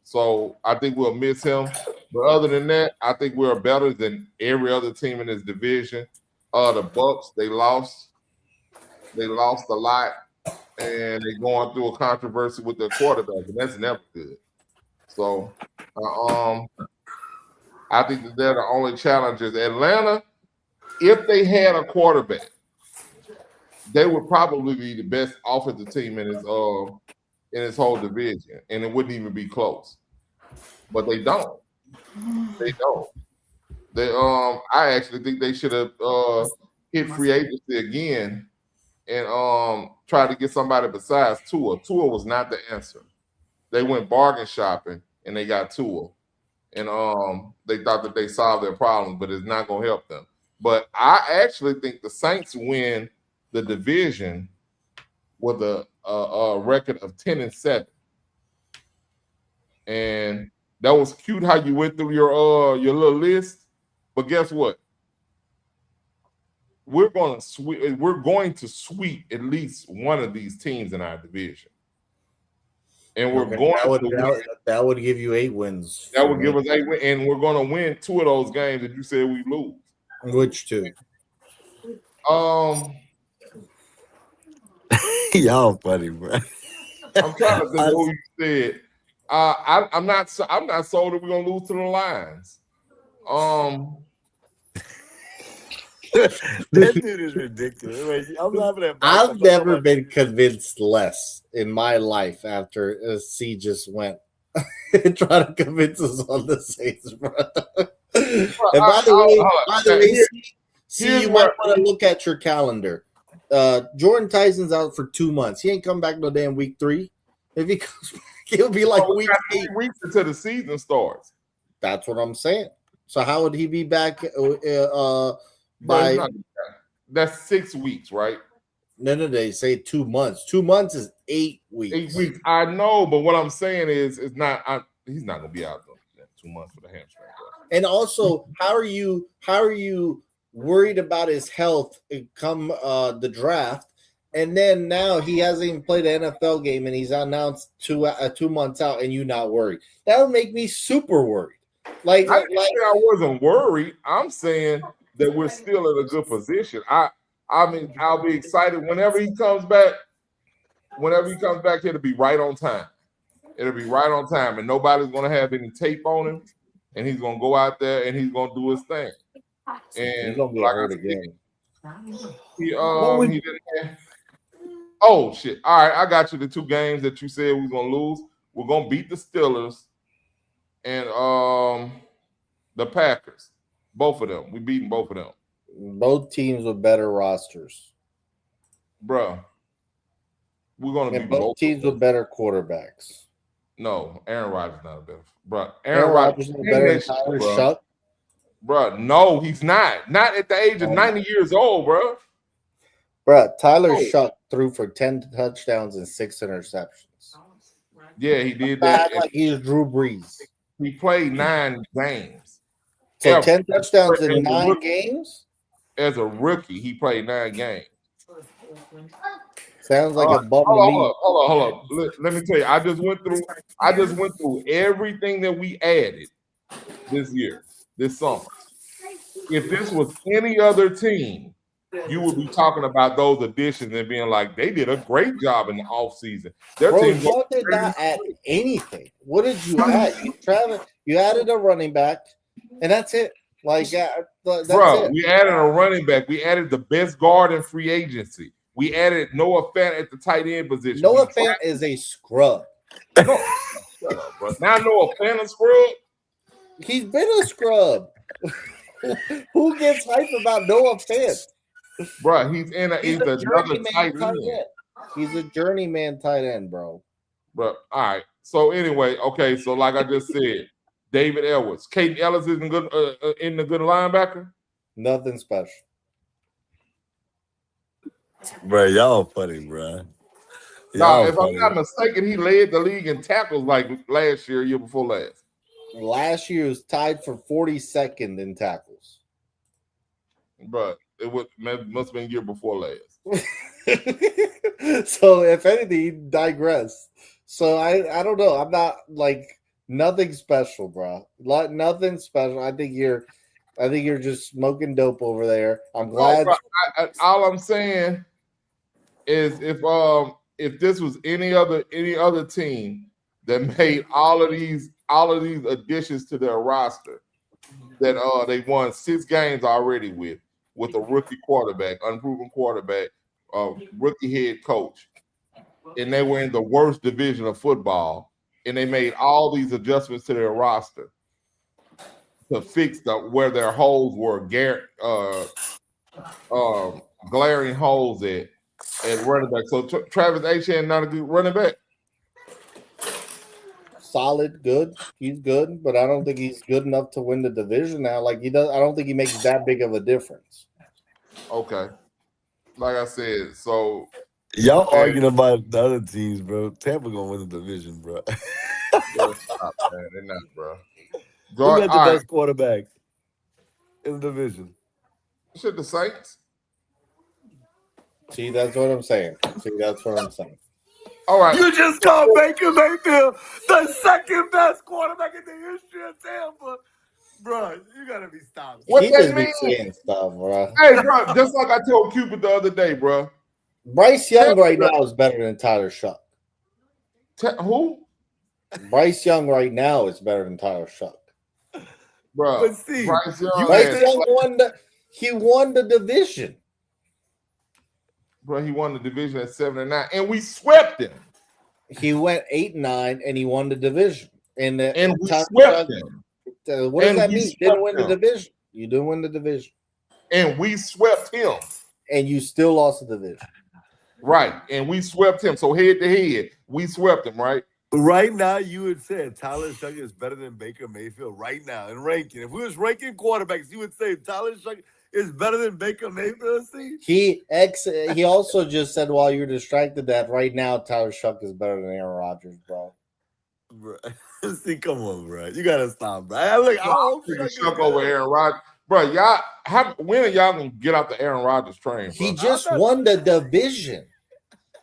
So I think we'll miss him. But other than that, I think we're better than every other team in this division. The Bucks, they lost a lot, and they're going through a controversy with their quarterback, and that's never good. So I think that they're the only challengers. Atlanta, if they had a quarterback, they would probably be the best offensive team in his whole division, and it wouldn't even be close. But they don't. They don't. I actually think they should have hit free agency again and try to get somebody besides Tua. Tua was not the answer. They went bargain shopping and they got Tua. And they thought that they solved their problem, but it's not going to help them. But I actually think the Saints win the division with a record of 10-7. And that was cute how you went through your little list. But guess what? We're going to sweep at least one of these teams in our division. And that would give you 8 wins. That would give us 8 wins, and we're going to win 2 of those games that you said we lose. Which 2? Y'all funny, bro. I'm trying to think who you said. I'm not sold that we're gonna lose to the Lions. That dude is ridiculous. I'm laughing at. I've never been convinced less in my life after C just went and tried to convince us on the Saints, bro. And by the way, C, you might want to look at your calendar. Jordan Tyson's out for 2 months. He ain't come back no damn week 3. If he comes back, he'll be like week 8. Weeks until the season starts. That's what I'm saying. So how would he be back by? That's 6 weeks, right? No, they say 2 months. 2 months is 8 weeks. 8 weeks. I know, but what I'm saying is, it's not. He's not gonna be out there 2 months for the hamstring. And also, how are you worried about his health come the draft? And then now he hasn't even played an NFL game, and he's announced 2 months out, and you not worried. That would make me super worried. I wasn't worried. I'm saying that we're still in a good position. I mean, I'll be excited whenever he comes back. Whenever he comes back, it'll be right on time. It'll be right on time, and nobody's gonna have any tape on him. And he's gonna go out there and he's gonna do his thing. And he's gonna get hurt again. He didn't have. Oh shit! All right, I got you. The 2 games that you said we was gonna lose, we're gonna beat the Steelers and the Packers. Both of them, we beating both of them. Both teams with better rosters, Bruh. We're gonna and beat both teams with better quarterbacks. No, Aaron Rodgers not a better, bro. Aaron Rodgers is better than Tyler Shuck. Bro, no, he's not. Not at the age of 90 years old, bro. Bro, Tyler Shuck threw for 10 touchdowns and 6 interceptions. Yeah, he did that. Like he's Drew Brees. He played 9 games. So 10 touchdowns in 9 games? As a rookie, he played 9 games. Sounds like a bum to me. Hold on. Let me tell you, I just went through everything that we added this summer. If this was any other team, you would be talking about those additions and being like, they did a great job in the offseason. Y'all did not add anything. What did you add? You added a running back, and that's it. Like, that's it. We added a running back. We added the best guard in free agency. We added Noah Fant at the tight end position. Noah Fant is a scrub. No, shut up, bro. Now Noah Fant a scrub? He's been a scrub. Who gets hype about Noah Fant? Bro, he's another tight end. He's a journeyman tight end, bro. Bro, all right. So anyway, okay. So like I just said, David Edwards, Caden Ellis isn't good in the good linebacker. Nothing special. Bro, y'all funny, bro. If I'm not mistaken, he led the league in tackles like last year before last. Last year was tied for 42nd in tackles. But must have been year before last. So if anything, he digressed. So I don't know. I'm not like nothing special, bro. Nothing special. I think you're just smoking dope over there. I'm glad. All I'm saying is if this was any other team that made all of these additions to their roster, that they won 6 games already with a rookie quarterback, unproven quarterback, rookie head coach, and they were in the worst division of football, and they made all these adjustments to their roster to fix where their holes were, glaring holes at running back. So Travis Etienne not a good running back. Solid, good. He's good, but I don't think he's good enough to win the division now. Like he does, I don't think he makes that big of a difference. Okay, like I said, so y'all arguing about the other teams, bro. Tampa gonna win the division, bro. Stop, man. They're not, bro. Who got the best quarterback in the division? Shit, the Saints. See, that's what I'm saying. All right. You just called Baker Mayfield the second best quarterback in the history of Tampa. Bro, you gotta be stopped. What he that just be saying stuff, bro. Hey, bro, just like I told Cupid the other day, bro. Bryce Young right now is better than Tyler Shuck. Who? Bryce Young right now is better than Tyler Shuck. Bro, But see, Bryce Young won the division. Bro, he won the division at 7-9, and we swept him. He went 8-9, and he won the division. And we swept him. What does that mean? You didn't win the division. You didn't win the division. And we swept him. And you still lost the division. Right. And we swept him. So head to head, we swept him, right? Right now, you would say Tyler Shuck is better than Baker Mayfield right now in ranking. If we was ranking quarterbacks, you would say Tyler Shuck is better than Baker Mayfield. See, He also just said while you're distracted that right now Tyler Shuck is better than Aaron Rodgers, bro. bro. See, come on, bro. You gotta stop, bro. Look, I hope Shuck is Shuck over good. Aaron Rodgers. Bro, y'all, when are y'all gonna get out the Aaron Rodgers train, bro? He just won the division.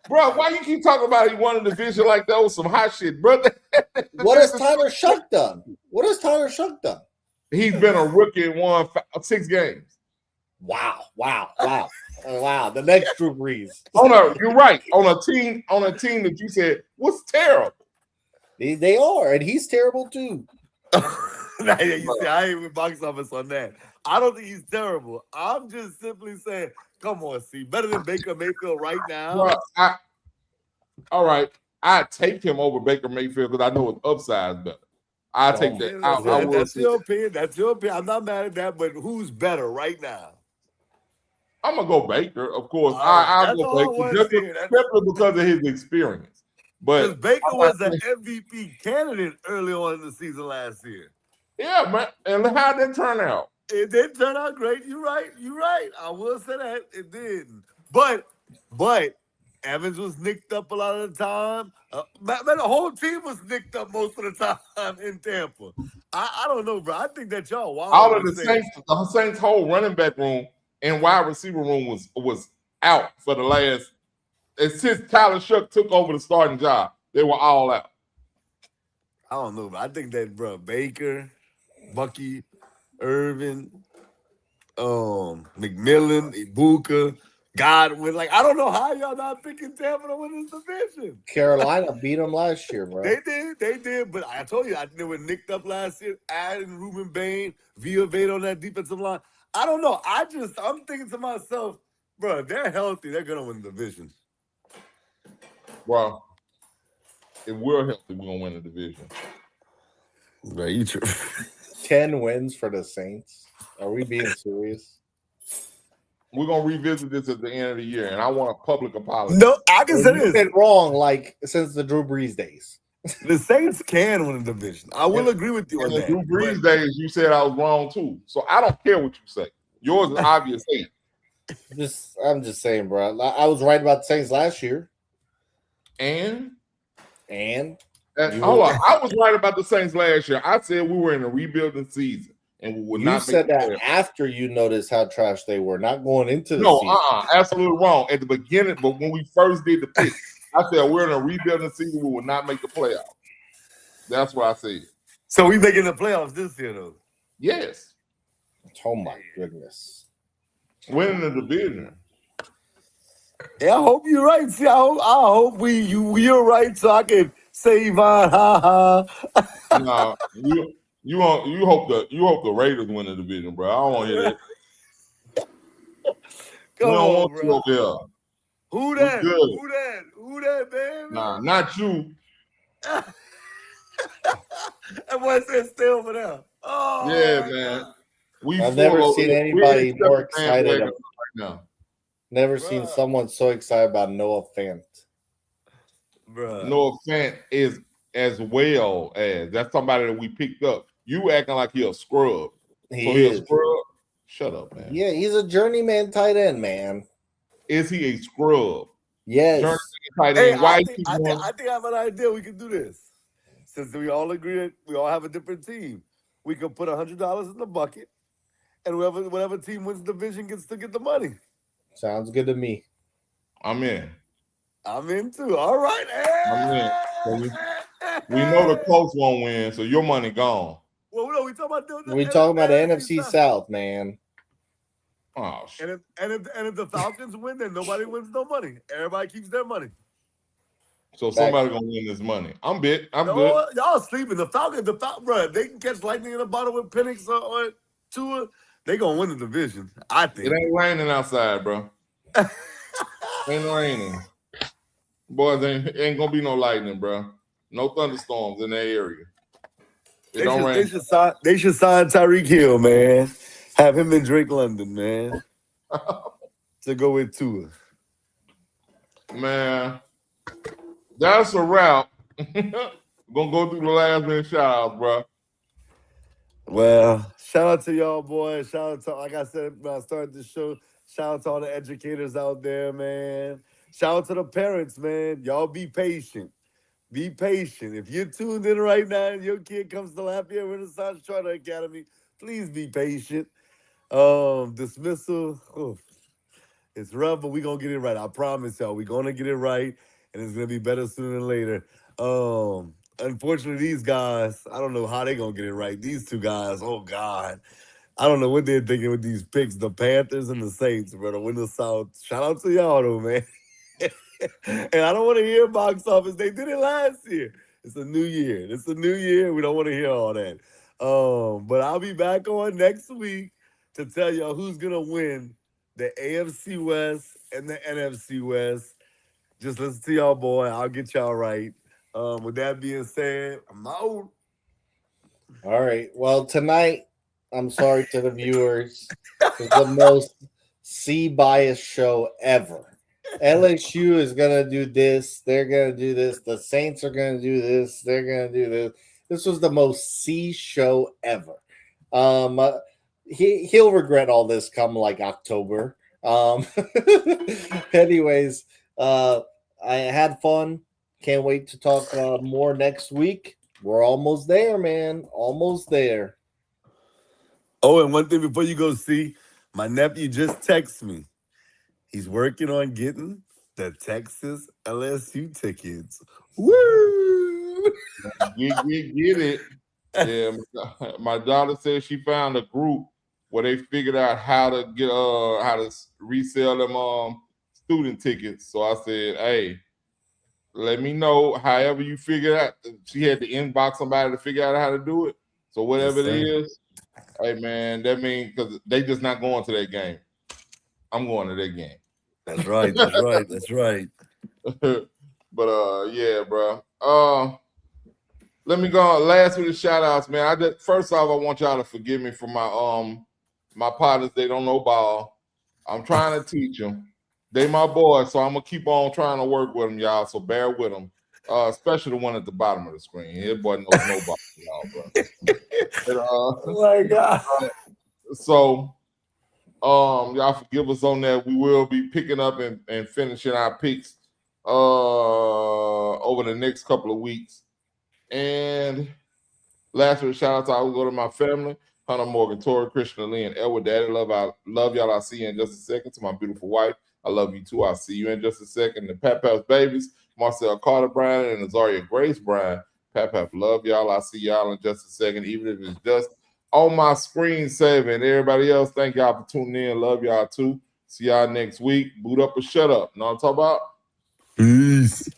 Bro, why you keep talking about he won the division like that was some hot shit, bro? What has Tyler Shuck done? What has Tyler Shuck done? He's been a rookie and won 6 games. Wow. The next Drew Brees. You're right. On a team that you said was terrible. They are, and he's terrible too. Now, you see, I ain't even box office on that. I don't think he's terrible. I'm just simply saying, come on, see, better than Baker Mayfield right now. Bro, all right. I take him over Baker Mayfield because I know his upside is better. I take that. That's your opinion. That's your opinion. I'm not mad at that, but who's better right now? I'm gonna go Baker, of course. Right, I'll go Baker simply because of his experience. But Baker was an MVP candidate early on in the season last year. Yeah, man. And how did it turn out? It did turn out great. You're right. I will say that it did. But Evans was nicked up a lot of the time. Man, the whole team was nicked up most of the time in Tampa. I don't know, bro. I think that y'all wild. All of the Saints whole running back room and wide receiver room was out for the last. And since Tyler Shuck took over the starting job, they were all out. I don't know, but I think that, bro, Baker, Bucky, Irvin, McMillan, Ibuka, Godwin. Like, I don't know how y'all not picking Tampa to win this division. Carolina beat them last year, bro. They did. But I told you, I think they were nicked up last year. Adding Ruben Bain, Villa on that defensive line. I don't know. I'm thinking to myself, bro, they're healthy. They're going to win the division. Well, if we're healthy, we're going to win the division. Bro, you true. 10 wins for the Saints. Are we being serious? We're gonna revisit this at the end of the year, and I want a public apology. No, I can say this. You've been wrong, like since the Drew Brees days. The Saints can win the divimission. I will agree with you on that. Drew Brees days, you said I was wrong too. So I don't care what you say. Yours is obvious hate. I'm just saying, bro. I was right about the Saints last year. And hold on, I was right about the Saints last year. I said we were in a rebuilding season. And we would you not said that after you noticed how trash they were, not going into the season. Absolutely wrong. At the beginning, but when we first did the pick, I said we're in a rebuilding season. We will not make the playoffs. That's what I said. So we making the playoffs this year, though? Yes. Oh my goodness. Winning the division. Yeah, I hope you're right. See, I hope you're right, so I can say Yvonne, ha ha. No, you hope the Raiders win the division, bro. I don't want to hear that. Come on, bro. Who that? Who that, baby? Nah, not you. That boy said stay over there. Oh yeah, man. I've never seen anybody more excited right now. Never seen someone so excited about Noah Fant. Bruh. Noah Fant is as well as that's somebody that we picked up. You acting like he a scrub. He a scrub? Shut up, man. Yeah, he's a journeyman tight end, man. Is he a scrub? Yes. Journeyman tight end. I think I have an idea. We can do this. Since we all agree that we all have a different team, we can put $100 in the bucket, and whatever team wins the division gets to get the money. Sounds good to me. I'm in. I'm in too. All right. I'm in. So we know the Colts won't win, so your money gone. Well, no, we talking about the NFC South, man. Oh shit. And if the Falcons win, then nobody wins no money. Everybody keeps their money. So somebody gonna win this money. I'm good. Y'all sleeping. The Falcons, bro, they can catch lightning in a bottle with Penix or Tua. They gonna win the division. I think. It ain't raining outside, bro. Ain't raining. Boys, ain't gonna be no lightning, bro. No thunderstorms in that area. They should sign Tyreek Hill, man. Have him in Drake London, man. To go with Tua. Man, that's a wrap. Gonna go through the last minute shout outs, bro. Well, shout out to y'all, boys. Shout out to, like I said when I started the show, shout out to all the educators out there, man. Shout out to the parents, man. Y'all be patient. Be patient. If you're tuned in right now and your kid comes to Lafayette Renaissance Charter Academy, please be patient. Dismissal, it's rough, but we're gonna get it right. I promise y'all, we're gonna get it right, and it's gonna be better sooner than later. Unfortunately, these guys, I don't know how they gonna get it right. These two guys, oh God. I don't know what they're thinking with these picks, the Panthers and the Saints, bro. To win the South. Shout out to y'all though, man. And I don't want to hear box office. They did it last year. It's a new year. It's a new year. We don't want to hear all that. But I'll be back on next week to tell y'all who's gonna win the AFC West and the NFC West. Just listen to y'all, boy. I'll get y'all right. With that being said, I'm out. All right. Well, tonight, I'm sorry to the viewers, is the most C bias show ever. LSU is gonna do this. They're gonna do this. The Saints are gonna do this. They're gonna do this. This was the most C show ever. He'll regret all this come like October. Anyways, I had fun. Can't wait to talk more next week. We're almost there, man. Almost there. Oh, and one thing before you go see, my nephew just texted me. He's working on getting the Texas LSU tickets. Woo! Get it. Yeah, my daughter said she found a group where they figured out how to get how to resell them student tickets. So I said, hey, let me know however you figure out. She had to inbox somebody to figure out how to do it. So whatever Yes, it sir. is, hey man, that means because they just not going to that game. I'm going to that game. That's right. That's right. That's right. But yeah, bro. Let me go last with the shout outs, man. First off, I want y'all to forgive me for my partners. They don't know ball. I'm trying to teach them. They my boys, so I'm gonna keep on trying to work with them, y'all. So bear with them, especially the one at the bottom of the screen. His boy knows no ball, y'all, bro. But, Oh my God. so y'all forgive us on that. We will be picking up and finishing our picks over the next couple of weeks. And last week, shout out to I will go to my family, Hunter Morgan, Tori, Christian, Lee, and Edward. Daddy, love y'all. I'll see you in just a second. To my beautiful wife, I love you too. I'll see you in just a second. The Pat Pap's babies, Marcel Carter Bryan and Azaria Grace Bryan. Pat Pap, love y'all. I'll see y'all in just a second, even if it's just on my screen saving. Everybody else, thank y'all for tuning in. Love y'all too. See y'all next week. Boot up or shut up. Know what I'm talking about? Peace.